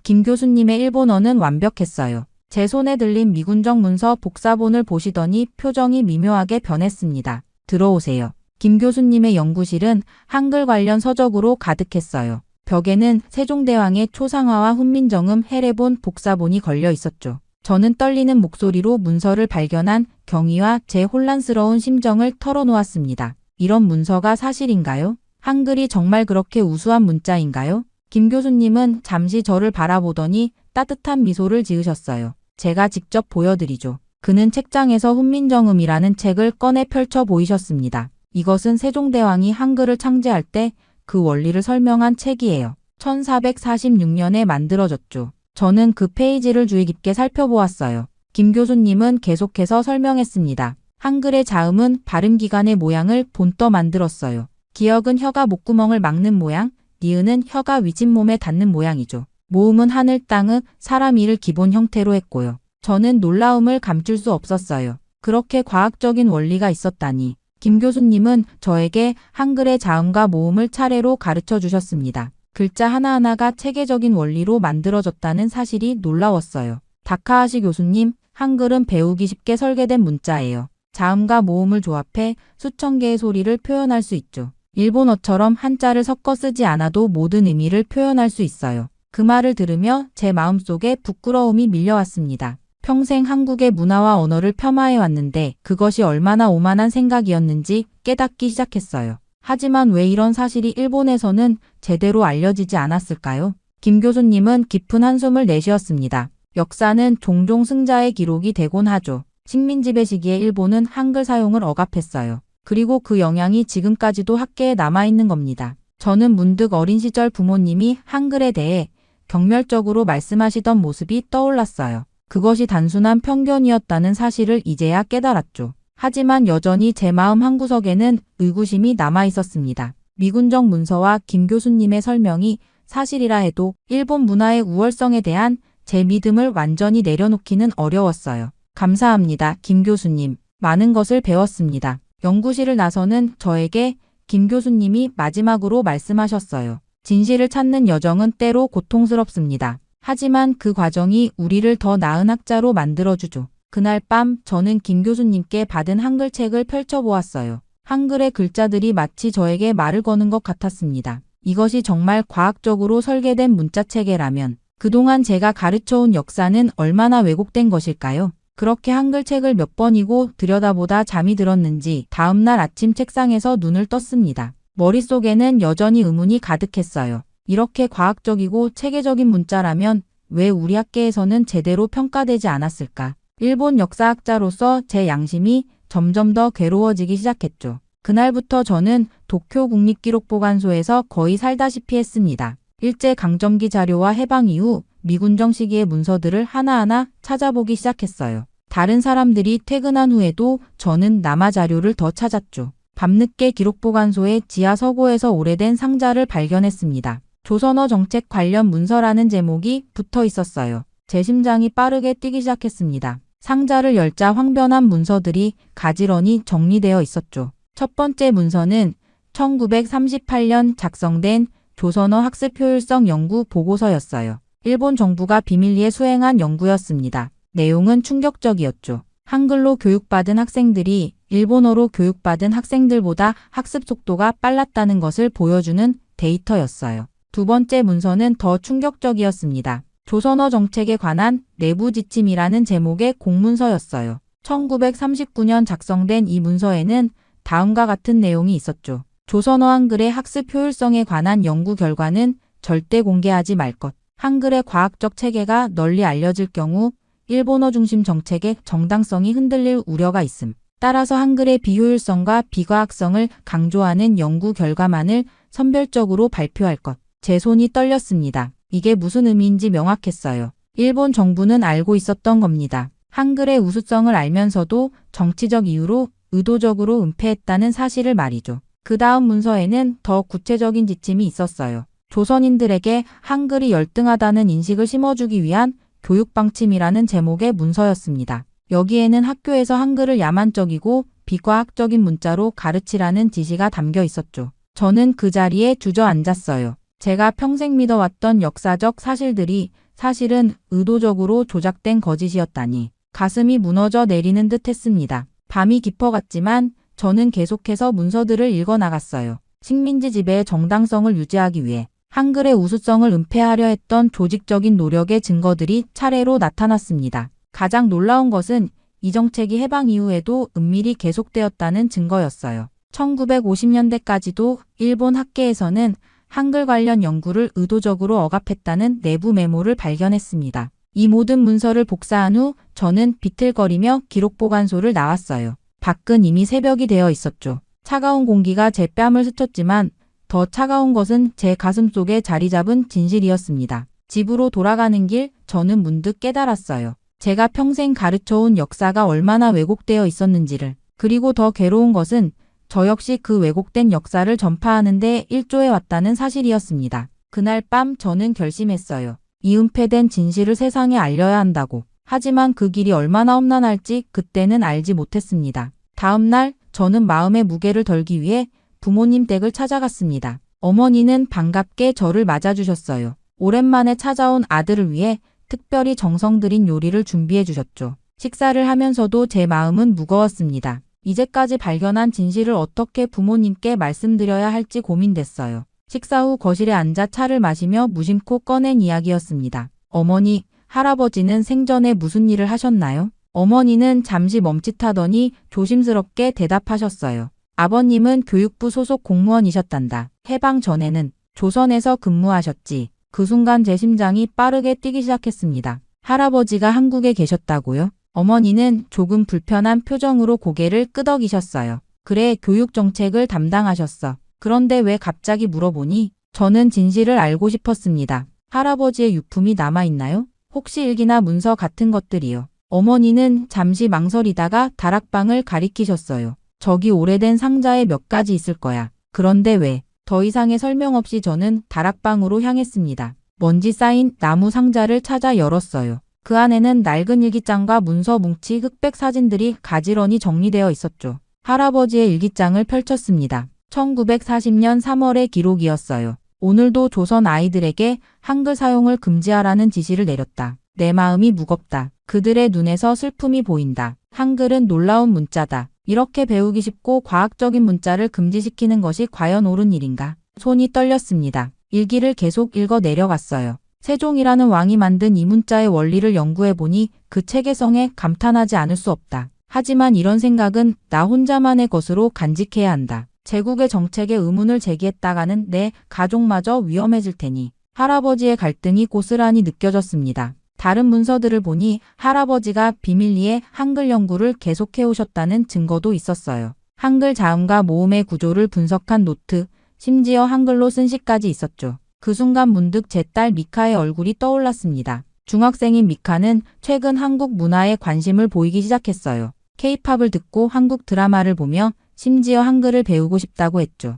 E: 김 교수님의 일본어는 완벽했어요. 제 손에 들린 미군정 문서 복사본을 보시더니 표정이 미묘하게 변했습니다. 들어오세요. 김 교수님의 연구실은 한글 관련 서적으로 가득했어요. 벽에는 세종대왕의 초상화와 훈민정음 해례본 복사본이 걸려 있었죠. 저는 떨리는 목소리로 문서를 발견한 경위와 제 혼란스러운 심정을 털어놓았습니다. 이런 문서가 사실인가요? 한글이 정말 그렇게 우수한 문자인가요? 김 교수님은 잠시 저를 바라보더니 따뜻한 미소를 지으셨어요. 제가 직접 보여드리죠. 그는 책장에서 훈민정음이라는 책을 꺼내 펼쳐 보이셨습니다. 이것은 세종대왕이 한글을 창제할 때 그 원리를 설명한 책이에요. 1446년에 만들어졌죠. 저는 그 페이지를 주의 깊게 살펴보았어요. 김 교수님은 계속해서 설명했습니다. 한글의 자음은 발음기관의 모양을 본떠 만들었어요. 기역은 혀가 목구멍을 막는 모양, 니은은 혀가 위진몸에 닿는 모양이죠. 모음은 하늘, 땅의 사람, 이를 기본 형태로 했고요. 저는 놀라움을 감출 수 없었어요. 그렇게 과학적인 원리가 있었다니. 김 교수님은 저에게 한글의 자음과 모음을 차례로 가르쳐 주셨습니다. 글자 하나하나가 체계적인 원리로 만들어졌다는 사실이 놀라웠어요. 다카하시 교수님, 한글은 배우기 쉽게 설계된 문자예요. 자음과 모음을 조합해 수천 개의 소리를 표현할 수 있죠. 일본어처럼 한자를 섞어 쓰지 않아도 모든 의미를 표현할 수 있어요. 그 말을 들으며 제 마음속에 부끄러움이 밀려왔습니다. 평생 한국의 문화와 언어를 폄하해 왔는데 그것이 얼마나 오만한 생각이었는지 깨닫기 시작했어요. 하지만 왜 이런 사실이 일본에서는 제대로 알려지지 않았을까요? 김 교수님은 깊은 한숨을 내쉬었습니다. 역사는 종종 승자의 기록이 되곤 하죠. 식민지배 시기에 일본은 한글 사용을 억압했어요. 그리고 그 영향이 지금까지도 학계에 남아있는 겁니다. 저는 문득 어린 시절 부모님이 한글에 대해 경멸적으로 말씀하시던 모습이 떠올랐어요. 그것이 단순한 편견이었다는 사실을 이제야 깨달았죠. 하지만 여전히 제 마음 한구석에는 의구심이 남아있었습니다. 미군정 문서와 김 교수님의 설명이 사실이라 해도 일본 문화의 우월성에 대한 제 믿음을 완전히 내려놓기는 어려웠어요. 감사합니다, 김 교수님. 많은 것을 배웠습니다. 연구실을 나서는 저에게 김 교수님이 마지막으로 말씀하셨어요. 진실을 찾는 여정은 때로 고통스럽습니다. 하지만 그 과정이 우리를 더 나은 학자로 만들어주죠. 그날 밤 저는 김 교수님께 받은 한글 책을 펼쳐보았어요. 한글의 글자들이 마치 저에게 말을 거는 것 같았습니다. 이것이 정말 과학적으로 설계된 문자체계라면 그동안 제가 가르쳐온 역사는 얼마나 왜곡된 것일까요? 그렇게 한글 책을 몇 번이고 들여다보다 잠이 들었는지 다음날 아침 책상에서 눈을 떴습니다. 머릿속에는 여전히 의문이 가득했어요. 이렇게 과학적이고 체계적인 문자라면 왜 우리 학계에서는 제대로 평가되지 않았을까? 일본 역사학자로서 제 양심이 점점 더 괴로워지기 시작했죠. 그날부터 저는 도쿄 국립기록보관소에서 거의 살다시피 했습니다. 일제강점기 자료와 해방 이후 미군정 시기의 문서들을 하나하나 찾아보기 시작했어요. 다른 사람들이 퇴근한 후에도 저는 남아 자료를 더 찾았죠. 밤늦게 기록보관소의 지하 서고에서 오래된 상자를 발견했습니다. 조선어 정책 관련 문서라는 제목이 붙어 있었어요. 제 심장이 빠르게 뛰기 시작했습니다. 상자를 열자 황변한 문서들이 가지런히 정리되어 있었죠. 첫 번째 문서는 1938년 작성된 조선어 학습 효율성 연구 보고서였어요. 일본 정부가 비밀리에 수행한 연구였습니다. 내용은 충격적이었죠. 한글로 교육받은 학생들이 일본어로 교육받은 학생들보다 학습 속도가 빨랐다는 것을 보여주는 데이터였어요. 두 번째 문서는 더 충격적이었습니다. 조선어 정책에 관한 내부 지침이라는 제목의 공문서였어요. 1939년 작성된 이 문서에는 다음과 같은 내용이 있었죠. 조선어 한글의 학습 효율성에 관한 연구 결과는 절대 공개하지 말 것. 한글의 과학적 체계가 널리 알려질 경우 일본어 중심 정책의 정당성이 흔들릴 우려가 있음. 따라서 한글의 비효율성과 비과학성을 강조하는 연구 결과만을 선별적으로 발표할 것. 제 손이 떨렸습니다. 이게 무슨 의미인지 명확했어요. 일본 정부는 알고 있었던 겁니다. 한글의 우수성을 알면서도 정치적 이유로 의도적으로 은폐했다는 사실을 말이죠. 그 다음 문서에는 더 구체적인 지침이 있었어요. 조선인들에게 한글이 열등하다는 인식을 심어주기 위한 교육방침이라는 제목의 문서였습니다. 여기에는 학교에서 한글을 야만적이고 비과학적인 문자로 가르치라는 지시가 담겨 있었죠. 저는 그 자리에 주저앉았어요. 제가 평생 믿어왔던 역사적 사실들이 사실은 의도적으로 조작된 거짓이었다니 가슴이 무너져 내리는 듯 했습니다. 밤이 깊어갔지만 저는 계속해서 문서들을 읽어나갔어요. 식민지 지배의 정당성을 유지하기 위해 한글의 우수성을 은폐하려 했던 조직적인 노력의 증거들이 차례로 나타났습니다. 가장 놀라운 것은 이 정책이 해방 이후에도 은밀히 계속되었다는 증거였어요. 1950년대까지도 일본 학계에서는 한글 관련 연구를 의도적으로 억압했다는 내부 메모를 발견했습니다. 이 모든 문서를 복사한 후 저는 비틀거리며 기록보관소를 나왔어요. 밖은 이미 새벽이 되어 있었죠. 차가운 공기가 제 뺨을 스쳤지만 더 차가운 것은 제 가슴 속에 자리 잡은 진실이었습니다. 집으로 돌아가는 길 저는 문득 깨달았어요. 제가 평생 가르쳐온 역사가 얼마나 왜곡되어 있었는지를. 그리고 더 괴로운 것은 저 역시 그 왜곡된 역사를 전파하는 데 일조해 왔다는 사실이었습니다. 그날 밤 저는 결심했어요. 이 은폐된 진실을 세상에 알려야 한다고. 하지만 그 길이 얼마나 험난할지 그때는 알지 못했습니다. 다음 날 저는 마음의 무게를 덜기 위해 부모님 댁을 찾아갔습니다. 어머니는 반갑게 저를 맞아주셨어요. 오랜만에 찾아온 아들을 위해 특별히 정성 들인 요리를 준비해 주셨죠. 식사를 하면서도 제 마음은 무거웠습니다. 이제까지 발견한 진실을 어떻게 부모님께 말씀드려야 할지 고민됐어요. 식사 후 거실에 앉아 차를 마시며 무심코 꺼낸 이야기였습니다. 어머니, 할아버지는 생전에 무슨 일을 하셨나요? 어머니는 잠시 멈칫하더니 조심스럽게 대답하셨어요. 아버님은 교육부 소속 공무원이셨단다. 해방 전에는 조선에서 근무하셨지. 그 순간 제 심장이 빠르게 뛰기 시작했습니다. 할아버지가 한국에 계셨다고요? 어머니는 조금 불편한 표정으로 고개를 끄덕이셨어요. 그래, 교육정책을 담당하셨어. 그런데 왜 갑자기 물어보니? 저는 진실을 알고 싶었습니다. 할아버지의 유품이 남아있나요? 혹시 일기나 문서 같은 것들이요? 어머니는 잠시 망설이다가 다락방을 가리키셨어요. 저기 오래된 상자에 몇 가지 있을 거야. 그런데 왜? 더 이상의 설명 없이 저는 다락방으로 향했습니다. 먼지 쌓인 나무 상자를 찾아 열었어요. 그 안에는 낡은 일기장과 문서 뭉치 흑백 사진들이 가지런히 정리되어 있었죠. 할아버지의 일기장을 펼쳤습니다. 1940년 3월의 기록이었어요. 오늘도 조선 아이들에게 한글 사용을 금지하라는 지시를 내렸다. 내 마음이 무겁다. 그들의 눈에서 슬픔이 보인다. 한글은 놀라운 문자다. 이렇게 배우기 쉽고 과학적인 문자를 금지시키는 것이 과연 옳은 일인가? 손이 떨렸습니다. 일기를 계속 읽어 내려갔어요. 세종이라는 왕이 만든 이 문자의 원리를 연구해보니 그 체계성에 감탄하지 않을 수 없다. 하지만 이런 생각은 나 혼자만의 것으로 간직해야 한다. 제국의 정책에 의문을 제기했다가는 내 가족마저 위험해질 테니. 할아버지의 갈등이 고스란히 느껴졌습니다. 다른 문서들을 보니 할아버지가 비밀리에 한글 연구를 계속해 오셨다는 증거도 있었어요. 한글 자음과 모음의 구조를 분석한 노트, 심지어 한글로 쓴 시까지 있었죠. 그 순간 문득 제 딸 미카의 얼굴이 떠올랐습니다. 중학생인 미카는 최근 한국 문화에 관심을 보이기 시작했어요. K-팝을 듣고 한국 드라마를 보며 심지어 한글을 배우고 싶다고 했죠.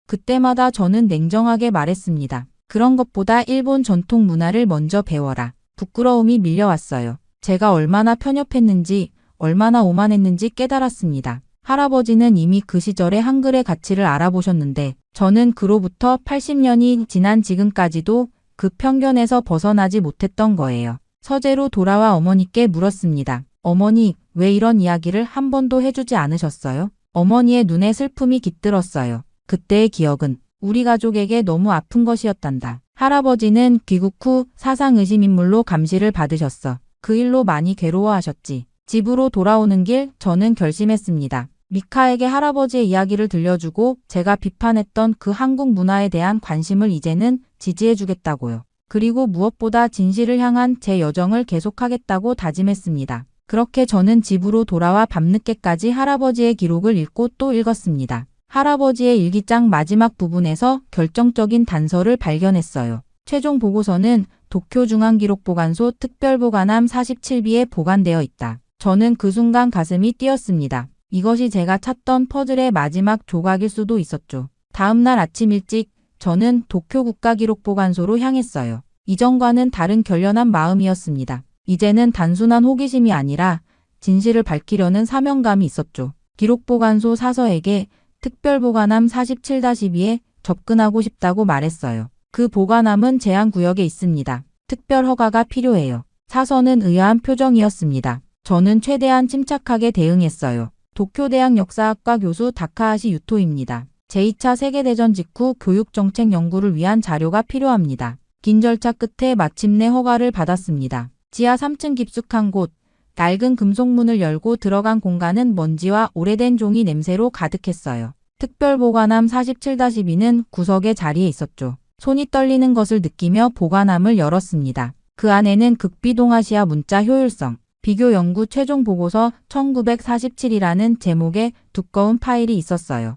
E: 그때마다 저는 냉정하게 말했습니다. 그런 것보다 일본 전통 문화를 먼저 배워라. 부끄러움이 밀려왔어요. 제가 얼마나 편협했는지, 얼마나 오만했는지 깨달았습니다. 할아버지는 이미 그 시절의 한글의 가치를 알아보셨는데 저는 그로부터 80년이 지난 지금까지도 그 편견에서 벗어나지 못했던 거예요. 서재로 돌아와 어머니께 물었습니다. 어머니, 왜 이런 이야기를 한 번도 해주지 않으셨어요? 어머니의 눈에 슬픔이 깃들었어요. 그때의 기억은 우리 가족에게 너무 아픈 것이었단다. 할아버지는 귀국 후 사상의심인물로 감시를 받으셨어. 그 일로 많이 괴로워하셨지. 집으로 돌아오는 길 저는 결심했습니다. 미카에게 할아버지의 이야기를 들려주고 제가 비판했던 그 한국 문화에 대한 관심을 이제는 지지해주겠다고요. 그리고 무엇보다 진실을 향한 제 여정을 계속하겠다고 다짐했습니다. 그렇게 저는 집으로 돌아와 밤늦게까지 할아버지의 기록을 읽고 또 읽었습니다. 할아버지의 일기장 마지막 부분에서 결정적인 단서를 발견했어요. 최종 보고서는 도쿄중앙기록보관소 특별보관함 47B에 보관되어 있다. 저는 그 순간 가슴이 뛰었습니다. 이것이 제가 찾던 퍼즐의 마지막 조각일 수도 있었죠. 다음 날 아침 일찍 저는 도쿄국가기록보관소로 향했어요. 이전과는 다른 결연한 마음이었습니다. 이제는 단순한 호기심이 아니라 진실을 밝히려는 사명감이 있었죠. 기록보관소 사서에게 특별보관함 47-2에 접근하고 싶다고 말했어요. 그 보관함은 제한구역에 있습니다. 특별 허가가 필요해요. 사서는 의아한 표정이었습니다. 저는 최대한 침착하게 대응했어요. 도쿄대학 역사학과 교수 다카하시 유토입니다. 제2차 세계대전 직후 교육정책 연구를 위한 자료가 필요합니다. 긴 절차 끝에 마침내 허가를 받았습니다. 지하 3층 깊숙한 곳, 낡은 금속문을 열고 들어간 공간은 먼지와 오래된 종이 냄새로 가득했어요. 특별보관함 47-2는 구석에 자리에 있었죠. 손이 떨리는 것을 느끼며 보관함을 열었습니다. 그 안에는 극비동아시아 문자 효율성, 비교 연구 최종 보고서 1947이라는 제목의 두꺼운 파일이 있었어요.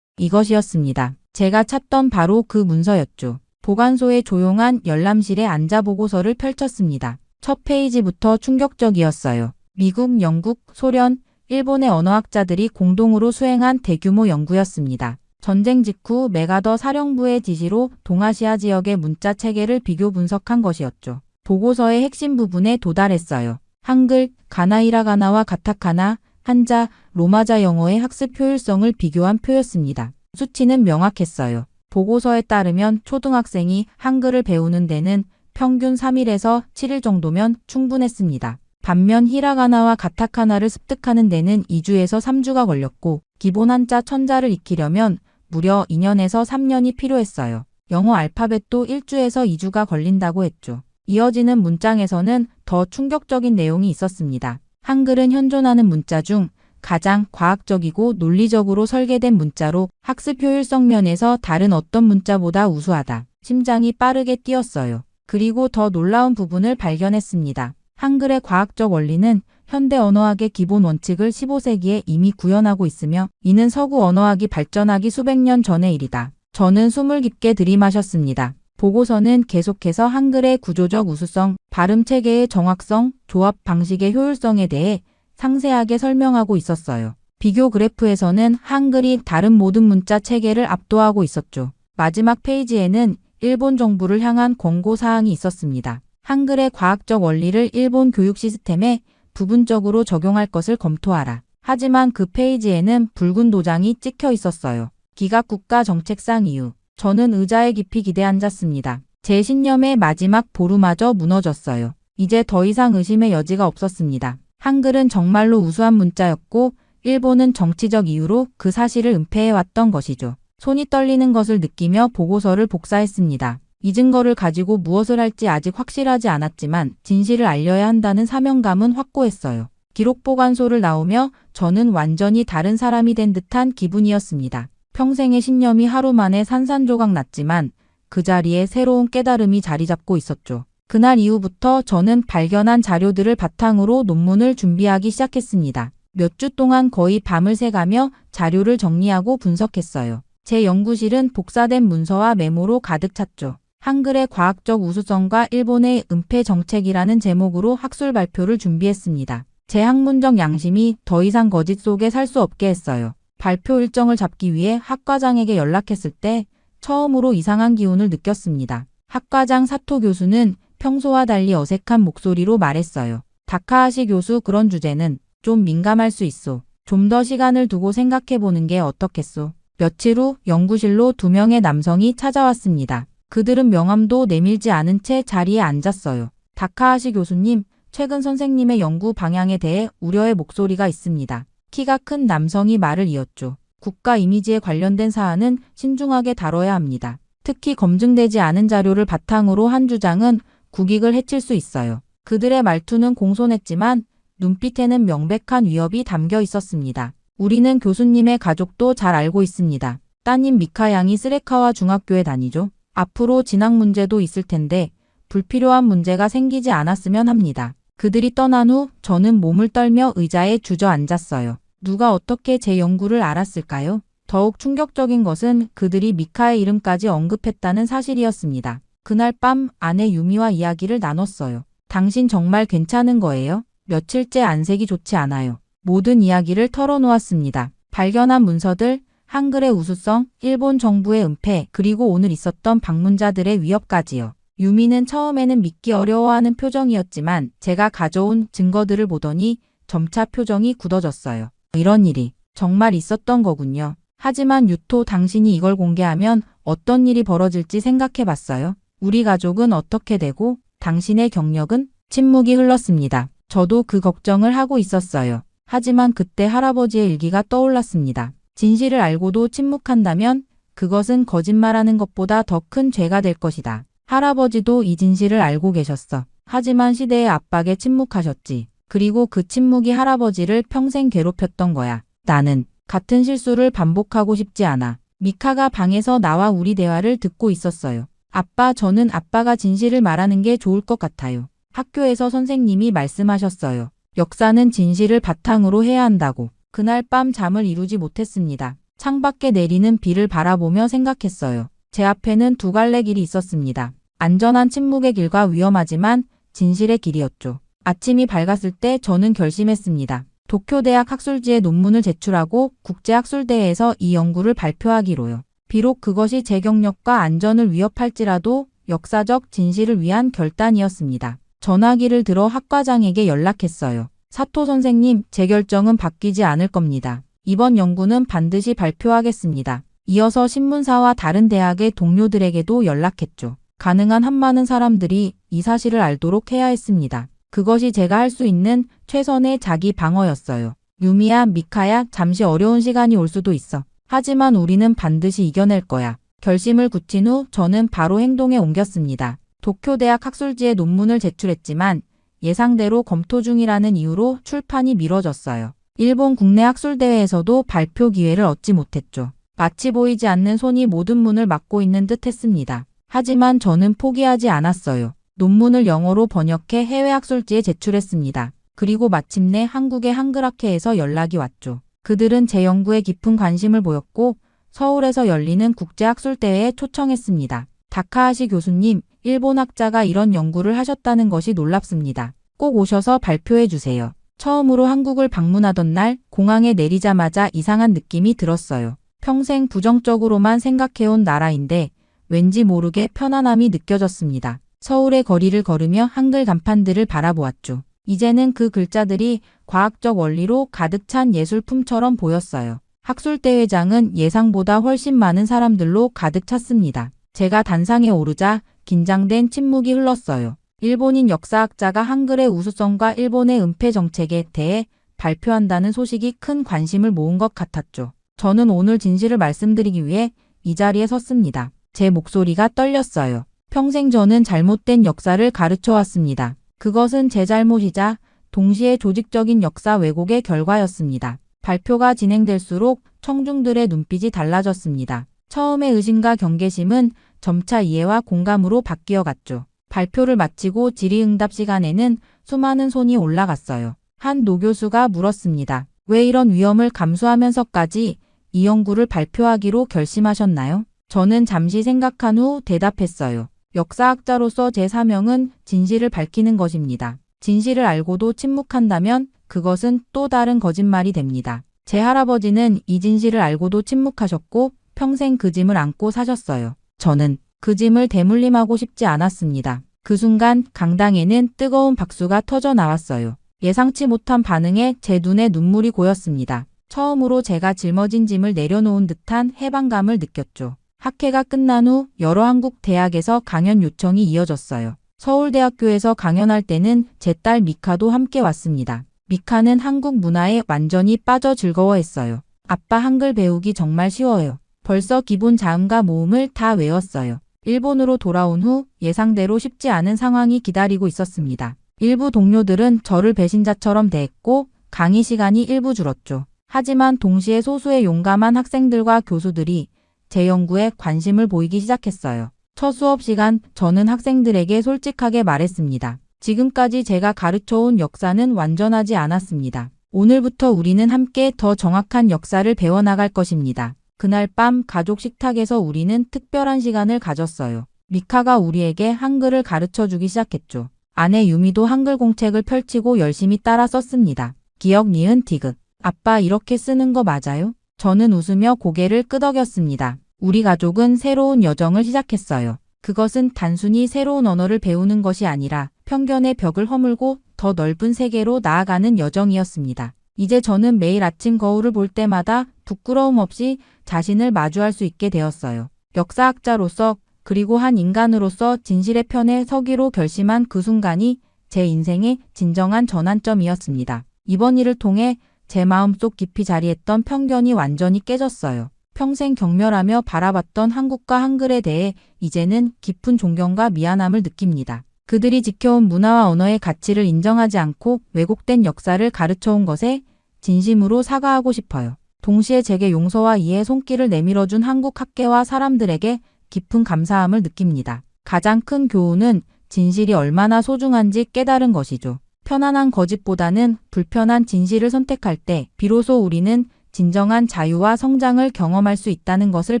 E: 이것이었습니다. 제가 찾던 바로 그 문서였죠. 보관소의 조용한 열람실에 앉아 보고서를 펼쳤습니다. 첫 페이지부터 충격적이었어요. 미국, 영국, 소련, 일본의 언어학자들이 공동으로 수행한 대규모 연구였습니다. 전쟁 직후 메가더 사령부의 지시로 동아시아 지역의 문자 체계를 비교 분석한 것이었죠. 보고서의 핵심 부분에 도달했어요. 한글, 가나히라가나와 가타카나, 한자, 로마자 영어의 학습 효율성을 비교한 표였습니다. 수치는 명확했어요. 보고서에 따르면 초등학생이 한글을 배우는 데는 평균 3일에서 7일 정도면 충분했습니다. 반면 히라가나와 가타카나를 습득하는 데는 2주에서 3주가 걸렸고 기본 한자 1000자를 익히려면 무려 2년에서 3년이 필요했어요. 영어 알파벳도 1주에서 2주가 걸린다고 했죠. 이어지는 문장에서는 더 충격적인 내용이 있었습니다. 한글은 현존하는 문자 중 가장 과학적이고 논리적으로 설계된 문자로 학습 효율성 면에서 다른 어떤 문자보다 우수하다. 심장이 빠르게 뛰었어요. 그리고 더 놀라운 부분을 발견했습니다. 한글의 과학적 원리는 현대 언어학의 기본 원칙을 15세기에 이미 구현하고 있으며 이는 서구 언어학이 발전하기 수백 년 전의 일이다. 저는 숨을 깊게 들이마셨습니다. 보고서는 계속해서 한글의 구조적 우수성, 발음 체계의 정확성, 조합 방식의 효율성에 대해 상세하게 설명하고 있었어요. 비교 그래프에서는 한글이 다른 모든 문자 체계를 압도하고 있었죠. 마지막 페이지에는 일본 정부를 향한 권고 사항이 있었습니다. 한글의 과학적 원리를 일본 교육 시스템에 부분적으로 적용할 것을 검토하라. 하지만 그 페이지에는 붉은 도장이 찍혀 있었어요. 기각국가 정책상 이유. 저는 의자에 깊이 기대 앉았습니다. 제 신념의 마지막 보루마저 무너졌어요. 이제 더 이상 의심의 여지가 없었습니다. 한글은 정말로 우수한 문자였고 일본은 정치적 이유로 그 사실을 은폐해왔던 것이죠. 손이 떨리는 것을 느끼며 보고서를 복사했습니다. 이 증거를 가지고 무엇을 할지 아직 확실하지 않았지만 진실을 알려야 한다는 사명감은 확고했어요. 기록보관소를 나오며 저는 완전히 다른 사람이 된 듯한 기분이었습니다. 평생의 신념이 하루 만에 산산조각 났지만 그 자리에 새로운 깨달음이 자리 잡고 있었죠. 그날 이후부터 저는 발견한 자료들을 바탕으로 논문을 준비하기 시작했습니다. 몇 주 동안 거의 밤을 새가며 자료를 정리하고 분석했어요. 제 연구실은 복사된 문서와 메모로 가득 찼죠. 한글의 과학적 우수성과 일본의 은폐 정책이라는 제목으로 학술 발표를 준비했습니다. 제 학문적 양심이 더 이상 거짓 속에 살 수 없게 했어요. 발표 일정을 잡기 위해 학과장에게 연락했을 때 처음으로 이상한 기운을 느꼈습니다. 학과장 사토 교수는 평소와 달리 어색한 목소리로 말했어요. 다카하시 교수, 그런 주제는 좀 민감할 수 있소. 좀 더 시간을 두고 생각해보는 게 어떻겠소. 며칠 후 연구실로 2명의 남성이 찾아왔습니다. 그들은 명함도 내밀지 않은 채 자리에 앉았어요. 다카하시 교수님, 최근 선생님의 연구 방향에 대해 우려의 목소리가 있습니다. 키가 큰 남성이 말을 이었죠. 국가 이미지에 관련된 사안은 신중하게 다뤄야 합니다. 특히 검증되지 않은 자료를 바탕으로 한 주장은 국익을 해칠 수 있어요. 그들의 말투는 공손했지만 눈빛에는 명백한 위협이 담겨 있었습니다. 우리는 교수님의 가족도 잘 알고 있습니다. 따님 미카 양이 쓰레카와 중학교에 다니죠. 앞으로 진학 문제도 있을 텐데 불필요한 문제가 생기지 않았으면 합니다. 그들이 떠난 후 저는 몸을 떨며 의자에 주저앉았어요. 누가 어떻게 제 연구를 알았을까요? 더욱 충격적인 것은 그들이 미카의 이름까지 언급했다는 사실이었습니다. 그날 밤 아내 유미와 이야기를 나눴어요. 당신 정말 괜찮은 거예요? 며칠째 안색이 좋지 않아요. 모든 이야기를 털어놓았습니다. 발견한 문서들, 한글의 우수성, 일본 정부의 은폐, 그리고 오늘 있었던 방문자들의 위협까지요. 유미는 처음에는 믿기 어려워하는 표정이었지만 제가 가져온 증거들을 보더니 점차 표정이 굳어졌어요. 이런 일이 정말 있었던 거군요. 하지만 유토, 당신이 이걸 공개하면 어떤 일이 벌어질지 생각해봤어요? 우리 가족은 어떻게 되고 당신의 경력은? 침묵이 흘렀습니다. 저도 그 걱정을 하고 있었어요. 하지만 그때 할아버지의 일기가 떠올랐습니다. 진실을 알고도 침묵한다면 그것은 거짓말하는 것보다 더 큰 죄가 될 것이다. 할아버지도 이 진실을 알고 계셨어. 하지만 시대의 압박에 침묵하셨지. 그리고 그 침묵이 할아버지를 평생 괴롭혔던 거야. 나는 같은 실수를 반복하고 싶지 않아. 미카가 방에서 나와 우리 대화를 듣고 있었어요. 아빠, 저는 아빠가 진실을 말하는 게 좋을 것 같아요. 학교에서 선생님이 말씀하셨어요. 역사는 진실을 바탕으로 해야 한다고. 그날 밤 잠을 이루지 못했습니다. 창밖에 내리는 비를 바라보며 생각했어요. 제 앞에는 두 갈래 길이 있었습니다. 안전한 침묵의 길과 위험하지만 진실의 길이었죠. 아침이 밝았을 때 저는 결심했습니다. 도쿄대학 학술지에 논문을 제출하고 국제학술대회에서 이 연구를 발표하기로요. 비록 그것이 제 경력과 안전을 위협할지라도 역사적 진실을 위한 결단이었습니다. 전화기를 들어 학과장에게 연락했어요. 사토 선생님, 제 결정은 바뀌지 않을 겁니다. 이번 연구는 반드시 발표하겠습니다. 이어서 신문사와 다른 대학의 동료들에게도 연락했죠. 가능한 한 많은 사람들이 이 사실을 알도록 해야 했습니다. 그것이 제가 할 수 있는 최선의 자기 방어였어요. 유미야, 미카야, 잠시 어려운 시간이 올 수도 있어. 하지만 우리는 반드시 이겨낼 거야. 결심을 굳힌 후 저는 바로 행동에 옮겼습니다. 도쿄대학 학술지에 논문을 제출했지만 예상대로 검토 중이라는 이유로 출판이 미뤄졌어요. 일본 국내 학술대회에서도 발표 기회를 얻지 못했죠. 마치 보이지 않는 손이 모든 문을 막고 있는 듯 했습니다. 하지만 저는 포기하지 않았어요. 논문을 영어로 번역해 해외 학술지에 제출했습니다. 그리고 마침내 한국의 한글학회에서 연락이 왔죠. 그들은 제 연구에 깊은 관심을 보였고 서울에서 열리는 국제학술대회에 초청했습니다. 다카하시 교수님, 일본 학자가 이런 연구를 하셨다는 것이 놀랍습니다. 꼭 오셔서 발표해 주세요. 처음으로 한국을 방문하던 날 공항에 내리자마자 이상한 느낌이 들었어요. 평생 부정적으로만 생각해온 나라인데 왠지 모르게 편안함이 느껴졌습니다. 서울의 거리를 걸으며 한글 간판들을 바라보았죠. 이제는 그 글자들이 과학적 원리로 가득 찬 예술품처럼 보였어요. 학술대회장은 예상보다 훨씬 많은 사람들로 가득 찼습니다. 제가 단상에 오르자 긴장된 침묵이 흘렀어요. 일본인 역사학자가 한글의 우수성과 일본의 은폐 정책에 대해 발표한다는 소식이 큰 관심을 모은 것 같았죠. 저는 오늘 진실을 말씀드리기 위해 이 자리에 섰습니다. 제 목소리가 떨렸어요. 평생 저는 잘못된 역사를 가르쳐 왔습니다. 그것은 제 잘못이자 동시에 조직적인 역사 왜곡의 결과였습니다. 발표가 진행될수록 청중들의 눈빛이 달라졌습니다. 처음의 의심과 경계심은 점차 이해와 공감으로 바뀌어 갔죠. 발표를 마치고 질의응답 시간에는 수많은 손이 올라갔어요. 한 노교수가 물었습니다. 왜 이런 위험을 감수하면서까지 이 연구를 발표하기로 결심하셨나요? 저는 잠시 생각한 후 대답했어요. 역사학자로서 제 사명은 진실을 밝히는 것입니다. 진실을 알고도 침묵한다면 그것은 또 다른 거짓말이 됩니다. 제 할아버지는 이 진실을 알고도 침묵하셨고 평생 그 짐을 안고 사셨어요. 저는 그 짐을 대물림하고 싶지 않았습니다. 그 순간 강당에는 뜨거운 박수가 터져 나왔어요. 예상치 못한 반응에 제 눈에 눈물이 고였습니다. 처음으로 제가 짊어진 짐을 내려놓은 듯한 해방감을 느꼈죠. 학회가 끝난 후 여러 한국 대학에서 강연 요청이 이어졌어요. 서울대학교에서 강연할 때는 제 딸 미카도 함께 왔습니다. 미카는 한국 문화에 완전히 빠져 즐거워했어요. 아빠, 한글 배우기 정말 쉬워요. 벌써 기본 자음과 모음을 다 외웠어요. 일본으로 돌아온 후 예상대로 쉽지 않은 상황이 기다리고 있었습니다. 일부 동료들은 저를 배신자처럼 대했고 강의 시간이 일부 줄었죠. 하지만 동시에 소수의 용감한 학생들과 교수들이 제 연구에 관심을 보이기 시작했어요. 첫 수업 시간 저는 학생들에게 솔직하게 말했습니다. 지금까지 제가 가르쳐온 역사는 완전하지 않았습니다. 오늘부터 우리는 함께 더 정확한 역사를 배워나갈 것입니다. 그날 밤 가족 식탁에서 우리는 특별한 시간을 가졌어요. 미카가 우리에게 한글을 가르쳐주기 시작했죠. 아내 유미도 한글 공책을 펼치고 열심히 따라 썼습니다. 기역, 니은, 디귿. 아빠, 이렇게 쓰는 거 맞아요? 저는 웃으며 고개를 끄덕였습니다. 우리 가족은 새로운 여정을 시작했어요. 그것은 단순히 새로운 언어를 배우는 것이 아니라 편견의 벽을 허물고 더 넓은 세계로 나아가는 여정이었습니다. 이제 저는 매일 아침 거울을 볼 때마다 부끄러움 없이 자신을 마주할 수 있게 되었어요. 역사학자로서 그리고 한 인간으로서 진실의 편에 서기로 결심한 그 순간이 제 인생의 진정한 전환점이었습니다. 이번 일을 통해 제 마음속 깊이 자리했던 편견이 완전히 깨졌어요. 평생 경멸하며 바라봤던 한국과 한글에 대해 이제는 깊은 존경과 미안함을 느낍니다. 그들이 지켜온 문화와 언어의 가치를 인정하지 않고 왜곡된 역사를 가르쳐온 것에 진심으로 사과하고 싶어요. 동시에 제게 용서와 이해의 손길을 내밀어준 한국 학계와 사람들에게 깊은 감사함을 느낍니다. 가장 큰 교훈은 진실이 얼마나 소중한지 깨달은 것이죠. 편안한 거짓보다는 불편한 진실을 선택할 때 비로소 우리는 진정한 자유와 성장을 경험할 수 있다는 것을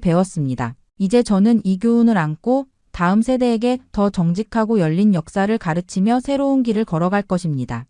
E: 배웠습니다. 이제 저는 이 교훈을 안고 다음 세대에게 더 정직하고 열린 역사를 가르치며 새로운 길을 걸어갈 것입니다.